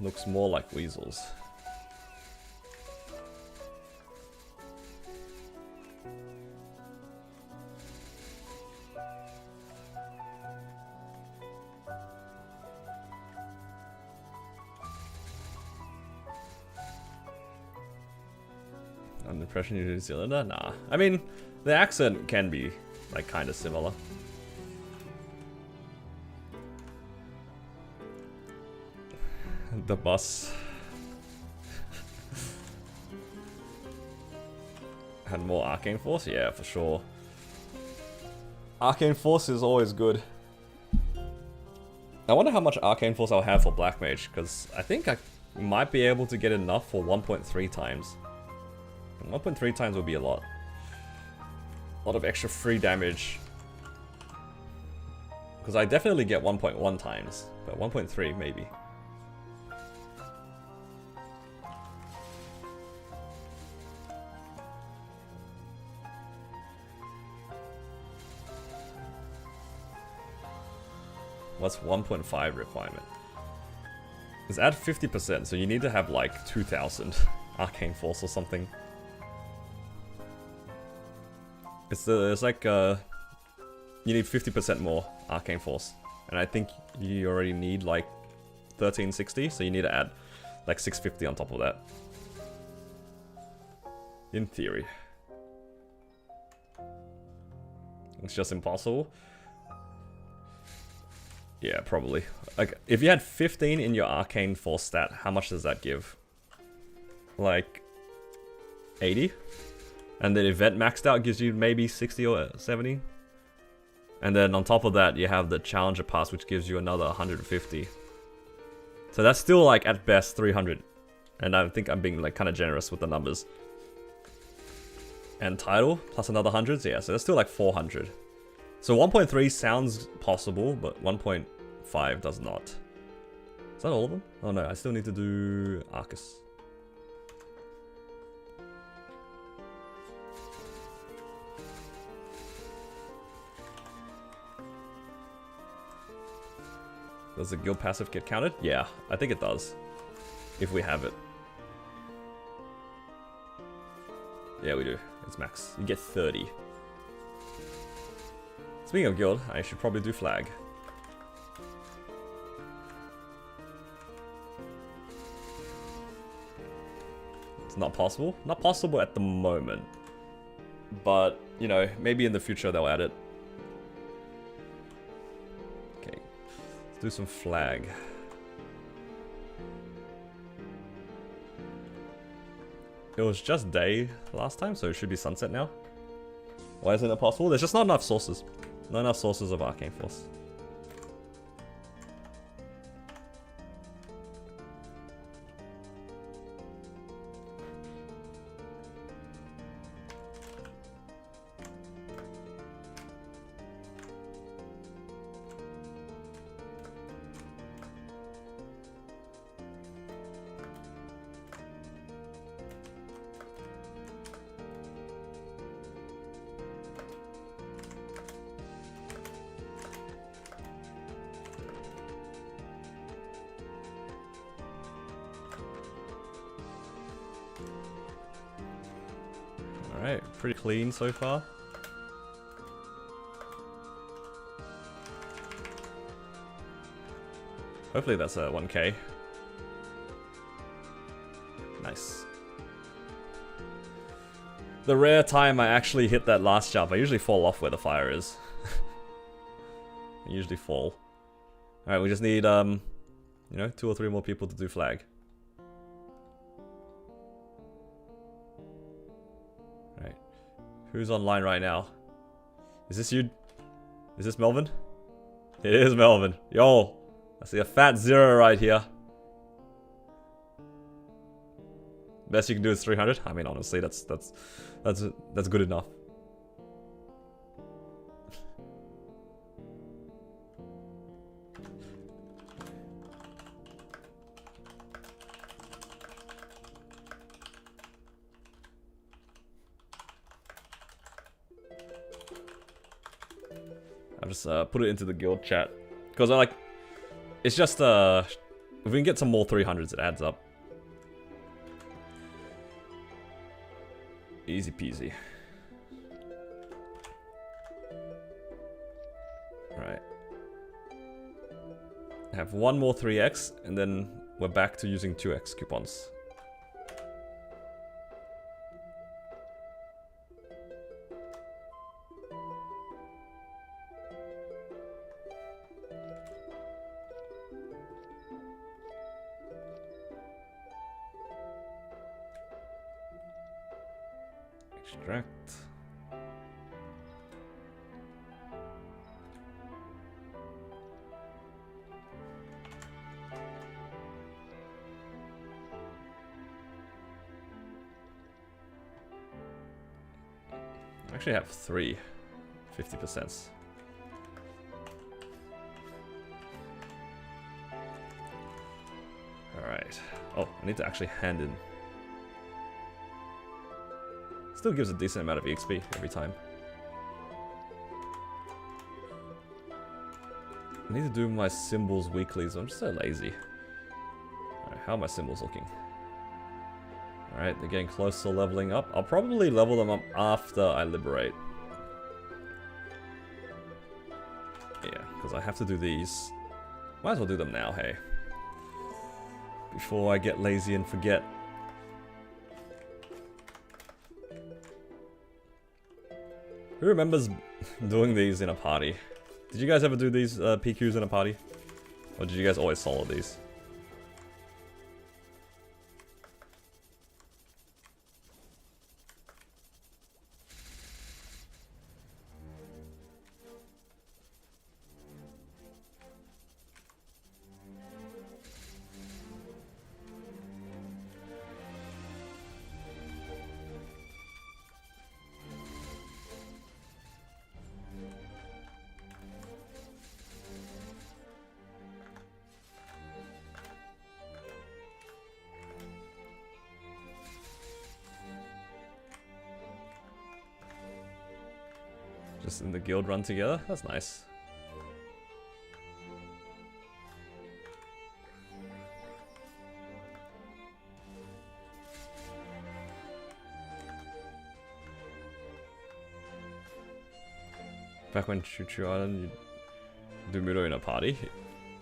Looks more like weasels. An impression you New Zealander? Nah. I mean, the accent can be, like, kind of similar. The bus. Had more Arcane Force? Yeah, for sure. Arcane Force is always good. I wonder how much Arcane Force I'll have for Black Mage, because I think I might be able to get enough for 1.3 times. 1.3 times would be a lot. A lot of extra free damage. Because I definitely get 1.1 times, but 1.3 maybe. What's 1.5 requirement? It's at 50%, so you need to have like 2,000 Arcane Force or something. It's like you need 50% more Arcane Force, and I think you already need like 1360, so you need to add like 650 on top of that. In theory, it's just impossible. Yeah, probably. Like, if you had 15 in your Arcane Force stat, how much does that give? Like 80? And then event maxed out gives you maybe 60 or 70. And then on top of that, you have the Challenger Pass, which gives you another 150. So that's still like at best 300. And I think I'm being like kind of generous with the numbers. And title plus another 100, yeah, so that's still like 400. So 1.3 sounds possible, but 1.5 does not. Is that all of them? Oh no, I still need to do Arcus. Does the guild passive get counted? Yeah, I think it does. If we have it. Yeah, we do. It's max. You get 30. Speaking of guild, I should probably do flag. It's not possible? Not possible at the moment. But, you know, maybe in the future they'll add it. Okay. Let's do some flag. It was just day last time, so it should be sunset now. Why isn't it possible? There's just not enough sources. Not enough sources of Arcane Force. Alright, pretty clean so far. Hopefully that's a 1k. Nice. The rare time I actually hit that last jump, I usually fall off where the fire is. I usually fall. Alright, we just need, you know, 2 or 3 more people to do flag. Alright. Who's online right now? Is this you? Is this Melvin? It is Melvin. Yo! I see a fat 0 right here. Best you can do is 300. I mean, honestly, that's good enough. I'll just put it into the guild chat because I like. It's just if we can get some more 300s, it adds up. Easy peasy. Right. I have one more 3x, and then we're back to using 2x coupons. Extract. I actually have 3 50%. Alright. Oh, I need to actually hand in. Still gives a decent amount of EXP every time. I need to do my symbols weeklies. I'm just so lazy. Alright, how are my symbols looking? Alright, they're getting close to leveling up. I'll probably level them up after I liberate. Yeah, because I have to do these. Might as well do them now, hey. Before I get lazy and forget. Who remembers doing these in a party? Did you guys ever do these PQs in a party? Or did you guys always solo these? Just in the guild run together? That's nice. Back when Choo Choo Island, you do Mudo in a party?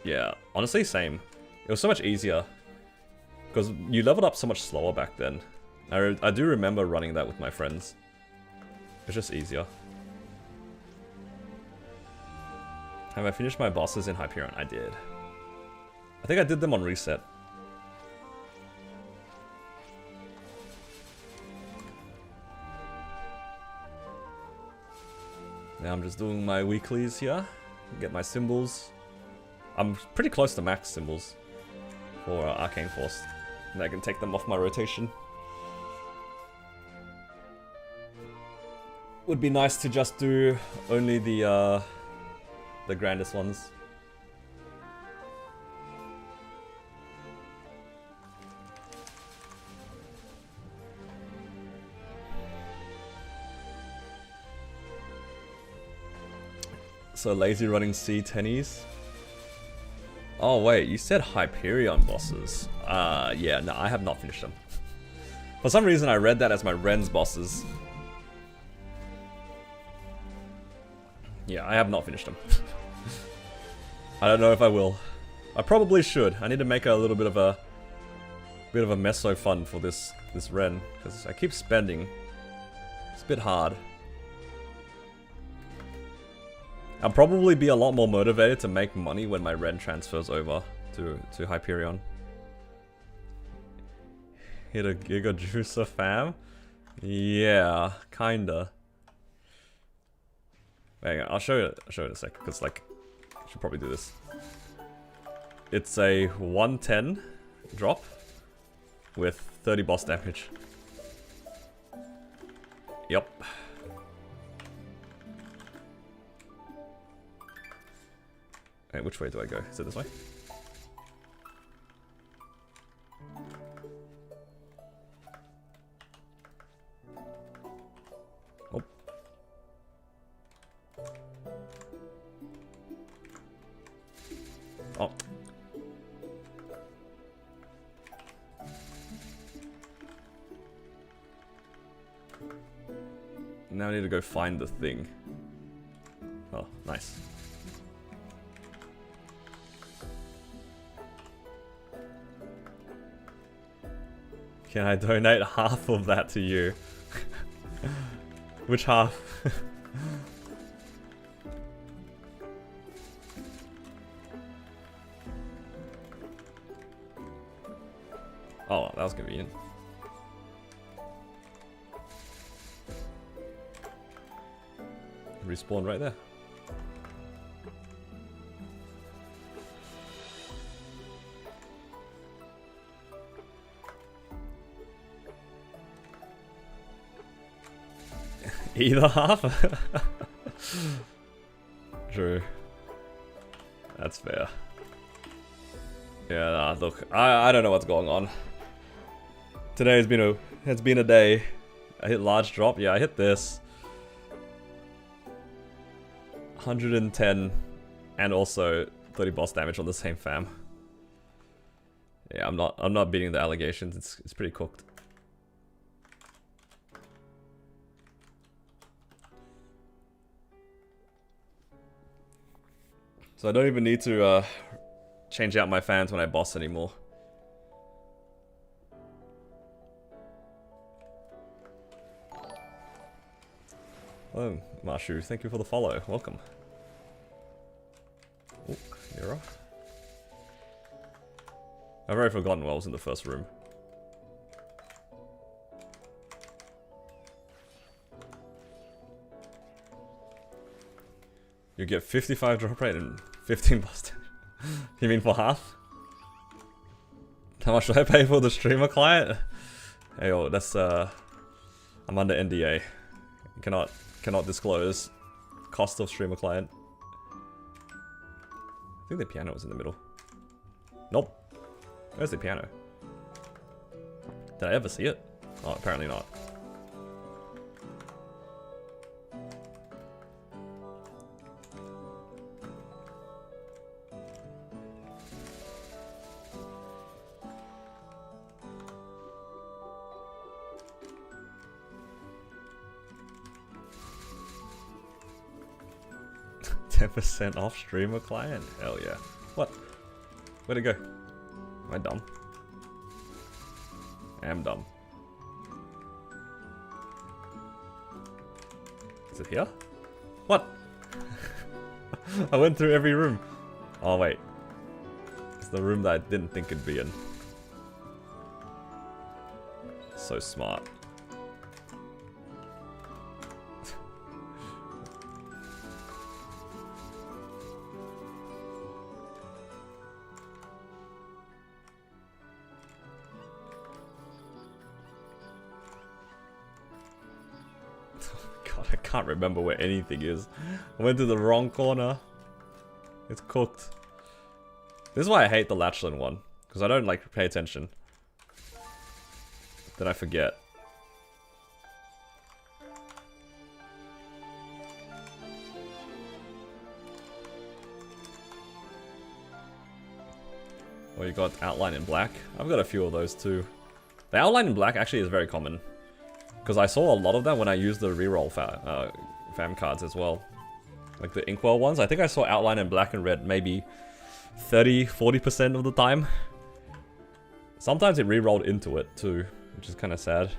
Yeah, honestly, same. It was so much easier. Because you leveled up so much slower back then. I do remember running that with my friends. It's just easier. Have I finished my bosses in Hyperion? I did. I think I did them on reset. Now I'm just doing my weeklies here. Get my symbols. I'm pretty close to max symbols for Arcane Force. And I can take them off my rotation. Would be nice to just do only the grandest ones. So lazy running C10s. Oh wait, you said Hyperion bosses. Yeah, no, I have not finished them. For some reason I read that as my Ren's bosses. Yeah, I have not finished them. I don't know if I will. I probably should. I need to make a little bit of a meso fund for this Ren, because I keep spending. It's a bit hard. I'll probably be a lot more motivated to make money when my Ren transfers over to Hyperion. Hit a Giga Juicer, fam? Yeah, kinda. Hang on, I'll show you in a sec, because like, I should probably do this. It's a 110 drop with 30 boss damage. Yep. Okay, which way do I go? Is it this way? Oh. Oh. Now I need to go find the thing. Oh, nice. Can I donate half of that to you? Which half? Oh, that was convenient. respawn right there. Either half? True. That's fair. Yeah, nah, look, I don't know what's going on. Today has been a day. I hit large drop, yeah, I hit this. 110 and also 30 boss damage on the same fam. Yeah, I'm not beating the allegations. It's pretty cooked. So I don't even need to change out my fans when I boss anymore. Oh, Marshu, thank you for the follow. Welcome. Oh, mirror. I've already forgotten what was in the first room. You get 55 drop rate and 15 boss damage. You mean for half? How much do I pay for the streamer client? Hey, yo, that's I'm under NDA. Cannot disclose cost of streamer client. I think the piano was in the middle. Nope. Where's the piano? Did I ever see it? Oh, apparently not. 10% off streamer client? Hell yeah. What? Where'd it go? Am I dumb? I am dumb. Is it here? What? I went through every room. Oh wait. It's the room that I didn't think it'd be in. So smart. I can't remember where anything is. I went to the wrong corner. It's cooked. This is why I hate the Latchland one. Because I don't like pay attention. Then I forget. Oh, you got outline in black? I've got a few of those too. The outline in black actually is very common. Because I saw a lot of that when I used the reroll fam cards as well. Like the Inkwell ones. I think I saw outline in black and red maybe 30-40% of the time. Sometimes it rerolled into it too, which is kind of sad.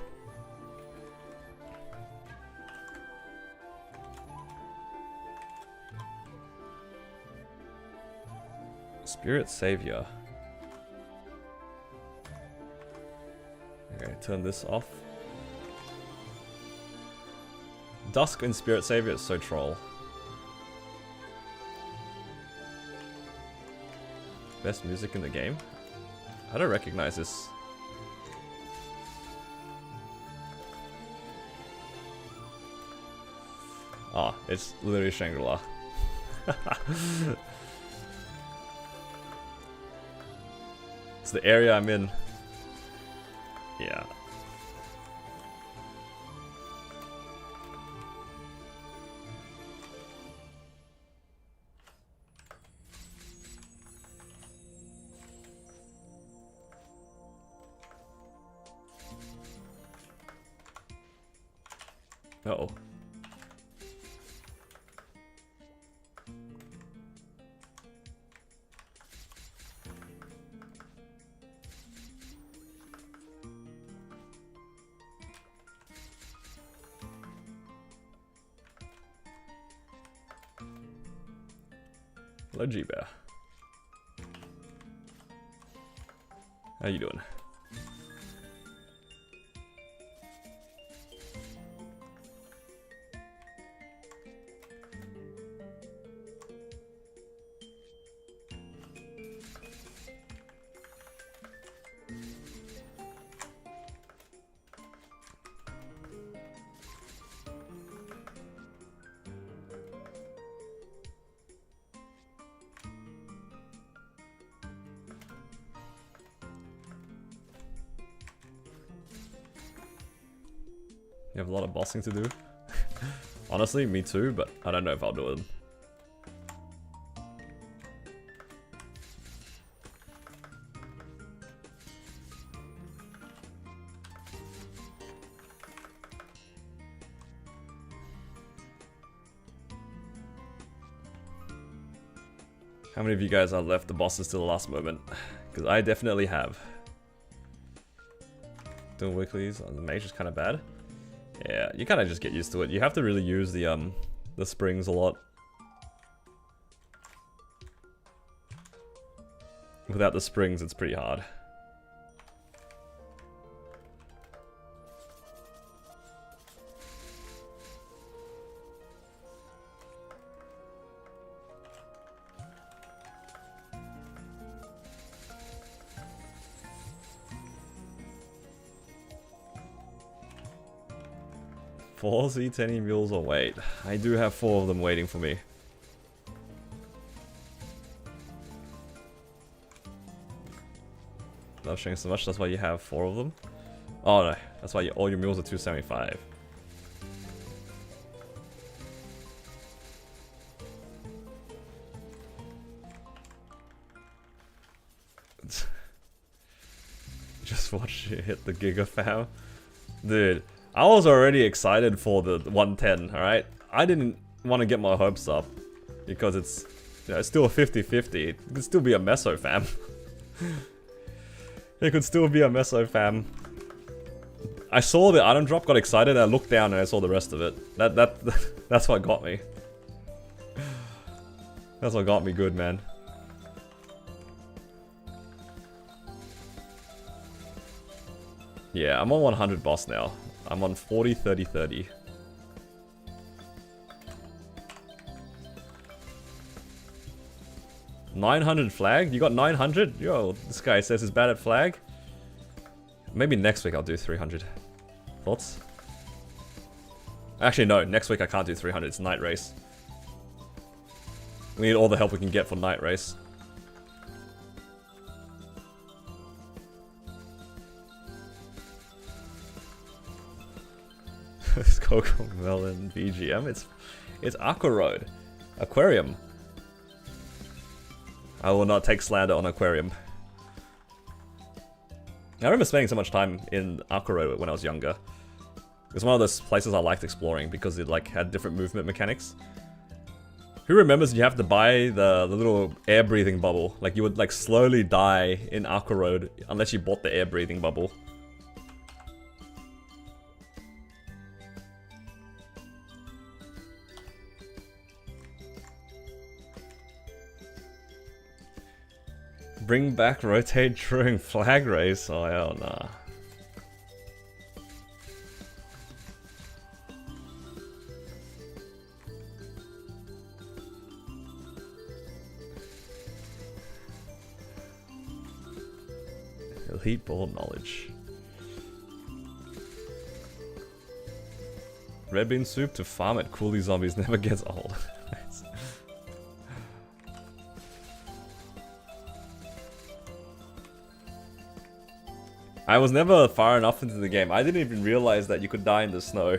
Spirit Savior. Okay, turn this off. Dusk and Spirit Savior is so troll. Best music in the game? I don't recognize this. Ah, it's literally Shangri-La. It's the area I'm in. Yeah. Uh-oh. Hello, G-Bear. How you doing? You have a lot of bossing to do. Honestly, me too, but I don't know if I'll do it. How many of you guys are left the bosses to the last moment? Because I definitely have. Doing weeklies on the mage is kind of bad. Yeah, you kind of just get used to it. You have to really use the springs a lot. Without the springs, it's pretty hard. Four Z10 mules or wait. I do have 4 of them waiting for me. Love sharing so much, that's why you have 4 of them? Oh no, that's why all your mules are 275. Just watch you hit the Giga fam. Dude, I was already excited for the 110, alright? I didn't want to get my hopes up because it's, you know, it's still a 50-50. It could still be a meso fam. It could still be a meso fam. I saw the item drop, got excited, I looked down and I saw the rest of it. That's what got me. That's what got me good, man. Yeah, I'm on 100 boss now. I'm on 40, 30, 30. $900 flag? You got 900? Yo, this guy says he's bad at flag. Maybe next week I'll do 300. Thoughts? Actually, no. Next week I can't do 300. It's night race. We need all the help we can get for night race. It's Coco Melon BGM. It's Aqua Road. Aquarium. I will not take slander on Aquarium. I remember spending so much time in Aqua Road when I was younger. It was one of those places I liked exploring because it like had different movement mechanics. Who remembers you have to buy the little air breathing bubble? Like you would like slowly die in Aqua Road unless you bought the air breathing bubble. Bring back rotate during flag race. Oh hell nah. Elite ball knowledge. Red bean soup to farm at Coolie Zombies never gets old. Nice. I was never far enough into the game. I didn't even realize that you could die in the snow.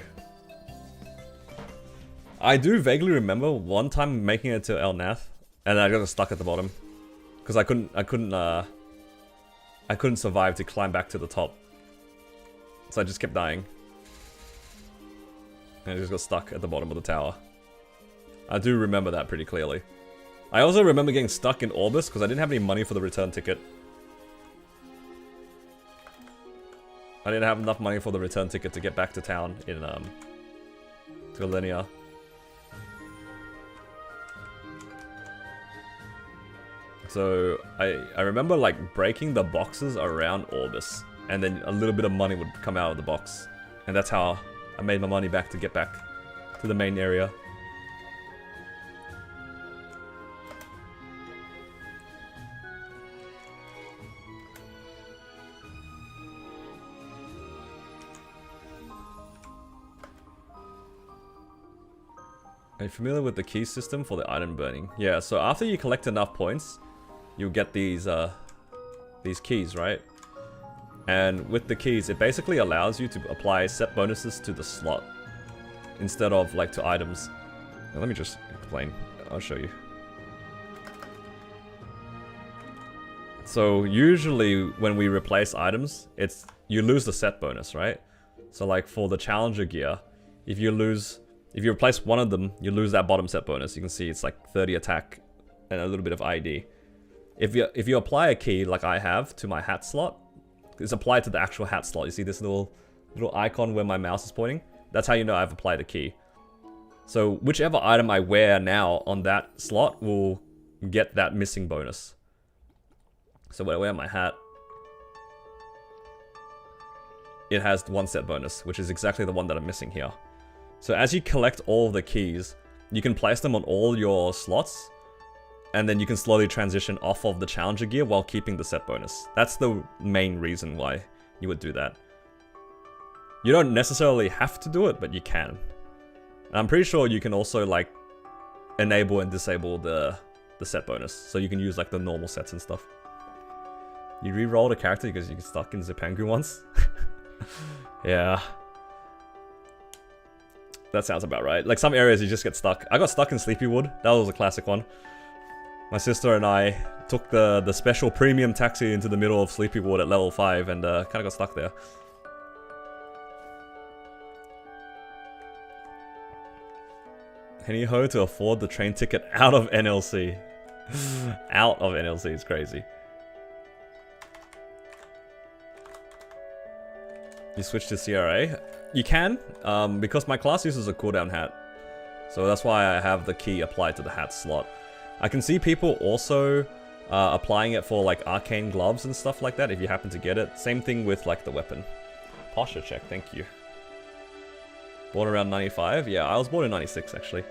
I do vaguely remember one time making it to El Nath, and I got stuck at the bottom because I couldn't survive to climb back to the top. So I just kept dying, and I just got stuck at the bottom of the tower. I do remember that pretty clearly. I also remember getting stuck in Orbis because I didn't have any money for the return ticket. I didn't have enough money for the return ticket to get back to town in, to Linear. So, I remember, like, breaking the boxes around Orbis, and then a little bit of money would come out of the box. And that's how I made my money back to get back to the main area. Are you familiar with the key system for the item burning? Yeah, so after you collect enough points, you'll get these keys, right? And with the keys, it basically allows you to apply set bonuses to the slot instead of like to items. Now, let me just explain. I'll show you. So usually when we replace items, you lose the set bonus, right? So like for the challenger gear, if you replace one of them, you lose that bottom set bonus. You can see it's like 30 attack and a little bit of ID. If you apply a key like I have to my hat slot, it's applied to the actual hat slot. You see this little icon where my mouse is pointing? That's how you know I've applied a key. So whichever item I wear now on that slot will get that missing bonus. So when I wear my hat, it has one set bonus, which is exactly the one that I'm missing here. So as you collect all of the keys, you can place them on all your slots, and then you can slowly transition off of the challenger gear while keeping the set bonus. That's the main reason why you would do that. You don't necessarily have to do it, but you can. And I'm pretty sure you can also like enable and disable the set bonus, so you can use like the normal sets and stuff. You re-rolled a character because you get stuck in Zipangu once? Yeah. That sounds about right. Like some areas you just get stuck. I got stuck in Sleepywood. That was a classic one. My sister and I took the special premium taxi into the middle of Sleepywood at level 5 and kind of got stuck there. Henny ho to afford the train ticket out of NLC. Out of NLC is crazy. You switch to CRA? You can, because my class uses a cooldown hat. So that's why I have the key applied to the hat slot. I can see people also applying it for like arcane gloves and stuff like that if you happen to get it. Same thing with like the weapon. Posture check, thank you. Born around 95? Yeah, I was born in 96 actually.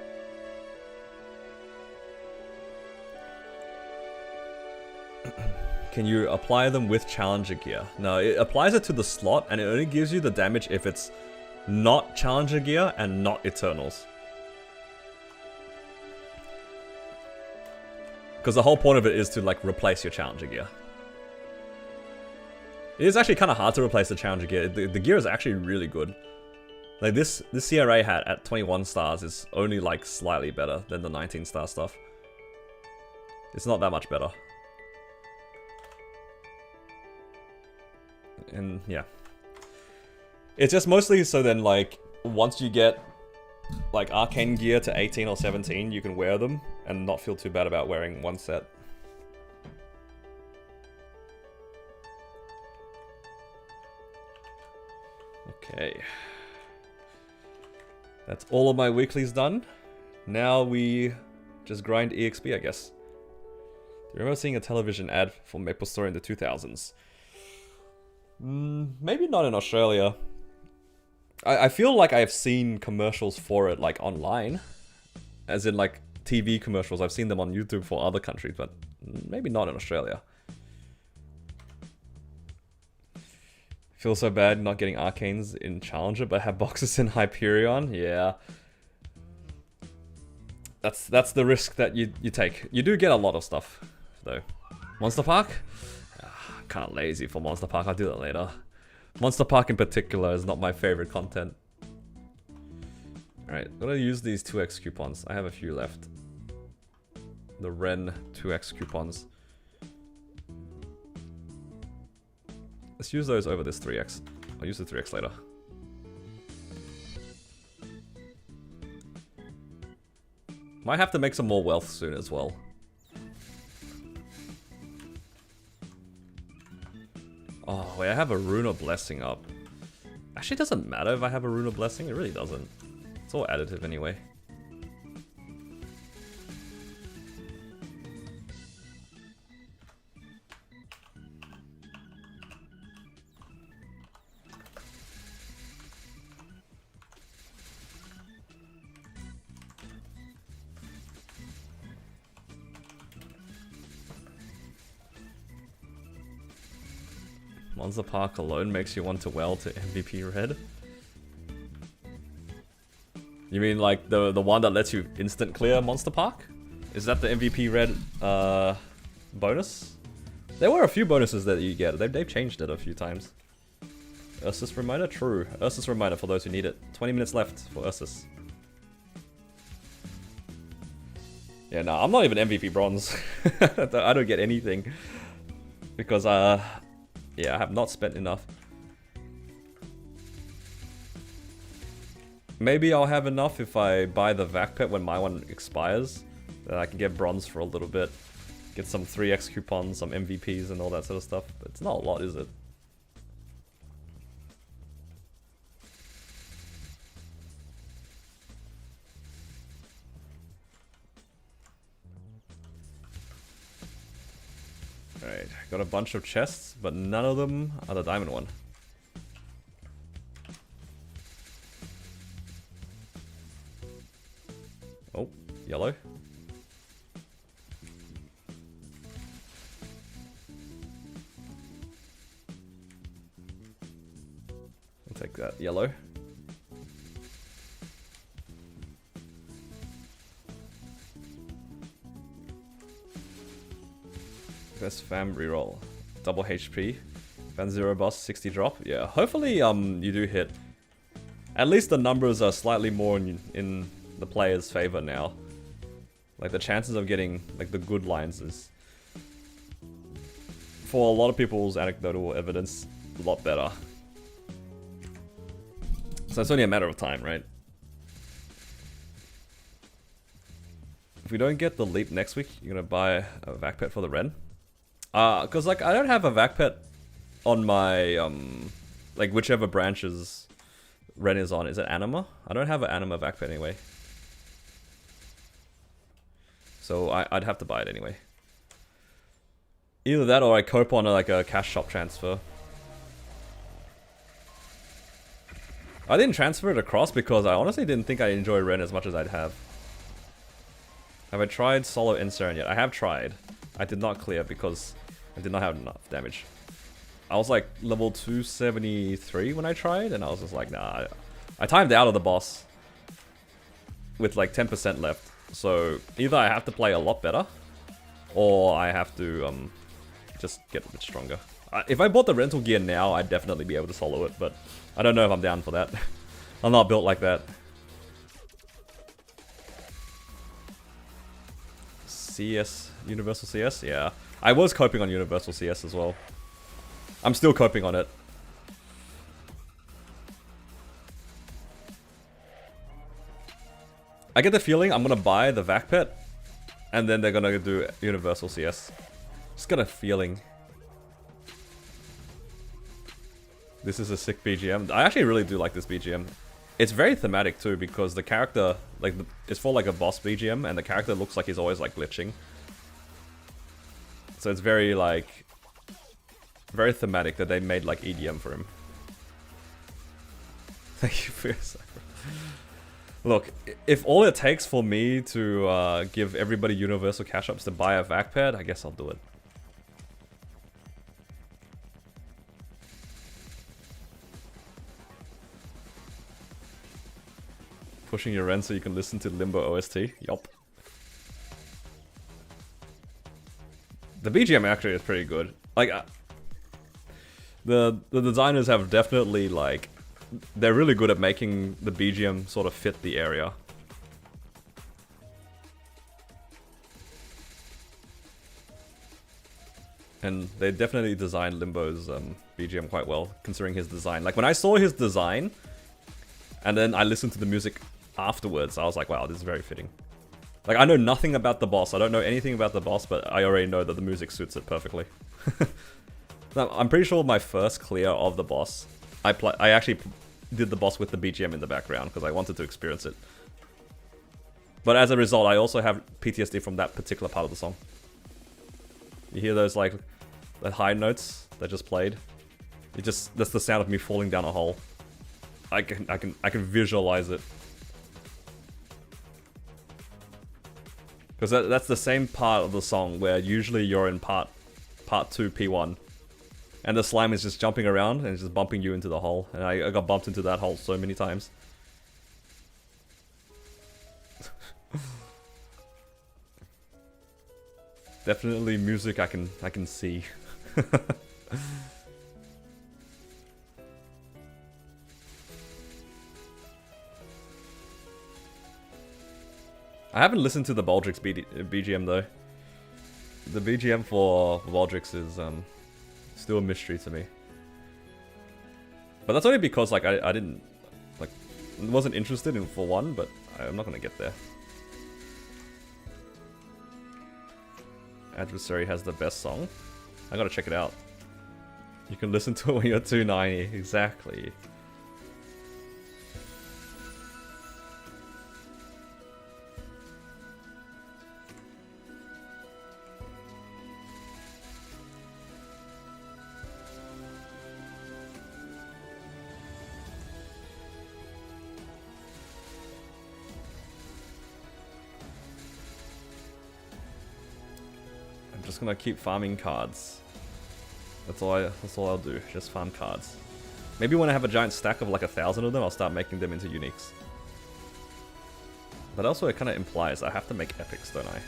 Can you apply them with challenger gear? No, it applies it to the slot and it only gives you the damage if it's not challenger gear and not Eternals. Because the whole point of it is to like replace your challenger gear. It is actually kind of hard to replace the challenger gear. The gear is actually really good. Like this CRA hat at 21 stars is only like slightly better than the 19 star stuff. It's not that much better. And yeah. It's just mostly so then like once you get like arcane gear to 18 or 17, you can wear them and not feel too bad about wearing one set. Okay. That's all of my weeklies done. Now we just grind EXP, I guess. Do you remember seeing a television ad for MapleStory in the 2000s? Maybe not in Australia. I feel like I've seen commercials for it like online. As in like TV commercials. I've seen them on YouTube for other countries, but maybe not in Australia. Feel so bad not getting arcanes in Challenger, but have boxes in Hyperion. Yeah. That's the risk that you take. You do get a lot of stuff, though. Monster Park? Kind of lazy for Monster Park. I'll do that later. Monster Park in particular is not my favorite content. Alright, I'm gonna use these 2x coupons. I have a few left. The Ren 2x coupons. Let's use those over this 3x. I'll use the 3x later. Might have to make some more wealth soon as well. Oh, wait, I have a Rune of Blessing up. Actually, it doesn't matter if I have a Rune of Blessing. It really doesn't. It's all additive anyway. Monster Park alone makes you want to well to MVP Red? You mean like the one that lets you instant clear Monster Park? Is that the MVP Red bonus? There were a few bonuses that you get. They've changed it a few times. Ursus reminder? True. Ursus reminder for those who need it. 20 minutes left for Ursus. Yeah, no, I'm not even MVP bronze. I don't get anything. Because, yeah, I have not spent enough. Maybe I'll have enough if I buy the Vac Pet when my one expires. Then I can get bronze for a little bit. Get some 3x coupons, some MVPs and all that sort of stuff. But it's not a lot, is it? Alright, got a bunch of chests, but none of them are the diamond one. Oh, yellow. I'll take that yellow. Best fam reroll. Double HP. Fan 0 boss, 60 drop. Yeah, hopefully you do hit. At least the numbers are slightly more in the player's favor now. Like the chances of getting like the good lines is, for a lot of people's anecdotal evidence, a lot better. So it's only a matter of time, right? If we don't get the leap next week, you're gonna buy a Vac Pet for the Ren. Cause like I don't have a Vac Pet on my like whichever branches Ren is on. Is it Anima? I don't have an Anima Vac Pet anyway. So I'd have to buy it anyway. Either that or I cope on like a cash shop transfer. I didn't transfer it across because I honestly didn't think I'd enjoy Ren as much as I'd have. Have I tried solo Inseren yet? I have tried. I did not clear because I did not have enough damage. I was like level 273 when I tried, and I was just like, nah. I timed out of the boss with like 10% left. So either I have to play a lot better, or I have to just get a bit stronger. If I bought the rental gear now, I'd definitely be able to solo it, but I don't know if I'm down for that. I'm not built like that. CS, Universal CS? Yeah. I was coping on Universal CS as well. I'm still coping on it. I get the feeling I'm gonna buy the Vac Pet, and then they're gonna do Universal CS. Just got a feeling. This is a sick BGM. I actually really do like this BGM. It's very thematic too, because the character, like, it's for like a boss BGM, and the character looks like he's always like glitching. So it's very like, very thematic that they made like EDM for him. Thank you for your sacrifice. Look, if all it takes for me to give everybody universal cash ups to buy a Vac Pad, I guess I'll do it. Pushing your Ren so you can listen to Limbo OST? Yup. The BGM actually is pretty good. Like, the designers have definitely, like, they're really good at making the BGM sort of fit the area. And they definitely designed Limbo's BGM quite well, considering his design. Like, when I saw his design, and then I listened to the music afterwards, I was like, wow, this is very fitting. Like, I know nothing about the boss, I don't know anything about the boss, but I already know that the music suits it perfectly. Now, I'm pretty sure my first clear of the boss, I actually did the boss with the BGM in the background, because I wanted to experience it. But as a result, I also have PTSD from that particular part of the song. You hear those, like, the high notes that just played? That's the sound of me falling down a hole. I can visualize it. Because that's the same part of the song where usually you're in part 2 P1, and the slime is just jumping around and it's just bumping you into the hole, and I got bumped into that hole so many times. Definitely music I can see. I haven't listened to the Baldrix BGM though. The BGM for Baldrix is still a mystery to me. But that's only because like I didn't like wasn't interested in for one, but I'm not gonna get there. Adversary has the best song. I gotta check it out. You can listen to it when you're 290, exactly. I'm just gonna keep farming cards. That's all I'll do. Just farm cards. Maybe when I have a giant stack of like 1,000 of them, I'll start making them into uniques. But also it kind of implies I have to make epics, don't I?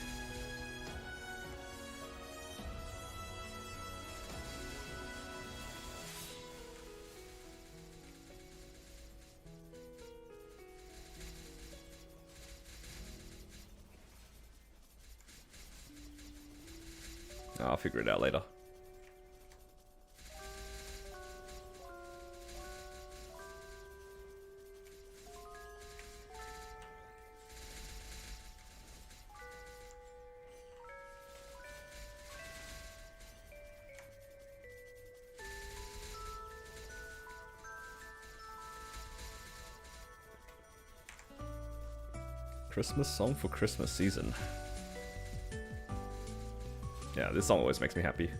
I'll figure it out later. Christmas song for Christmas season. Yeah, this song always makes me happy.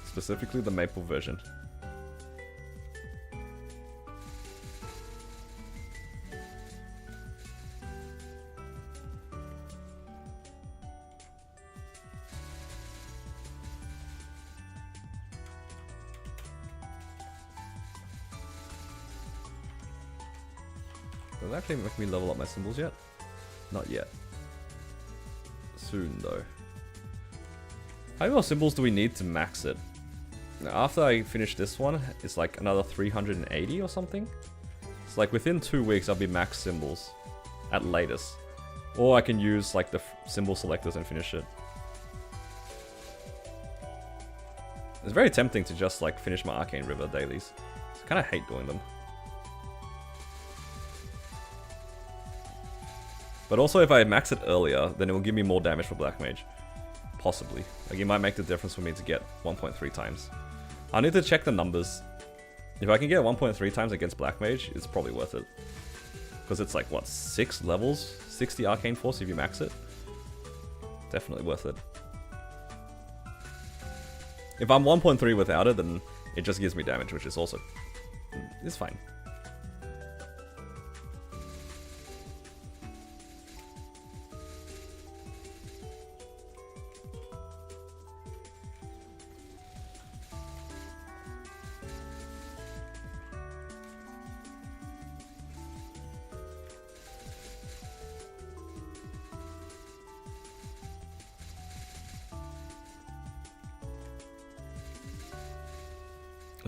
Specifically the maple version. Does that actually make me level up my symbols yet? Not yet. Soon, though. How many more symbols do we need to max it? Now, after I finish this one, it's like another 380 or something. It's like within 2 weeks I'll be max symbols. At latest. Or I can use like the symbol selectors and finish it. It's very tempting to just like finish my Arcane River dailies. I kind of hate doing them. But also if I max it earlier, then it will give me more damage for Black Mage. Possibly. Like it might make the difference for me to get 1.3 times. I need to check the numbers. If I can get 1.3 times against Black Mage, it's probably worth it. Because it's like, what, 6 levels? 60 Arcane Force if you max it? Definitely worth it. If I'm 1.3 without it, then it just gives me damage, which is also... it's fine.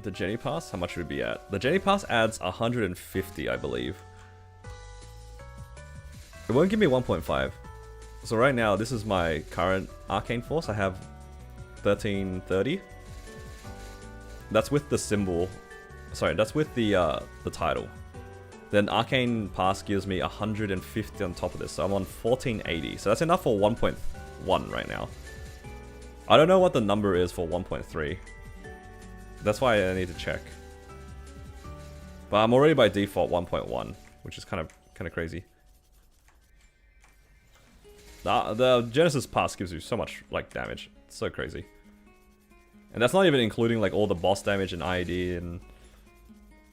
The Jenny Pass, how much would it be at? The Jenny Pass adds 150, I believe. It won't give me 1.5. So right now, this is my current Arcane Force. I have 1330. That's with the symbol. Sorry, that's with the title. Then Arcane Pass gives me 150 on top of this. So I'm on 1480. So that's enough for 1.1 right now. I don't know what the number is for 1.3. That's why I need to check. But I'm already by default 1.1, which is kind of crazy. The Genesis Pass gives you so much like damage. It's so crazy. And that's not even including like all the boss damage and IED and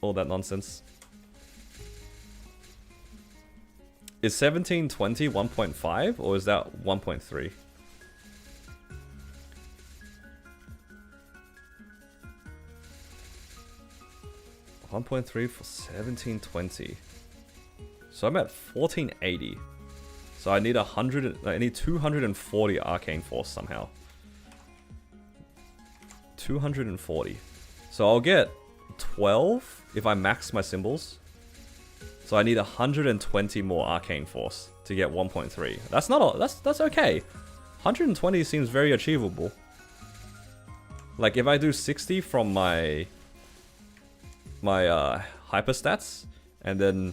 all that nonsense. Is 1720 1.5 or is that 1.3? $1.3 for 1720. So I'm at 1480. So I need 240 Arcane Force somehow. 240. So I'll get 12 if I max my symbols. So I need 120 more Arcane Force to get 1.3. That's not a, that's okay. 120 seems very achievable. Like if I do 60 from my hyper stats and then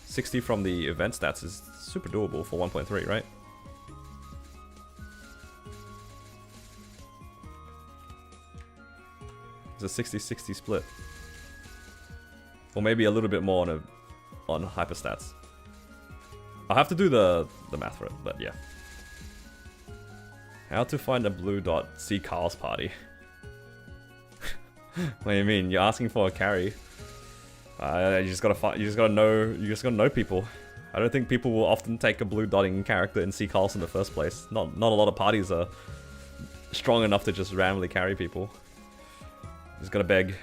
60 from the event stats is super doable for 1.3, right? It's a 60-60 split. Or maybe a little bit more on hyper stats. I'll have to do the math for it, but yeah. How to find a blue dot? See Carl's party. What do you mean? You're asking for a carry. You just gotta know people. I don't think people will often take a blue dotting character in C Carls in the first place. Not a lot of parties are strong enough to just randomly carry people. Just gotta beg.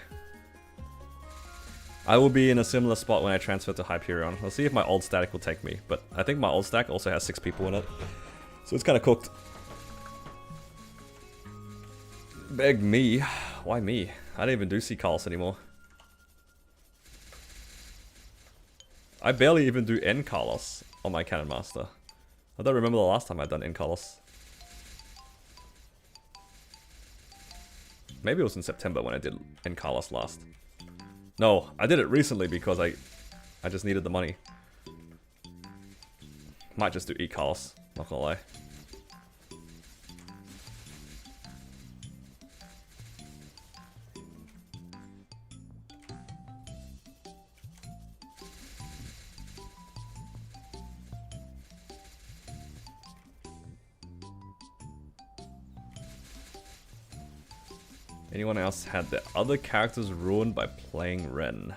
I will be in a similar spot when I transfer to Hyperion. I'll see if my old static will take me, but I think my old stack also has 6 people in it. So it's kind of cooked. Beg me? Why me? I don't even do C Carls anymore. I barely even do N Carlos on my Cannon Master. I don't remember the last time I'd done N Carlos. Maybe it was in September when I did N Carlos last. No, I did it recently because I just needed the money. Might just do E Carlos, not gonna lie. Anyone else had their other characters ruined by playing Ren?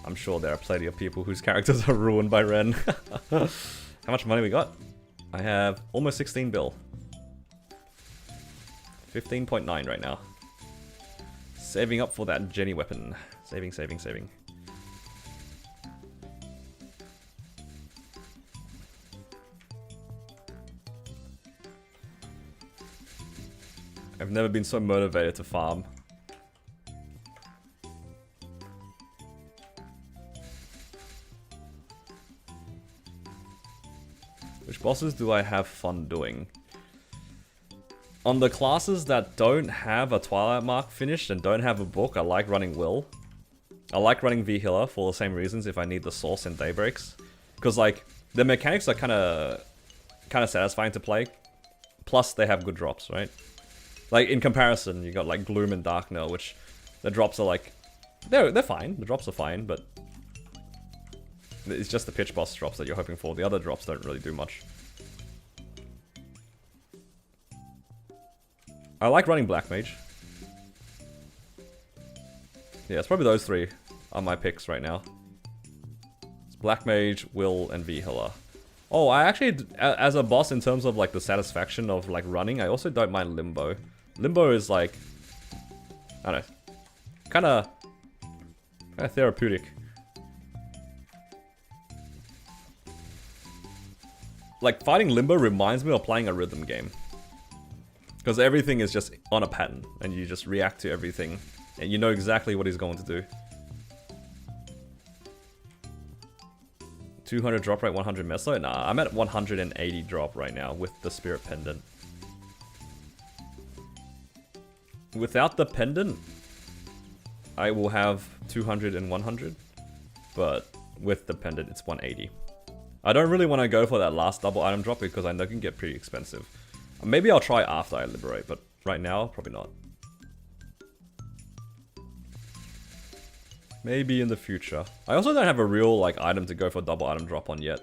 I'm sure there are plenty of people whose characters are ruined by Ren. How much money we got? I have almost 16 bill. 15.9 right now. Saving up for that Jenny weapon. Saving. I've never been so motivated to farm. Which bosses do I have fun doing? On the classes that don't have a Twilight Mark finished and don't have a book, I like running Will. I like running V-Healer for the same reasons if I need the source and Daybreaks. Because like, the mechanics are kinda satisfying to play. Plus they have good drops, right? Like, in comparison, you got like Gloom and Darknell, which the drops are like... They're fine, the drops are fine, but... It's just the pitch boss drops that you're hoping for. The other drops don't really do much. I like running Black Mage. Yeah, it's probably those 3 are my picks right now. It's Black Mage, Will, and V-Healer. Oh, I actually, as a boss in terms of like the satisfaction of like running, I also don't mind Limbo. Limbo is like, I don't know, kind of therapeutic. Like fighting Limbo reminds me of playing a rhythm game. Because everything is just on a pattern and you just react to everything and you know exactly what he's going to do. 200 drop rate, 100 meso? Nah, I'm at 180 drop right now with the Spirit Pendant. Without the Pendant, I will have 200 and 100. But with the Pendant, it's 180. I don't really want to go for that last double item drop because I know it can get pretty expensive. Maybe I'll try after I liberate, but right now, probably not. Maybe in the future. I also don't have a real like item to go for double item drop on yet.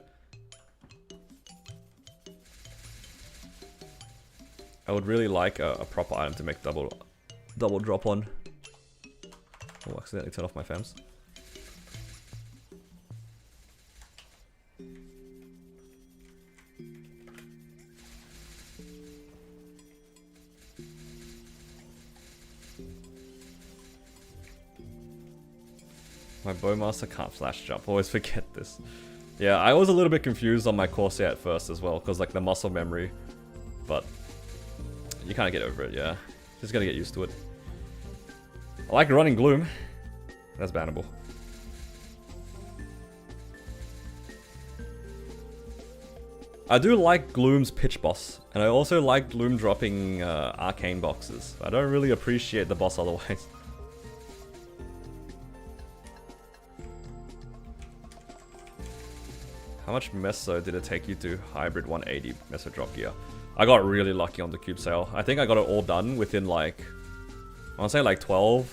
I would really like a proper item to make double drop on. Oh, accidentally turn off my fams. My Bowmaster can't flash jump. Always forget this. Yeah, I was a little bit confused on my Corsair at first as well, because like the muscle memory. But you can't get over it, yeah. Just gotta get used to it. I like running Gloom. That's bannable. I do like Gloom's pitch boss, and I also like Gloom dropping arcane boxes. I don't really appreciate the boss otherwise. How much meso did it take you to hybrid 180 meso drop gear? I got really lucky on the cube sale. I think I got it all done within like, I want to say like 12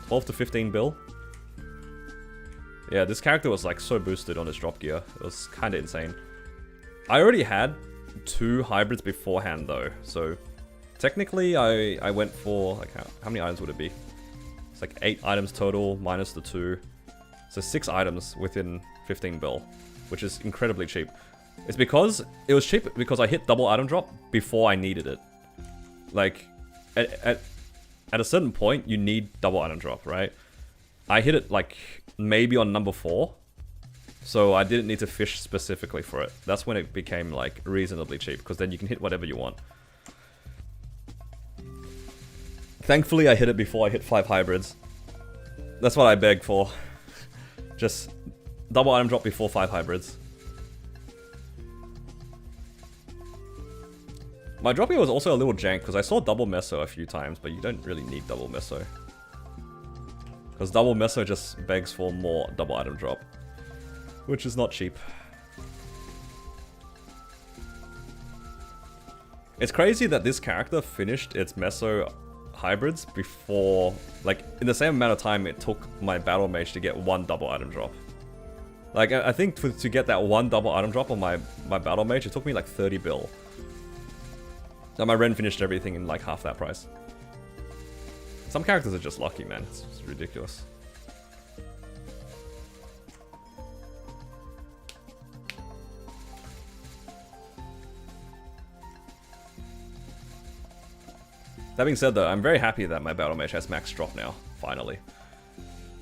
to 15 bill. Yeah, this character was like so boosted on his drop gear. It was kind of insane. I already had 2 hybrids beforehand though, so technically I went for, like, how many items would it be? It's like 8 items total minus the 2. So 6 items within 15 bill, which is incredibly cheap. It's because, it was cheap because I hit double item drop before I needed it. Like, at a certain point, you need double item drop, right? I hit it like maybe on number 4. So I didn't need to fish specifically for it. That's when it became like reasonably cheap, because then you can hit whatever you want. Thankfully I hit it before I hit 5 hybrids. That's what I begged for. Just double item drop before 5 hybrids. My drop here was also a little jank, because I saw double meso a few times, but you don't really need double meso. Because double meso just begs for more double item drop, which is not cheap. It's crazy that this character finished its meso hybrids before, like, in the same amount of time it took my battle mage to get 1 double item drop. Like, I think to get that 1 double item drop on my battle mage, it took me like 30 bill. So my Ren finished everything in like half that price. Some characters are just lucky, man. It's ridiculous. That being said though, I'm very happy that my battle mage has max drop now, finally.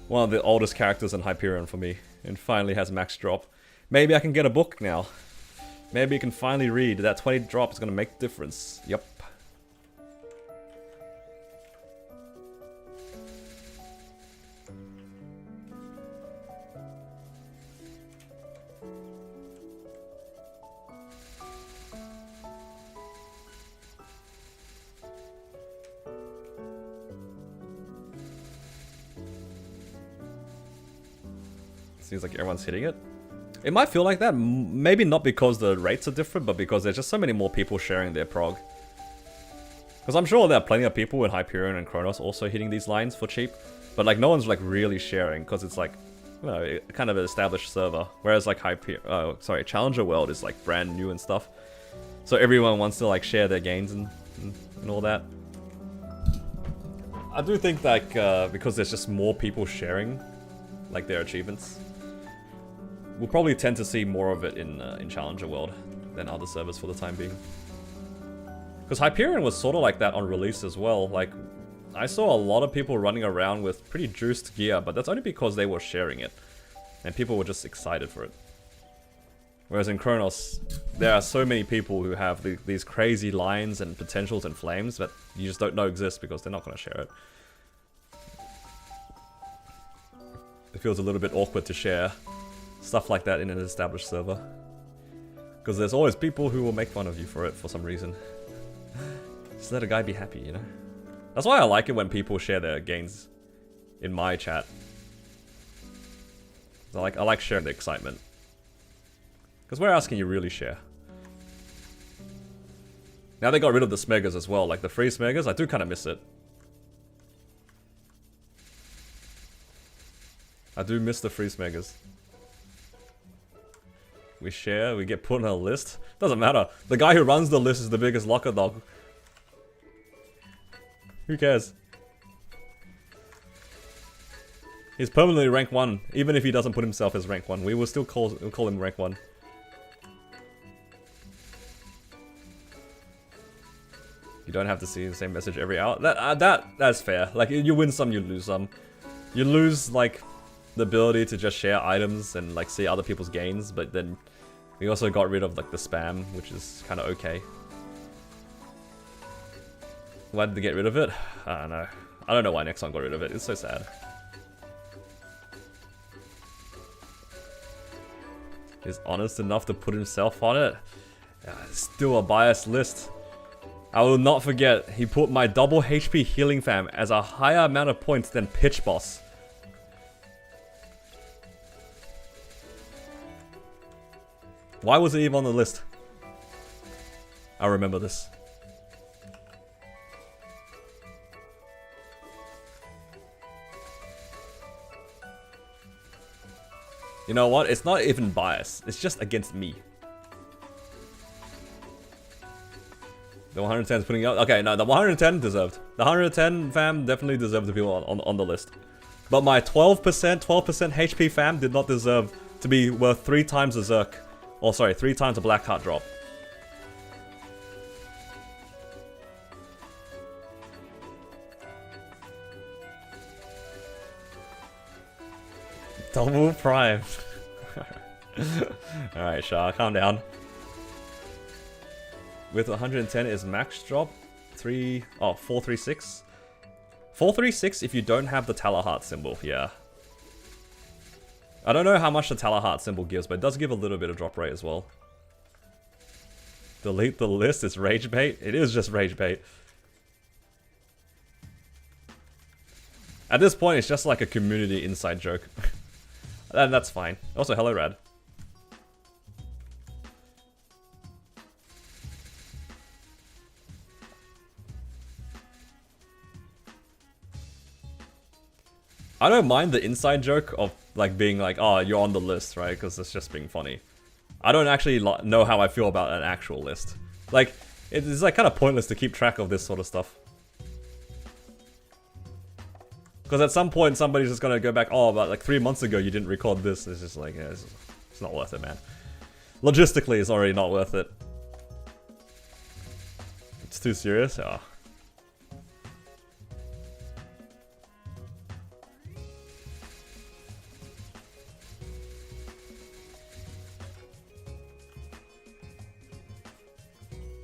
One of the oldest characters in Hyperion for me, and finally has max drop. Maybe I can get a book now. Maybe you can finally read. That 20 drop is gonna make a difference. Yep. Seems like everyone's hitting it. It might feel like that, maybe not because the rates are different, but because there's just so many more people sharing their prog. Because I'm sure there are plenty of people in Hyperion and Kronos also hitting these lines for cheap, but like no one's like really sharing, because it's like, you know, kind of an established server. Whereas like Challenger World is like brand new and stuff. So everyone wants to like share their gains and all that. I do think like, because there's just more people sharing like their achievements, we'll probably tend to see more of it in Challenger World than other servers for the time being. Because Hyperion was sort of like that on release as well. Like, I saw a lot of people running around with pretty juiced gear, but that's only because they were sharing it. And people were just excited for it. Whereas in Kronos, there are so many people who have these crazy lines and potentials and flames that you just don't know exist because they're not going to share it. It feels a little bit awkward to share stuff like that in an established server. Because there's always people who will make fun of you for it for some reason. Just let a guy be happy, you know? That's why I like it when people share their gains in my chat. I like sharing the excitement. Because where else can you really share? Now they got rid of the smeggers as well, like the free smeggers, I do kind of miss it. I do miss the free smeggers. We share, we get put on a list. Doesn't matter. The guy who runs the list is the biggest locker dog. Who cares? He's permanently rank 1, even if he doesn't put himself as rank 1. We will still call him rank 1. You don't have to see the same message every hour. That's fair. Like, you win some, you lose some. You lose, like, the ability to just share items and like see other people's gains, but then we also got rid of like the spam, which is kind of okay. Why did they get rid of it? I don't know. I don't know why Nexon got rid of it. It's so sad. is honest enough to put himself on it. Still a biased list. I will not forget, he put my double HP healing fam as a higher amount of points than Pitch Boss. Why was it even on the list? I remember this. You know what? It's not even bias. It's just against me. The 110 is putting out. Okay, no, the 110 deserved. The 110 fam definitely deserved to be on the list. But my 12% HP fam did not deserve to be worth 3 times a Zerk. Or sorry, 3 times a Black Heart drop. Double prime. Alright, Shah, calm down. With 110 is max drop. 436. 436 if you don't have the Talahart symbol, yeah. I don't know how much the Talahart symbol gives, but it does give a little bit of drop rate as well. Delete the list, it's rage bait. It is just rage bait. At this point, it's just like a community inside joke. And that's fine. Also, hello, Rad. I don't mind the inside joke of like being like, oh, you're on the list, right? Because it's just being funny. I don't actually know how I feel about an actual list. Like, it's like kind of pointless to keep track of this sort of stuff. Because at some point, somebody's just gonna go back, oh, but like 3 months ago, you didn't record this. It's just like, yeah, it's not worth it, man. Logistically, it's already not worth it. It's too serious? Oh.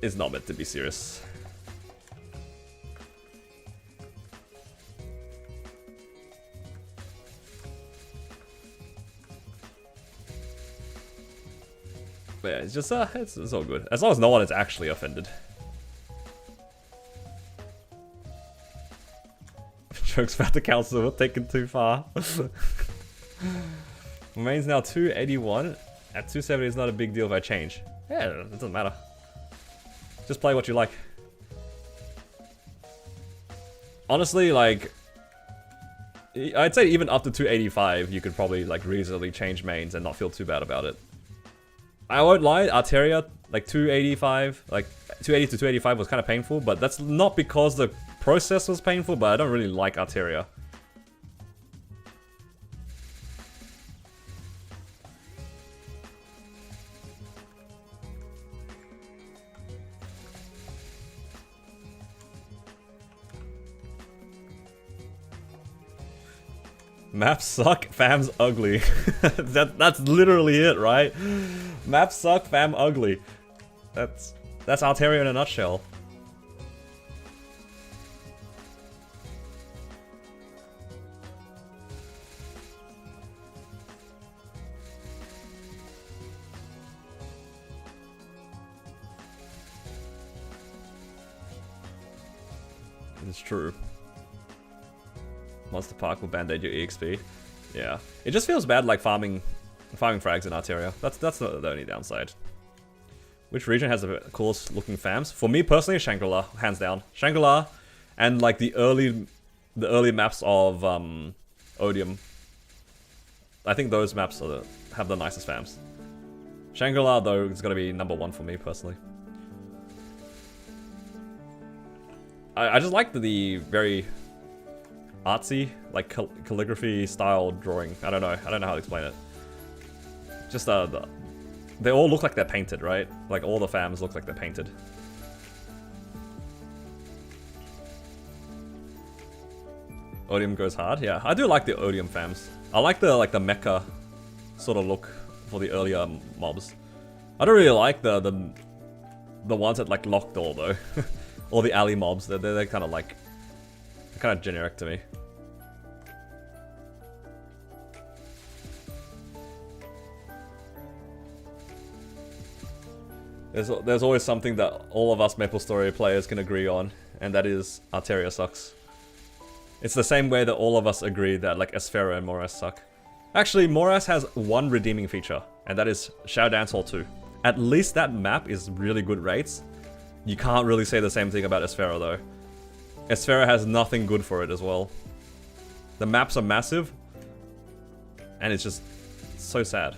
It's not meant to be serious. But yeah, it's just, it's all good. As long as no one is actually offended. Jokes about the council were taken too far. Remains now 281. At 270 is not a big deal if I change. Yeah, it doesn't matter. Just play what you like. Honestly, like, I'd say even up to 285, you could probably like reasonably change mains and not feel too bad about it. I won't lie, Arteria, like 285, like 280 to 285 was kind of painful, but that's not because the process was painful, but I don't really like Arteria. Maps suck, fam's ugly. That's literally it, right? Maps suck, fam ugly. That's Altaria in a nutshell. It's true. Monster Park will band-aid your EXP. Yeah. It just feels bad like farming frags in Arteria. That's the only downside. Which region has the coolest looking fams? For me personally, Shangri-La, hands down. Shangri-La and like the early maps of Odium. I think those maps have the nicest fams. Shangri-La though is gonna be #1 for me personally. I just like the very artsy, like calligraphy style drawing. I don't know how to explain it. Just they all look like they're painted, right? Like all the fams look like they're painted. Odium goes hard, yeah. I do like the Odium fams. I like the mecha sort of look for the earlier mobs. I don't really like the ones at like Lockdoor though, or the alley mobs. They're kind of like kind of generic to me. There's always something that all of us MapleStory players can agree on, and that is Arteria sucks. It's the same way that all of us agree that like Esfera and Morass suck. Actually, Morass has one redeeming feature, and that is Shadow Dance Hall 2. At least that map is really good rates. You can't really say the same thing about Esfera though. Esfera has nothing good for it as well. The maps are massive, and it's just so sad.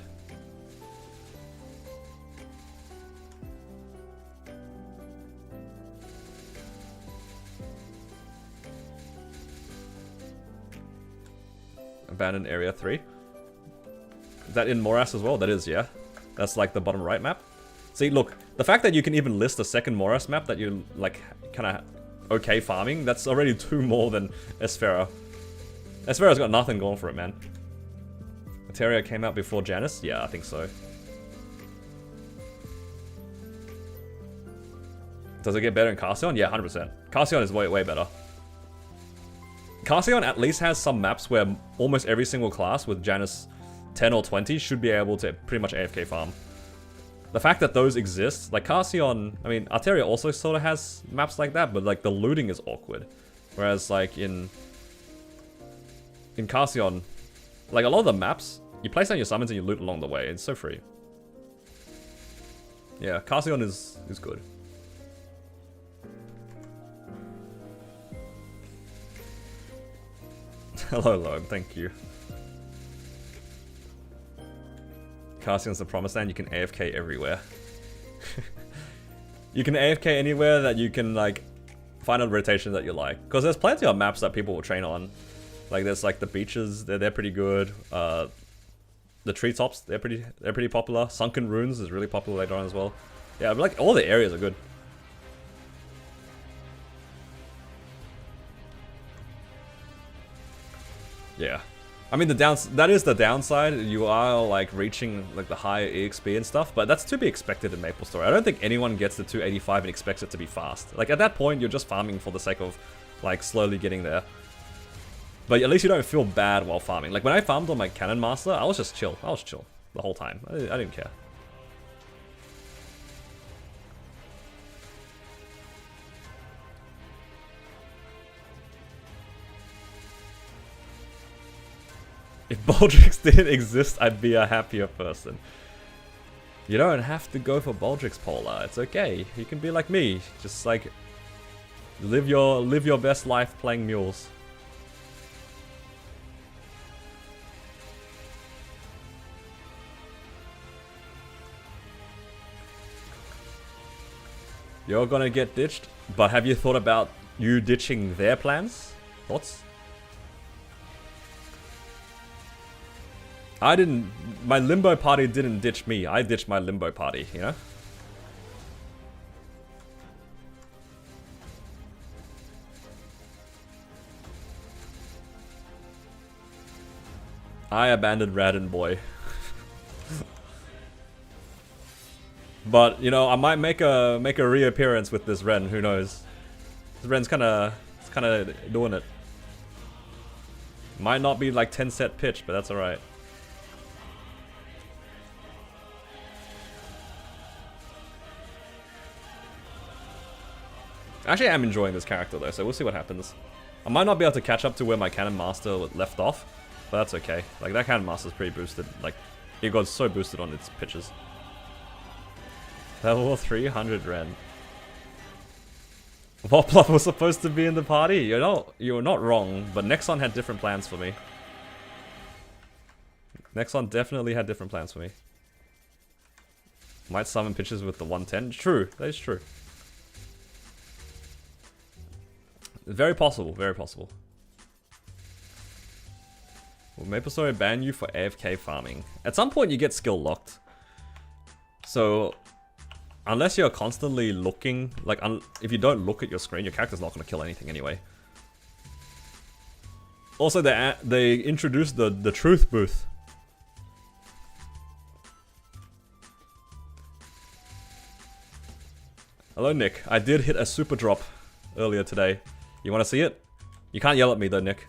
Abandoned Area 3. Is that in Morass as well? That is, yeah. That's like the bottom right map. See, look, the fact that you can even list a second Morass map that you like kind of okay farming, that's already 2 more than Esfera. Esfera's got nothing going for it, man. Arteria came out before Janus? Yeah, I think so. Does it get better in Carcion? Yeah, 100%. Carcion is way better. Carcion at least has some maps where almost every single class with Janus 10 or 20 should be able to pretty much AFK farm. The fact that those exist, like Carcion, I mean, Arteria also sort of has maps like that, but like the looting is awkward. Whereas like in Carcion, like a lot of the maps, you place down your summons and you loot along the way. It's so free. Yeah, Carcion is good. Hello, Loeb, thank you. Carcion's the promised land, you can AFK everywhere. You can AFK anywhere that you can, like, find a rotation that you like. Because there's plenty of maps that people will train on. Like, there's, like, the beaches, they're pretty good. The treetops, they're pretty popular. Sunken Ruins is really popular later on as well. Yeah, but, like, all the areas are good. Yeah. I mean, that is the downside. You are, like, reaching, like, the higher EXP and stuff, but that's to be expected in MapleStory. I don't think anyone gets to 285 and expects it to be fast. Like, at that point, you're just farming for the sake of, like, slowly getting there. But at least you don't feel bad while farming. Like, when I farmed on my Cannon Master, I was just chill. I was chill the whole time. I didn't care. If Baldrix didn't exist, I'd be a happier person. You don't have to go for Baldrix, Polar. It's okay. You can be like me. Just like live your best life playing mules. You're gonna get ditched, but have you thought about you ditching their plans? Thoughts? I didn't... My Limbo party didn't ditch me. I ditched my Limbo party, you know? I abandoned Radin Boy. But, you know, I might make a reappearance with this Ren, who knows? This Ren's kinda doing it. Might not be like 10 set pitch, but that's alright. Actually, I'm enjoying this character though, so we'll see what happens. I might not be able to catch up to where my Cannon Master left off, but that's okay. Like, that Cannon Master's pretty boosted. Like, it got so boosted on its pitches. Level 300 Ren. Woplop was supposed to be in the party. You're not wrong, but Nexon had different plans for me. Nexon definitely had different plans for me. Might summon pitches with the 110. True, that is true. Very possible, very possible. Will MapleStory ban you for AFK farming? At some point you get skill locked. So, unless you're constantly looking, like, if you don't look at your screen, your character's not going to kill anything anyway. Also, they introduced the truth booth. Hello, Nick. I did hit a super drop earlier today. You want to see it? You can't yell at me though, Nick.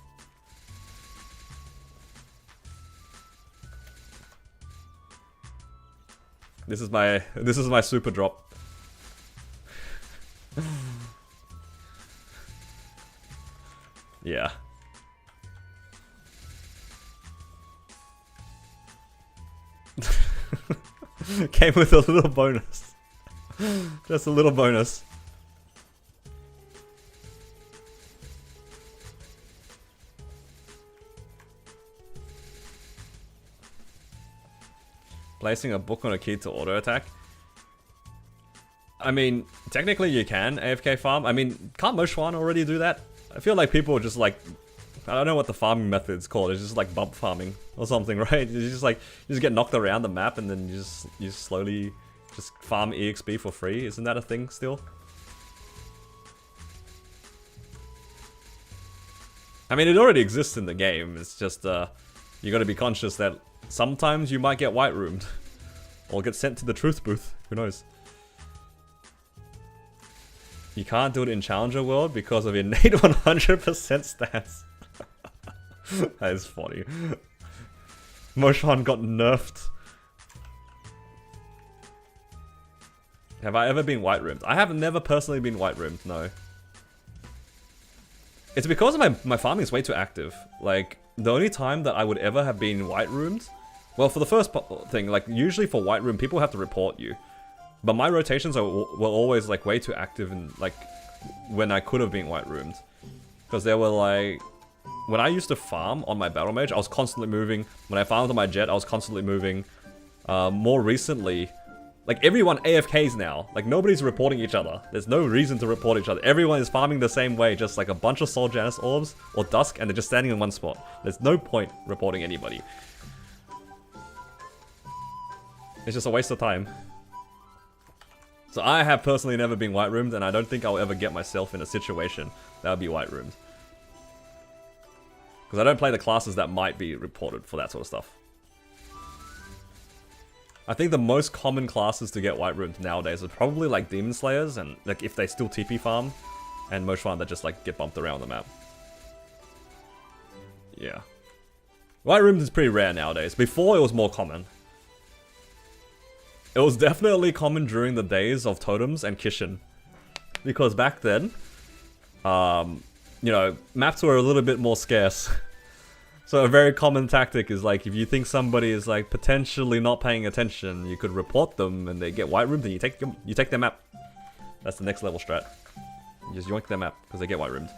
This is my super drop. Yeah. Came with a little bonus. Just a little bonus. Placing a book on a key to auto attack. I mean, technically you can AFK farm. I mean, can't Moshwan already do that? I feel like people are just like, I don't know what the farming method's called. It's just like bump farming or something, right? You just like, you just get knocked around the map and then you just slowly just farm EXP for free. Isn't that a thing still? I mean, it already exists in the game. It's just, you gotta be conscious that sometimes you might get white roomed. Or get sent to the truth booth. Who knows? You can't do it in Challenger World because of innate 100% stats. That is funny. Moshan got nerfed. Have I ever been white roomed? I have never personally been white roomed, no. It's because my farming is way too active. Like, the only time that I would ever have been white roomed, well, for the first thing, like, usually for white room, people have to report you. But my rotations were always, like, way too active and, like, when I could have been white roomed. Because they were, like... When I used to farm on my battle mage, I was constantly moving. When I farmed on my jet, I was constantly moving. More recently, like, everyone AFKs now. Like, nobody's reporting each other. There's no reason to report each other. Everyone is farming the same way, just like a bunch of Soul Janus orbs or Dusk, and they're just standing in one spot. There's no point reporting anybody. It's just a waste of time. So I have personally never been white roomed, and I don't think I'll ever get myself in a situation that would be white roomed. Because I don't play the classes that might be reported for that sort of stuff. I think the most common classes to get white roomed nowadays are probably like Demon Slayers, and like if they still TP farm, and most farm that just like get bumped around the map. Yeah. White roomed is pretty rare nowadays. Before it was more common. It was definitely common during the days of totems and Kishin. Because back then, you know, maps were a little bit more scarce. So a very common tactic is like, if you think somebody is like potentially not paying attention, you could report them and they get white roomed and you take their map. That's the next level strat. You just yoink their map because they get white roomed.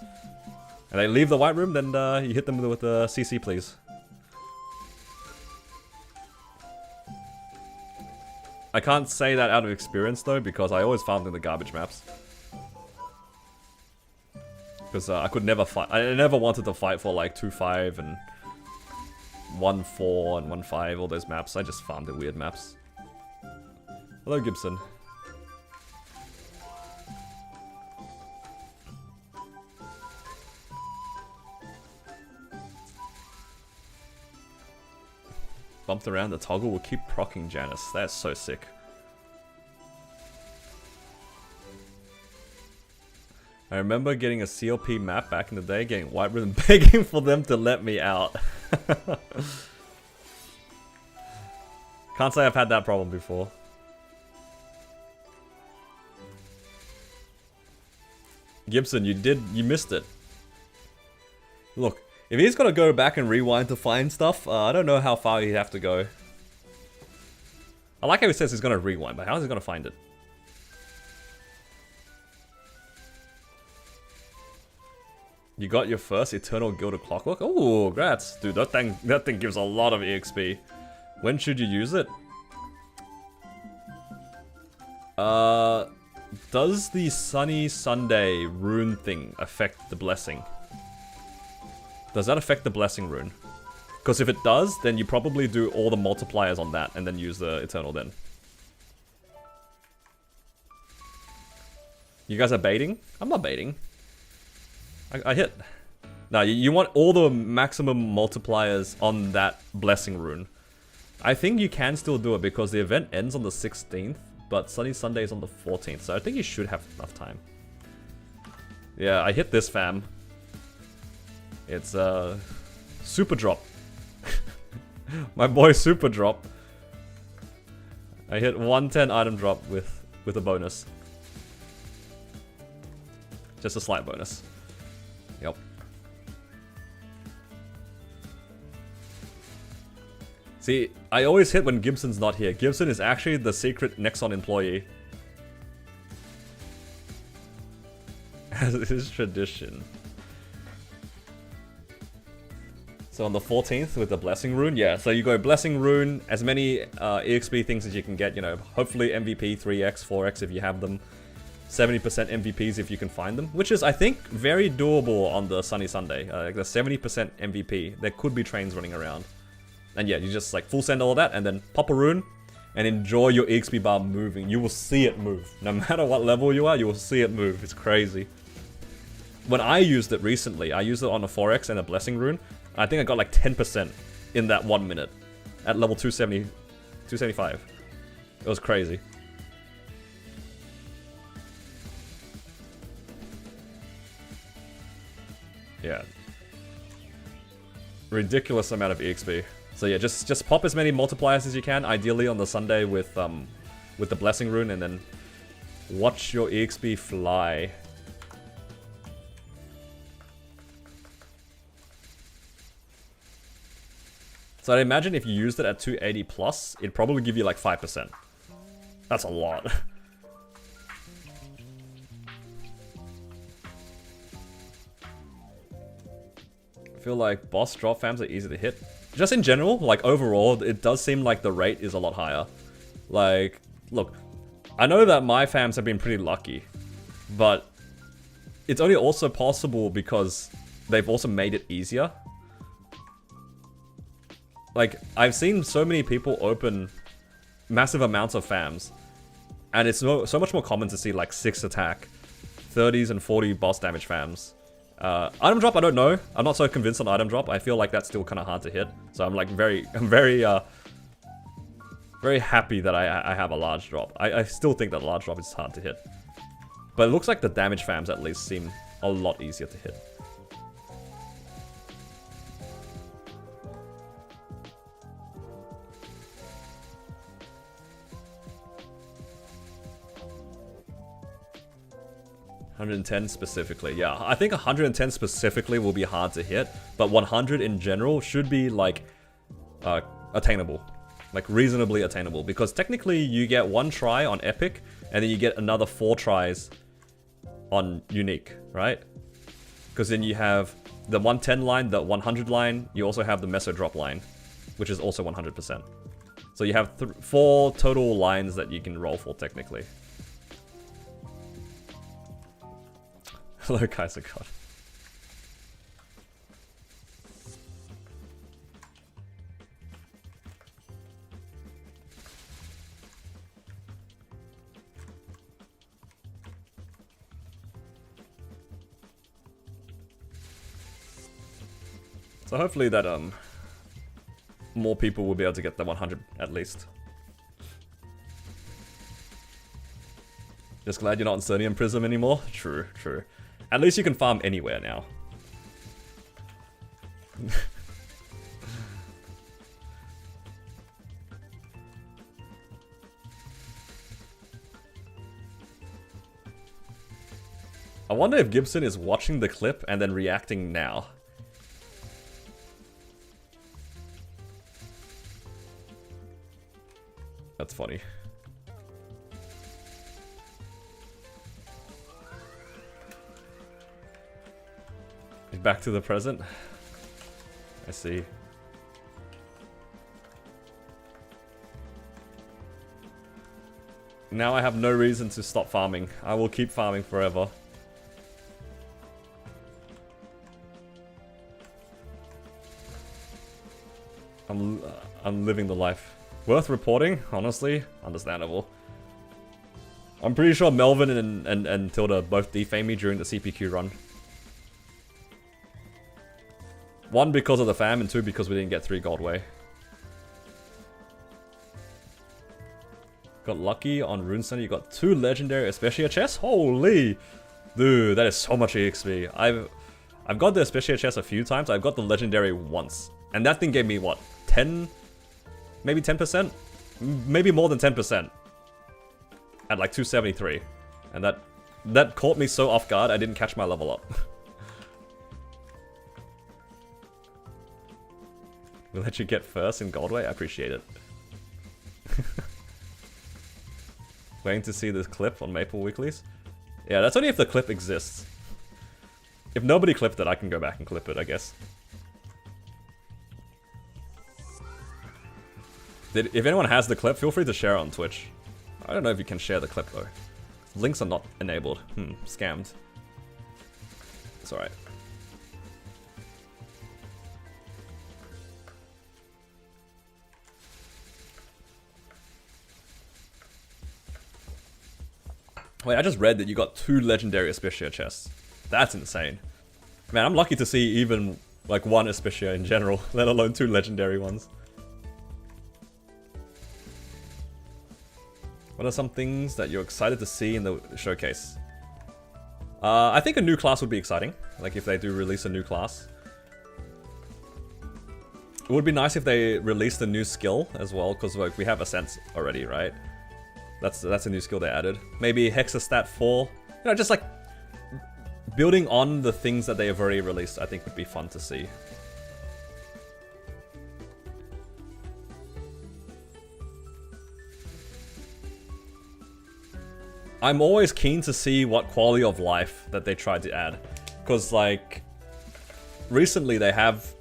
And they leave the white room, then you hit them with the CC please. I can't say that out of experience though, because I always farmed in the garbage maps. Because I could never fight. I never wanted to fight for like 2-5 and 1-4 and 1-5, all those maps. I just farmed in weird maps. Hello, Gibson. Bumped around the toggle will keep proccing Janus. That's so sick. I remember getting a CLP map back in the day, getting white room and begging for them to let me out. Can't say I've had that problem before. Gibson, you missed it. Look, if he's gotta go back and rewind to find stuff, I don't know how far he'd have to go. I like how he says he's gonna rewind, but how is he gonna find it? You got your first Eternal Guild of Clockwork? Oh, congrats. Dude, that thing gives a lot of EXP. When should you use it? Does the Sunny Sunday rune thing affect the blessing? Does that affect the blessing rune? Because if it does, then you probably do all the multipliers on that and then use the Eternal then. You guys are baiting? I'm not baiting. I hit. No, you want all the maximum multipliers on that blessing rune. I think you can still do it because the event ends on the 16th, but Sunny Sunday is on the 14th, so I think you should have enough time. Yeah, I hit this, fam. It's Super Drop. My boy Super Drop. I hit 110 item drop with a bonus. Just a slight bonus. Yep. See, I always hit when Gibson's not here. Gibson is actually the secret Nexon employee. As is tradition. So on the 14th with the Blessing Rune, yeah, so you go Blessing Rune, as many EXP things as you can get, you know, hopefully MVP 3x, 4x if you have them, 70% MVPs if you can find them, which is, I think, very doable on the Sunny Sunday. Like the 70% MVP, there could be trains running around. And yeah, you just like full send all of that and then pop a rune and enjoy your EXP bar moving. You will see it move. No matter what level you are, you will see it move. It's crazy. When I used it recently, I used it on a 4x and a Blessing Rune. I think I got like 10% in that 1 minute at level 270, 275. It was crazy. Yeah. Ridiculous amount of EXP. So yeah, just pop as many multipliers as you can, ideally on the Sunday with the Blessing Rune, and then watch your EXP fly. So I'd imagine if you used it at 280 plus, it'd probably give you like 5%. That's a lot. I feel like boss drop fams are easy to hit. Just in general, like overall, it does seem like the rate is a lot higher. Like, look, I know that my fams have been pretty lucky, but it's only also possible because they've also made it easier. Like, I've seen so many people open massive amounts of fams, and it's so much more common to see like 6 attack, 30s and 40 boss damage fams. Item drop, I don't know. I'm not so convinced on item drop. I feel like that's still kind of hard to hit. So I'm like very happy that I have a large drop. I still think that large drop is hard to hit. But it looks like the damage fams at least seem a lot easier to hit. $110 specifically, yeah. I think 110 specifically will be hard to hit, but 100 in general should be like attainable, like reasonably attainable, because technically you get 1 try on epic, and then you get another 4 tries on unique, right? Because then you have the 110 line, the 100 line, you also have the meso drop line, which is also 100%. So you have 4 total lines that you can roll for technically. Hello, Kaiser God. So hopefully that more people will be able to get the 100 at least. Just glad you're not in Cernium Prism anymore. True, true. At least you can farm anywhere now. I wonder if Gibson is watching the clip and then reacting now. That's funny. Back to the present. I see. Now I have no reason to stop farming. I will keep farming forever. I'm living the life. Worth reporting, honestly. Understandable. I'm pretty sure Melvin and Tilda both defame me during the CPQ run. 1 because of the fam, and 2 because we didn't get 3 gold way. Got lucky on Rune Center, you got 2 legendary Especia chests? Holy! Dude, that is so much EXP. I've got the Especia chest a few times, I've got the legendary once. And that thing gave me, what, 10? Maybe 10%? maybe more than 10% at like 273. And that caught me so off guard, I didn't catch my level up. We'll let you get first in Goldway, I appreciate it. Waiting to see this clip on Maple Weeklies? Yeah, that's only if the clip exists. If nobody clipped it, I can go back and clip it, I guess. If anyone has the clip, feel free to share it on Twitch. I don't know if you can share the clip though. Links are not enabled. Scammed. It's alright. Wait, I just read that you got 2 legendary Asphyxia chests. That's insane. Man, I'm lucky to see even like 1 Asphyxia in general, let alone 2 legendary ones. What are some things that you're excited to see in the showcase? I think a new class would be exciting, like if they do release a new class. It would be nice if they released a new skill as well, because like we have Ascent already, right? That's a new skill they added. Maybe Hexastat 4. You know, just like building on the things that they have already released, I think would be fun to see. I'm always keen to see what quality of life that they tried to add. Because like, recently they have,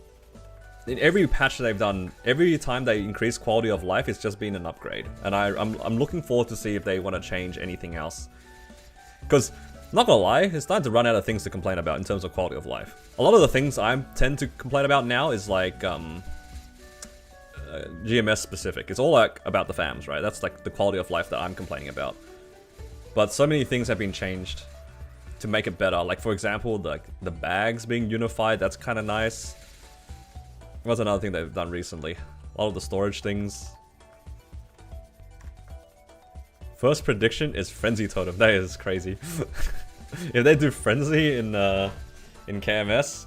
in every patch they've done, every time they increase quality of life, it's just been an upgrade. And I'm looking forward to see if they want to change anything else. Because, not gonna lie, it's starting to run out of things to complain about in terms of quality of life. A lot of the things I tend to complain about now is like, GMS specific. It's all like about the fams, right? That's like the quality of life that I'm complaining about. But so many things have been changed to make it better. Like for example, the bags being unified, that's kind of nice. What's another thing they've done recently? A lot of the storage things. First prediction is Frenzy Totem. That is crazy. If they do Frenzy in KMS.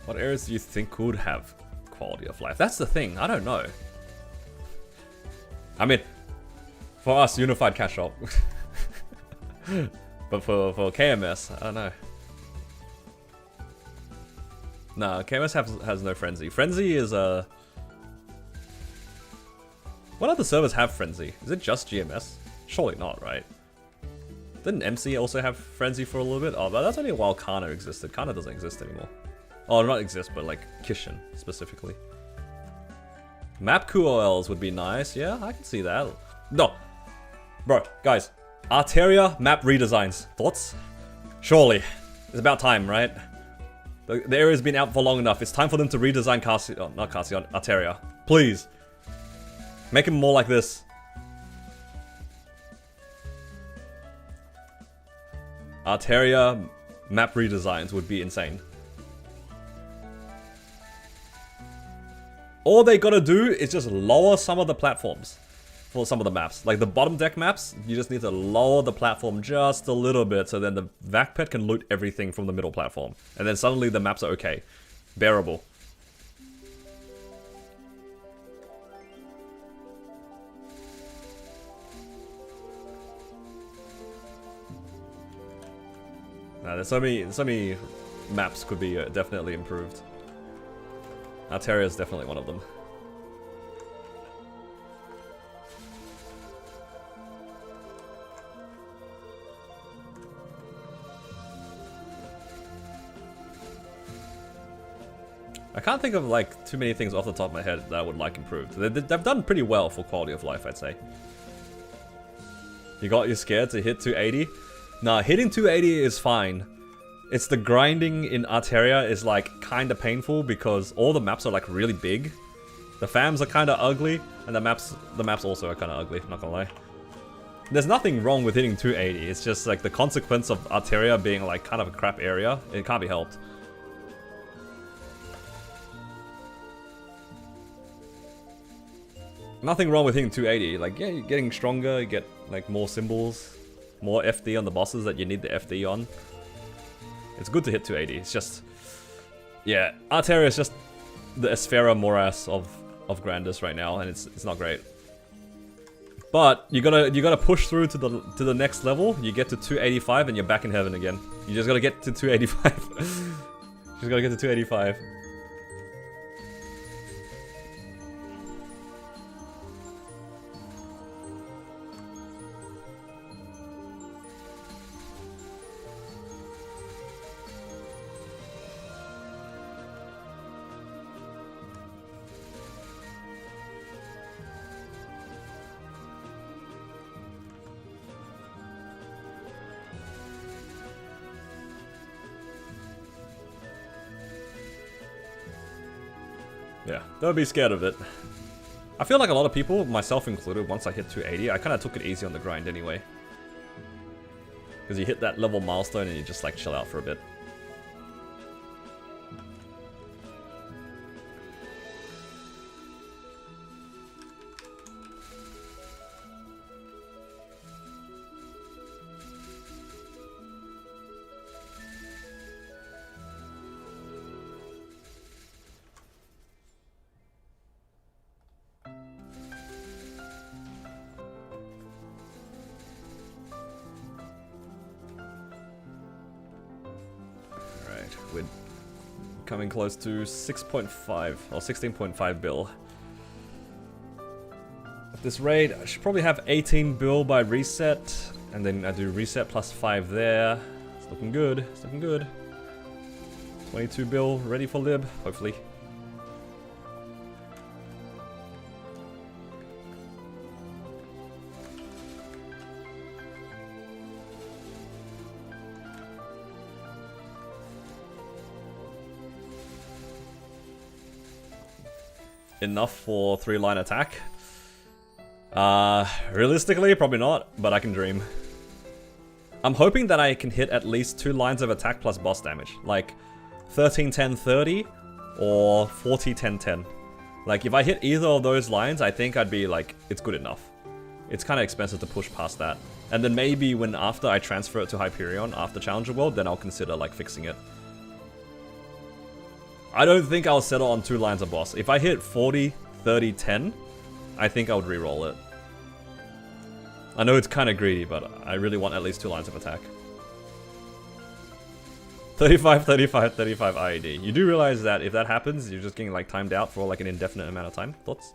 What areas do you think could have quality of life? That's the thing, I don't know. I mean, for us, Unified Cash Shop. But for KMS, I don't know. Nah, KMS has no Frenzy. Frenzy is a... What other servers have Frenzy? Is it just GMS? Surely not, right? Didn't MC also have Frenzy for a little bit? Oh, but that's only while Kana existed. Kana doesn't exist anymore. Oh, not exist, but like Kishin, specifically. Map QOLs would be nice. Yeah, I can see that. No. Bro, guys. Arteria map redesigns. Thoughts? Surely. It's about time, right? The area's been out for long enough. It's time for them to redesign not Carcion, Arteria. Please. Make him more like this. Arteria map redesigns would be insane. All they gotta do is just lower some of the platforms for some of the maps. Like the bottom deck maps, you just need to lower the platform just a little bit so then the vac pet can loot everything from the middle platform. And then suddenly the maps are okay. Bearable. Nah, there's so many maps could be definitely improved. Arteria is definitely one of them. I can't think of like too many things off the top of my head that I would like improved. They've done pretty well for quality of life, I'd say. You're scared to hit 280? Nah, hitting 280 is fine. It's the grinding in Arteria is like kinda painful because all the maps are like really big. The fams are kinda ugly, and the maps also are kinda ugly, not gonna lie. There's nothing wrong with hitting 280, it's just like the consequence of Arteria being like kind of a crap area, it can't be helped. Nothing wrong with hitting 280, like yeah, you're getting stronger, you get like more symbols, more FD on the bosses that you need the FD on. It's good to hit 280, it's just... Yeah, Arteria is just the Esfera morass of Grandis right now, and it's not great. But you gotta push through to the next level. You get to 285 and you're back in heaven again. You just gotta get to 285. Just gotta get to 285. Yeah, don't be scared of it. I feel like a lot of people, myself included, once I hit 280, I kind of took it easy on the grind anyway. Because you hit that level milestone and you just like chill out for a bit. We're coming close to 6.5 or 16.5 bill. At this rate, I should probably have 18 bill by reset, and then I do reset plus 5 there. It's looking good. It's looking good. 22 bill ready for lib, hopefully. Enough for 3-line attack? Realistically, probably not, but I can dream. I'm hoping that I can hit at least 2 lines of attack plus boss damage, like 13-10-30 or 40-10-10. Like, if I hit either of those lines, I think I'd be like, it's good enough. It's kind of expensive to push past that. And then maybe when after I transfer it to Hyperion after Challenger World, then I'll consider like fixing it. I don't think I'll settle on 2 lines of boss. If I hit 40, 30, 10, I think I would re-roll it. I know it's kind of greedy, but I really want at least 2 lines of attack. 35, 35, 35 IED. You do realize that if that happens, you're just getting like timed out for like an indefinite amount of time? Thoughts?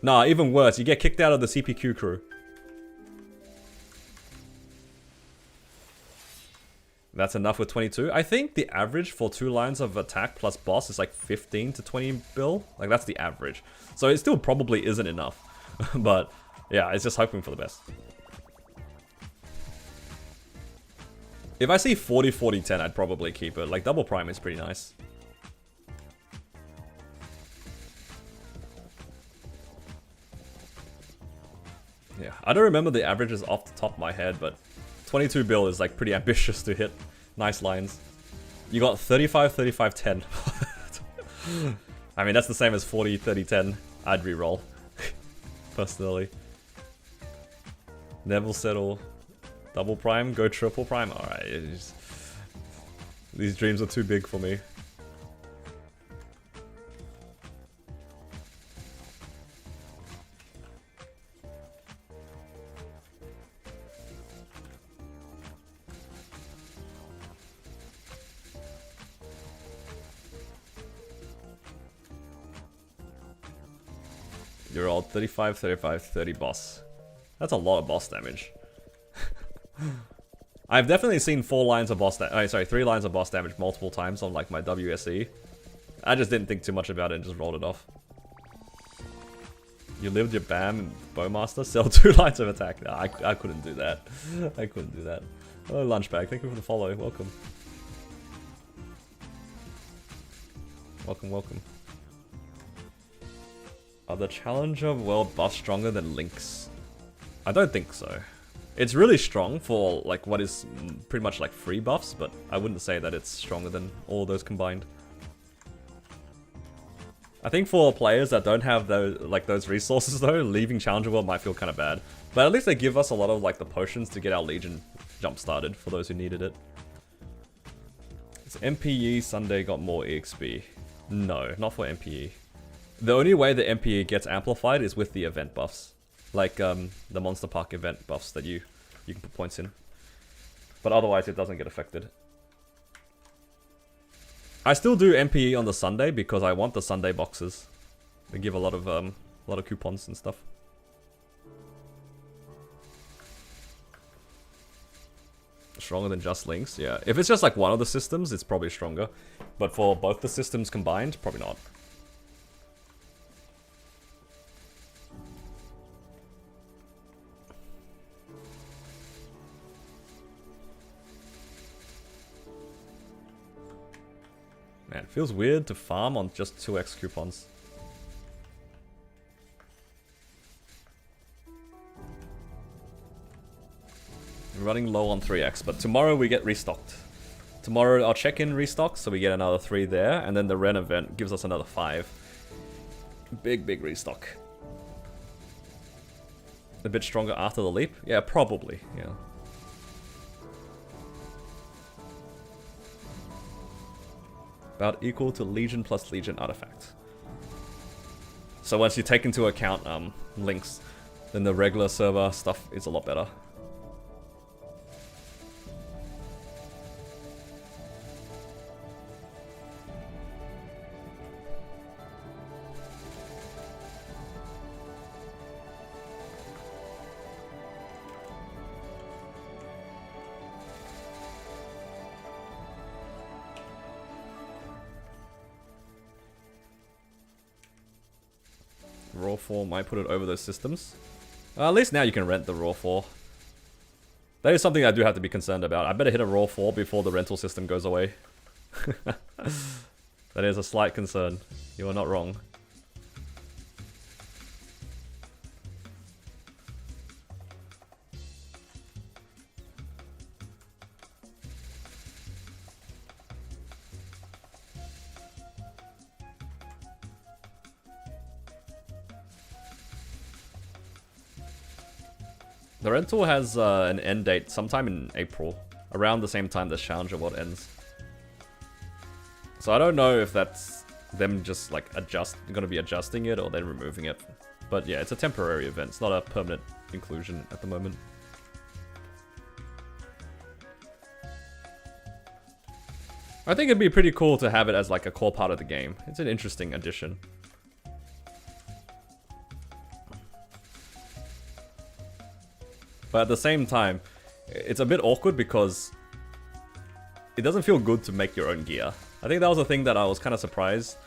Nah, even worse, you get kicked out of the CPQ crew. That's enough with 22. I think the average for 2 lines of attack plus boss is like 15 to 20 bill. Like, that's the average. So it still probably isn't enough. But, yeah, it's just hoping for the best. If I see 40, 40, 10, I'd probably keep it. Like, double prime is pretty nice. Yeah, I don't remember the averages off the top of my head, but 22 bill is like pretty ambitious to hit nice lines. You got 35, 35, 10. I mean, that's the same as 40, 30, 10. I'd re-roll. Personally. Never settle. Double prime, go triple prime. Alright, these dreams are too big for me. You're all 35, 35, 30 boss. That's a lot of boss damage. I've definitely seen 4 lines of boss damage. Sorry, 3 lines of boss damage multiple times on like my WSE. I just didn't think too much about it and just rolled it off. You lived your BAM and Bowmaster, sell 2 lines of attack. No, I couldn't do that. I couldn't do that. Oh, Lunchbag, thank you for the follow. Welcome. Welcome, welcome. Are the Challenger World buffs stronger than Link's? I don't think so. It's really strong for like what is pretty much like free buffs, but I wouldn't say that it's stronger than all those combined. I think for players that don't have those resources though, leaving Challenger World might feel kind of bad. But at least they give us a lot of like the potions to get our Legion jump started for those who needed it. Has MPE Sunday got more EXP? No, not for MPE. The only way the MPE gets amplified is with the event buffs. Like the Monster Park event buffs that you can put points in. But otherwise it doesn't get affected. I still do MPE on the Sunday because I want the Sunday boxes. They give a lot of coupons and stuff. Stronger than just links, yeah. If it's just like one of the systems, it's probably stronger. But for both the systems combined, probably not. Man, it feels weird to farm on just 2x coupons. I'm running low on 3x, but tomorrow we get restocked. Tomorrow our check-in restocks, so we get another 3 there, and then the Ren event gives us another 5. Big restock. A bit stronger after the leap? Yeah, probably, yeah. About equal to Legion plus Legion artifact. So once you take into account links, then the regular server stuff is a lot better. Raw 4 might put it over those systems. At least now you can rent the Raw 4. That is something I do have to be concerned about. I better hit a Raw 4 before the rental system goes away. That is a slight concern. You are not wrong. The rental has an end date sometime in April, around the same time this Challenger World ends. So I don't know if that's them just like gonna be adjusting it or then removing it. But yeah, it's a temporary event. It's not a permanent inclusion at the moment. I think it'd be pretty cool to have it as like a core part of the game. It's an interesting addition. But at the same time, it's a bit awkward because it doesn't feel good to make your own gear. I think that was a thing that I was kind of surprised.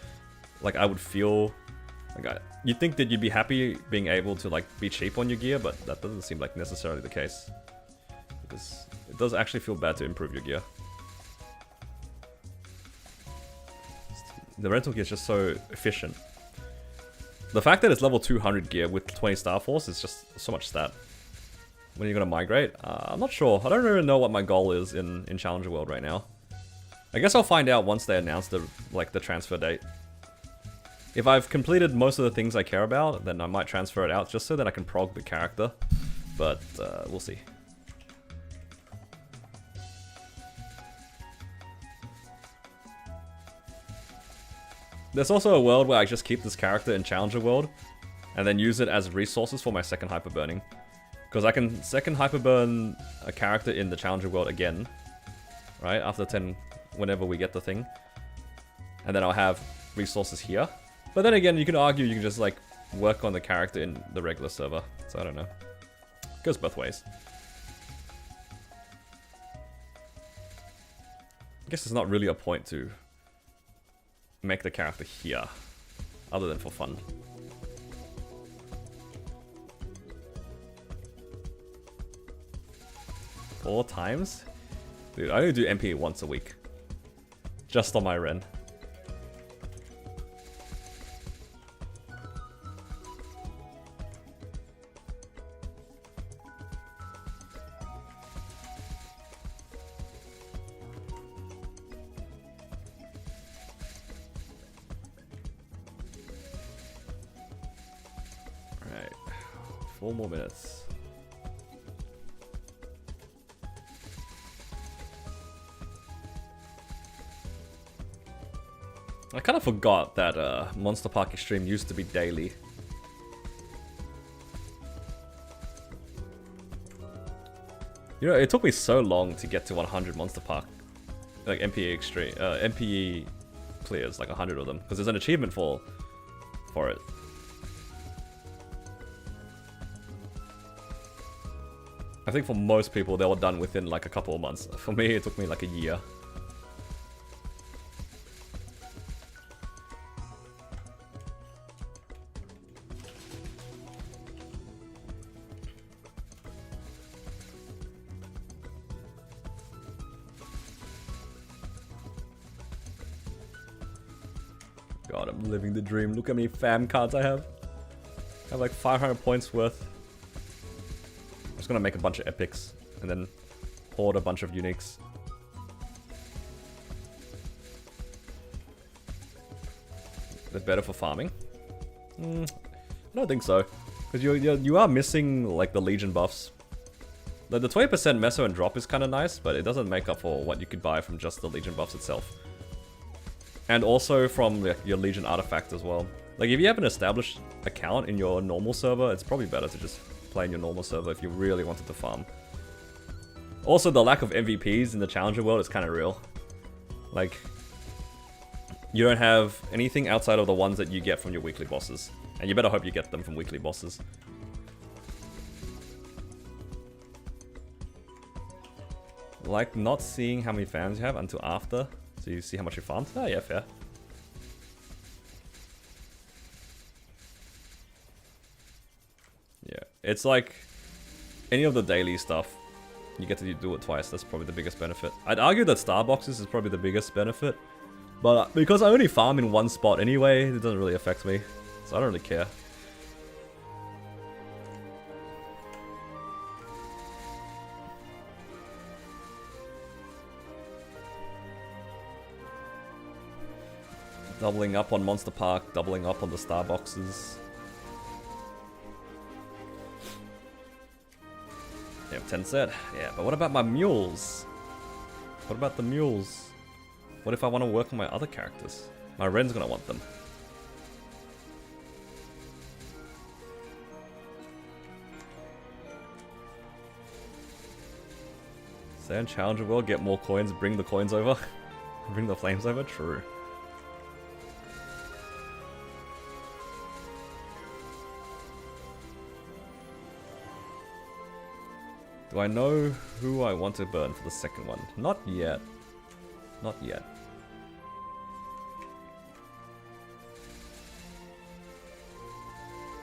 Like I would feel like you'd think that you'd be happy being able to like be cheap on your gear, but that doesn't seem like necessarily the case. Because it does actually feel bad to improve your gear. The rental gear is just so efficient. The fact that it's level 200 gear with 20 Star Force is just so much stat. When are you going to migrate? I'm not sure. I don't really know what my goal is in Challenger World right now. I guess I'll find out once they announce the transfer date. If I've completed most of the things I care about, then I might transfer it out just so that I can prog the character. But we'll see. There's also a world where I just keep this character in Challenger World and then use it as resources for my second hyperburning. Because I can second hyperburn a character in the Challenger World again, right? After 10, whenever we get the thing. And then I'll have resources here. But then again, you could argue you can just like work on the character in the regular server. So I don't know. It goes both ways. I guess there's not really a point to make the character here, other than for fun. Four times? Dude, I only do MP once a week. Just on my Ren. Alright. 4 more minutes. I kind of forgot that Monster Park Extreme used to be daily. You know, it took me so long to get to 100 Monster Park, like MPE Extreme, MPE clears, like 100 of them, because there's an achievement for it. I think for most people, they were done within like a couple of months. For me, it took me like a year. God, I'm living the dream. Look how many fam cards I have. I have like 500 points worth. I'm just gonna make a bunch of epics and then hoard a bunch of uniques. Is it better for farming? I don't think so, because you are missing like the Legion buffs. The 20% meso and drop is kind of nice, but it doesn't make up for what you could buy from just the Legion buffs itself. And also from like, your Legion artifact as well. Like if you have an established account in your normal server, it's probably better to just play in your normal server if you really wanted to farm. Also, the lack of MVPs in the Challenger world is kind of real. Like, you don't have anything outside of the ones that you get from your weekly bosses. And you better hope you get them from weekly bosses. Like not seeing how many fans you have until after. So you see how much you farmed? Oh yeah, fair. Yeah, it's like any of the daily stuff, you get to do it twice. That's probably the biggest benefit. I'd argue that Starboxes is probably the biggest benefit. But because I only farm in one spot anyway, it doesn't really affect me. So I don't really care. Doubling up on Monster Park, doubling up on the Starboxes. Yeah, 10 set. Yeah, but what about my mules? What about the mules? What if I want to work on my other characters? My Ren's gonna want them. Stay on Challenger World, get more coins, bring the coins over. Bring the flames over? True. Do I know who I want to burn for the second one? Not yet. Not yet.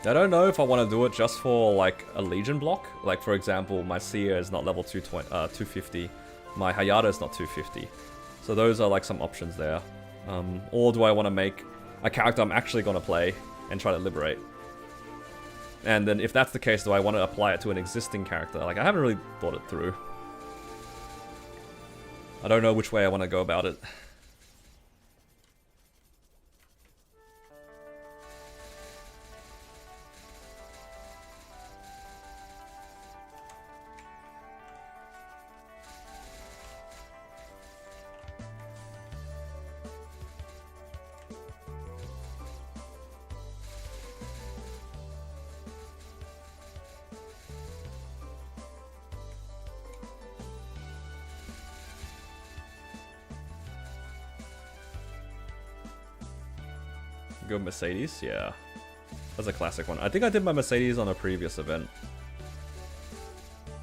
I don't know if I want to do it just for like a Legion block. Like for example, my Seer is not level 250. My Hayata is not 250. So those are like some options there. Or do I want to make a character I'm actually going to play and try to liberate? And then if that's the case, do I want to apply it to an existing character? Like I haven't really thought it through. I don't know which way I want to go about it. Go Mercedes, yeah. That's a classic one. I think I did my Mercedes on a previous event.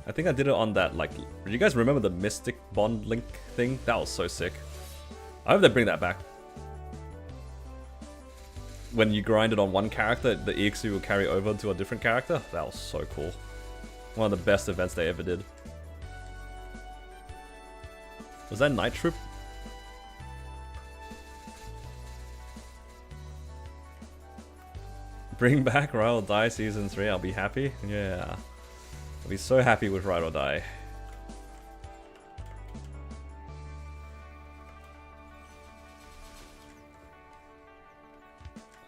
I think I did it on that, like... Do you guys remember the Mystic Bond Link thing? That was so sick. I hope they bring that back. When you grind it on one character, the EXP will carry over to a different character. That was so cool. One of the best events they ever did. Was that Night Troop? Bring back Ride or Die Season 3, I'll be happy. Yeah. I'll be so happy with Ride or Die.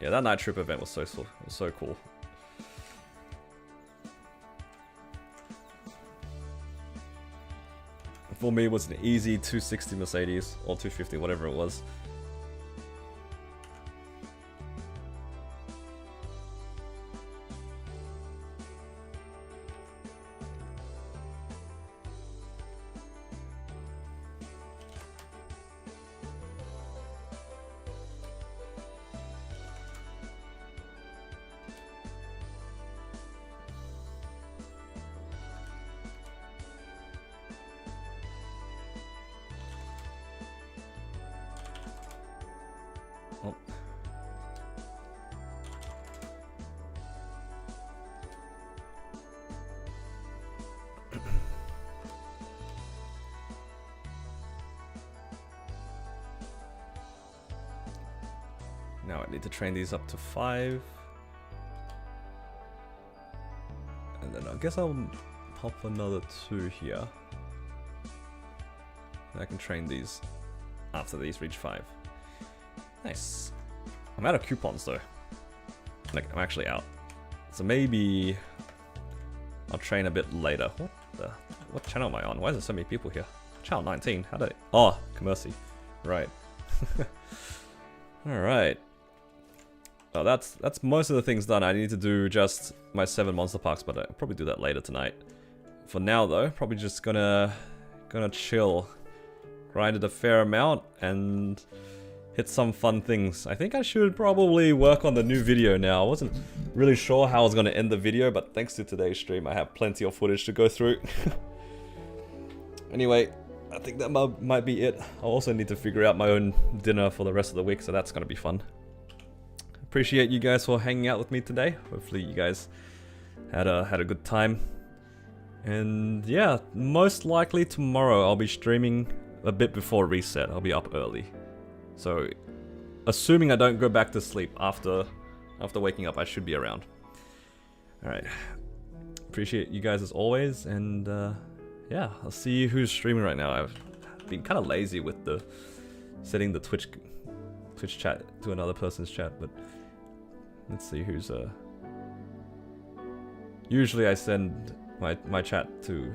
Yeah, that Night Troop event was so cool. For me, it was an easy 260 Mercedes, or 250, whatever it was. Oh. Now I need to train these up to 5. And then I guess I'll pop another 2 here. And I can train these after these reach 5. Nice. I'm out of coupons though. Like, I'm actually out. So maybe I'll train a bit later. What channel am I on? Why is there so many people here? Channel 19. How did I... Oh, Commercy. Right. Alright. Oh, that's most of the things done. I need to do just my 7 monster parks, but I'll probably do that later tonight. For now though, probably just gonna chill. Grinded a fair amount and hit some fun things. I think I should probably work on the new video now. I wasn't really sure how I was gonna end the video, but thanks to today's stream, I have plenty of footage to go through. Anyway, I think that might be it. I also need to figure out my own dinner for the rest of the week, so that's gonna be fun. Appreciate you guys for hanging out with me today. Hopefully you guys had a good time. And yeah, most likely tomorrow I'll be streaming a bit before reset. I'll be up early. So, assuming I don't go back to sleep after waking up, I should be around. Alright. Appreciate you guys as always, and yeah, I'll see who's streaming right now. I've been kind of lazy with the setting the Twitch chat to another person's chat, but let's see who's usually I send my chat to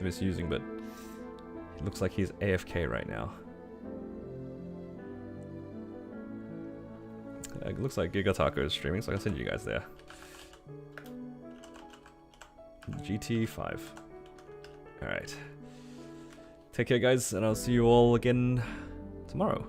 Misusing, but it looks like he's AFK right now. It looks like Giga Taco is streaming, so I can send you guys there. GT5. Alright. Take care guys, and I'll see you all again tomorrow.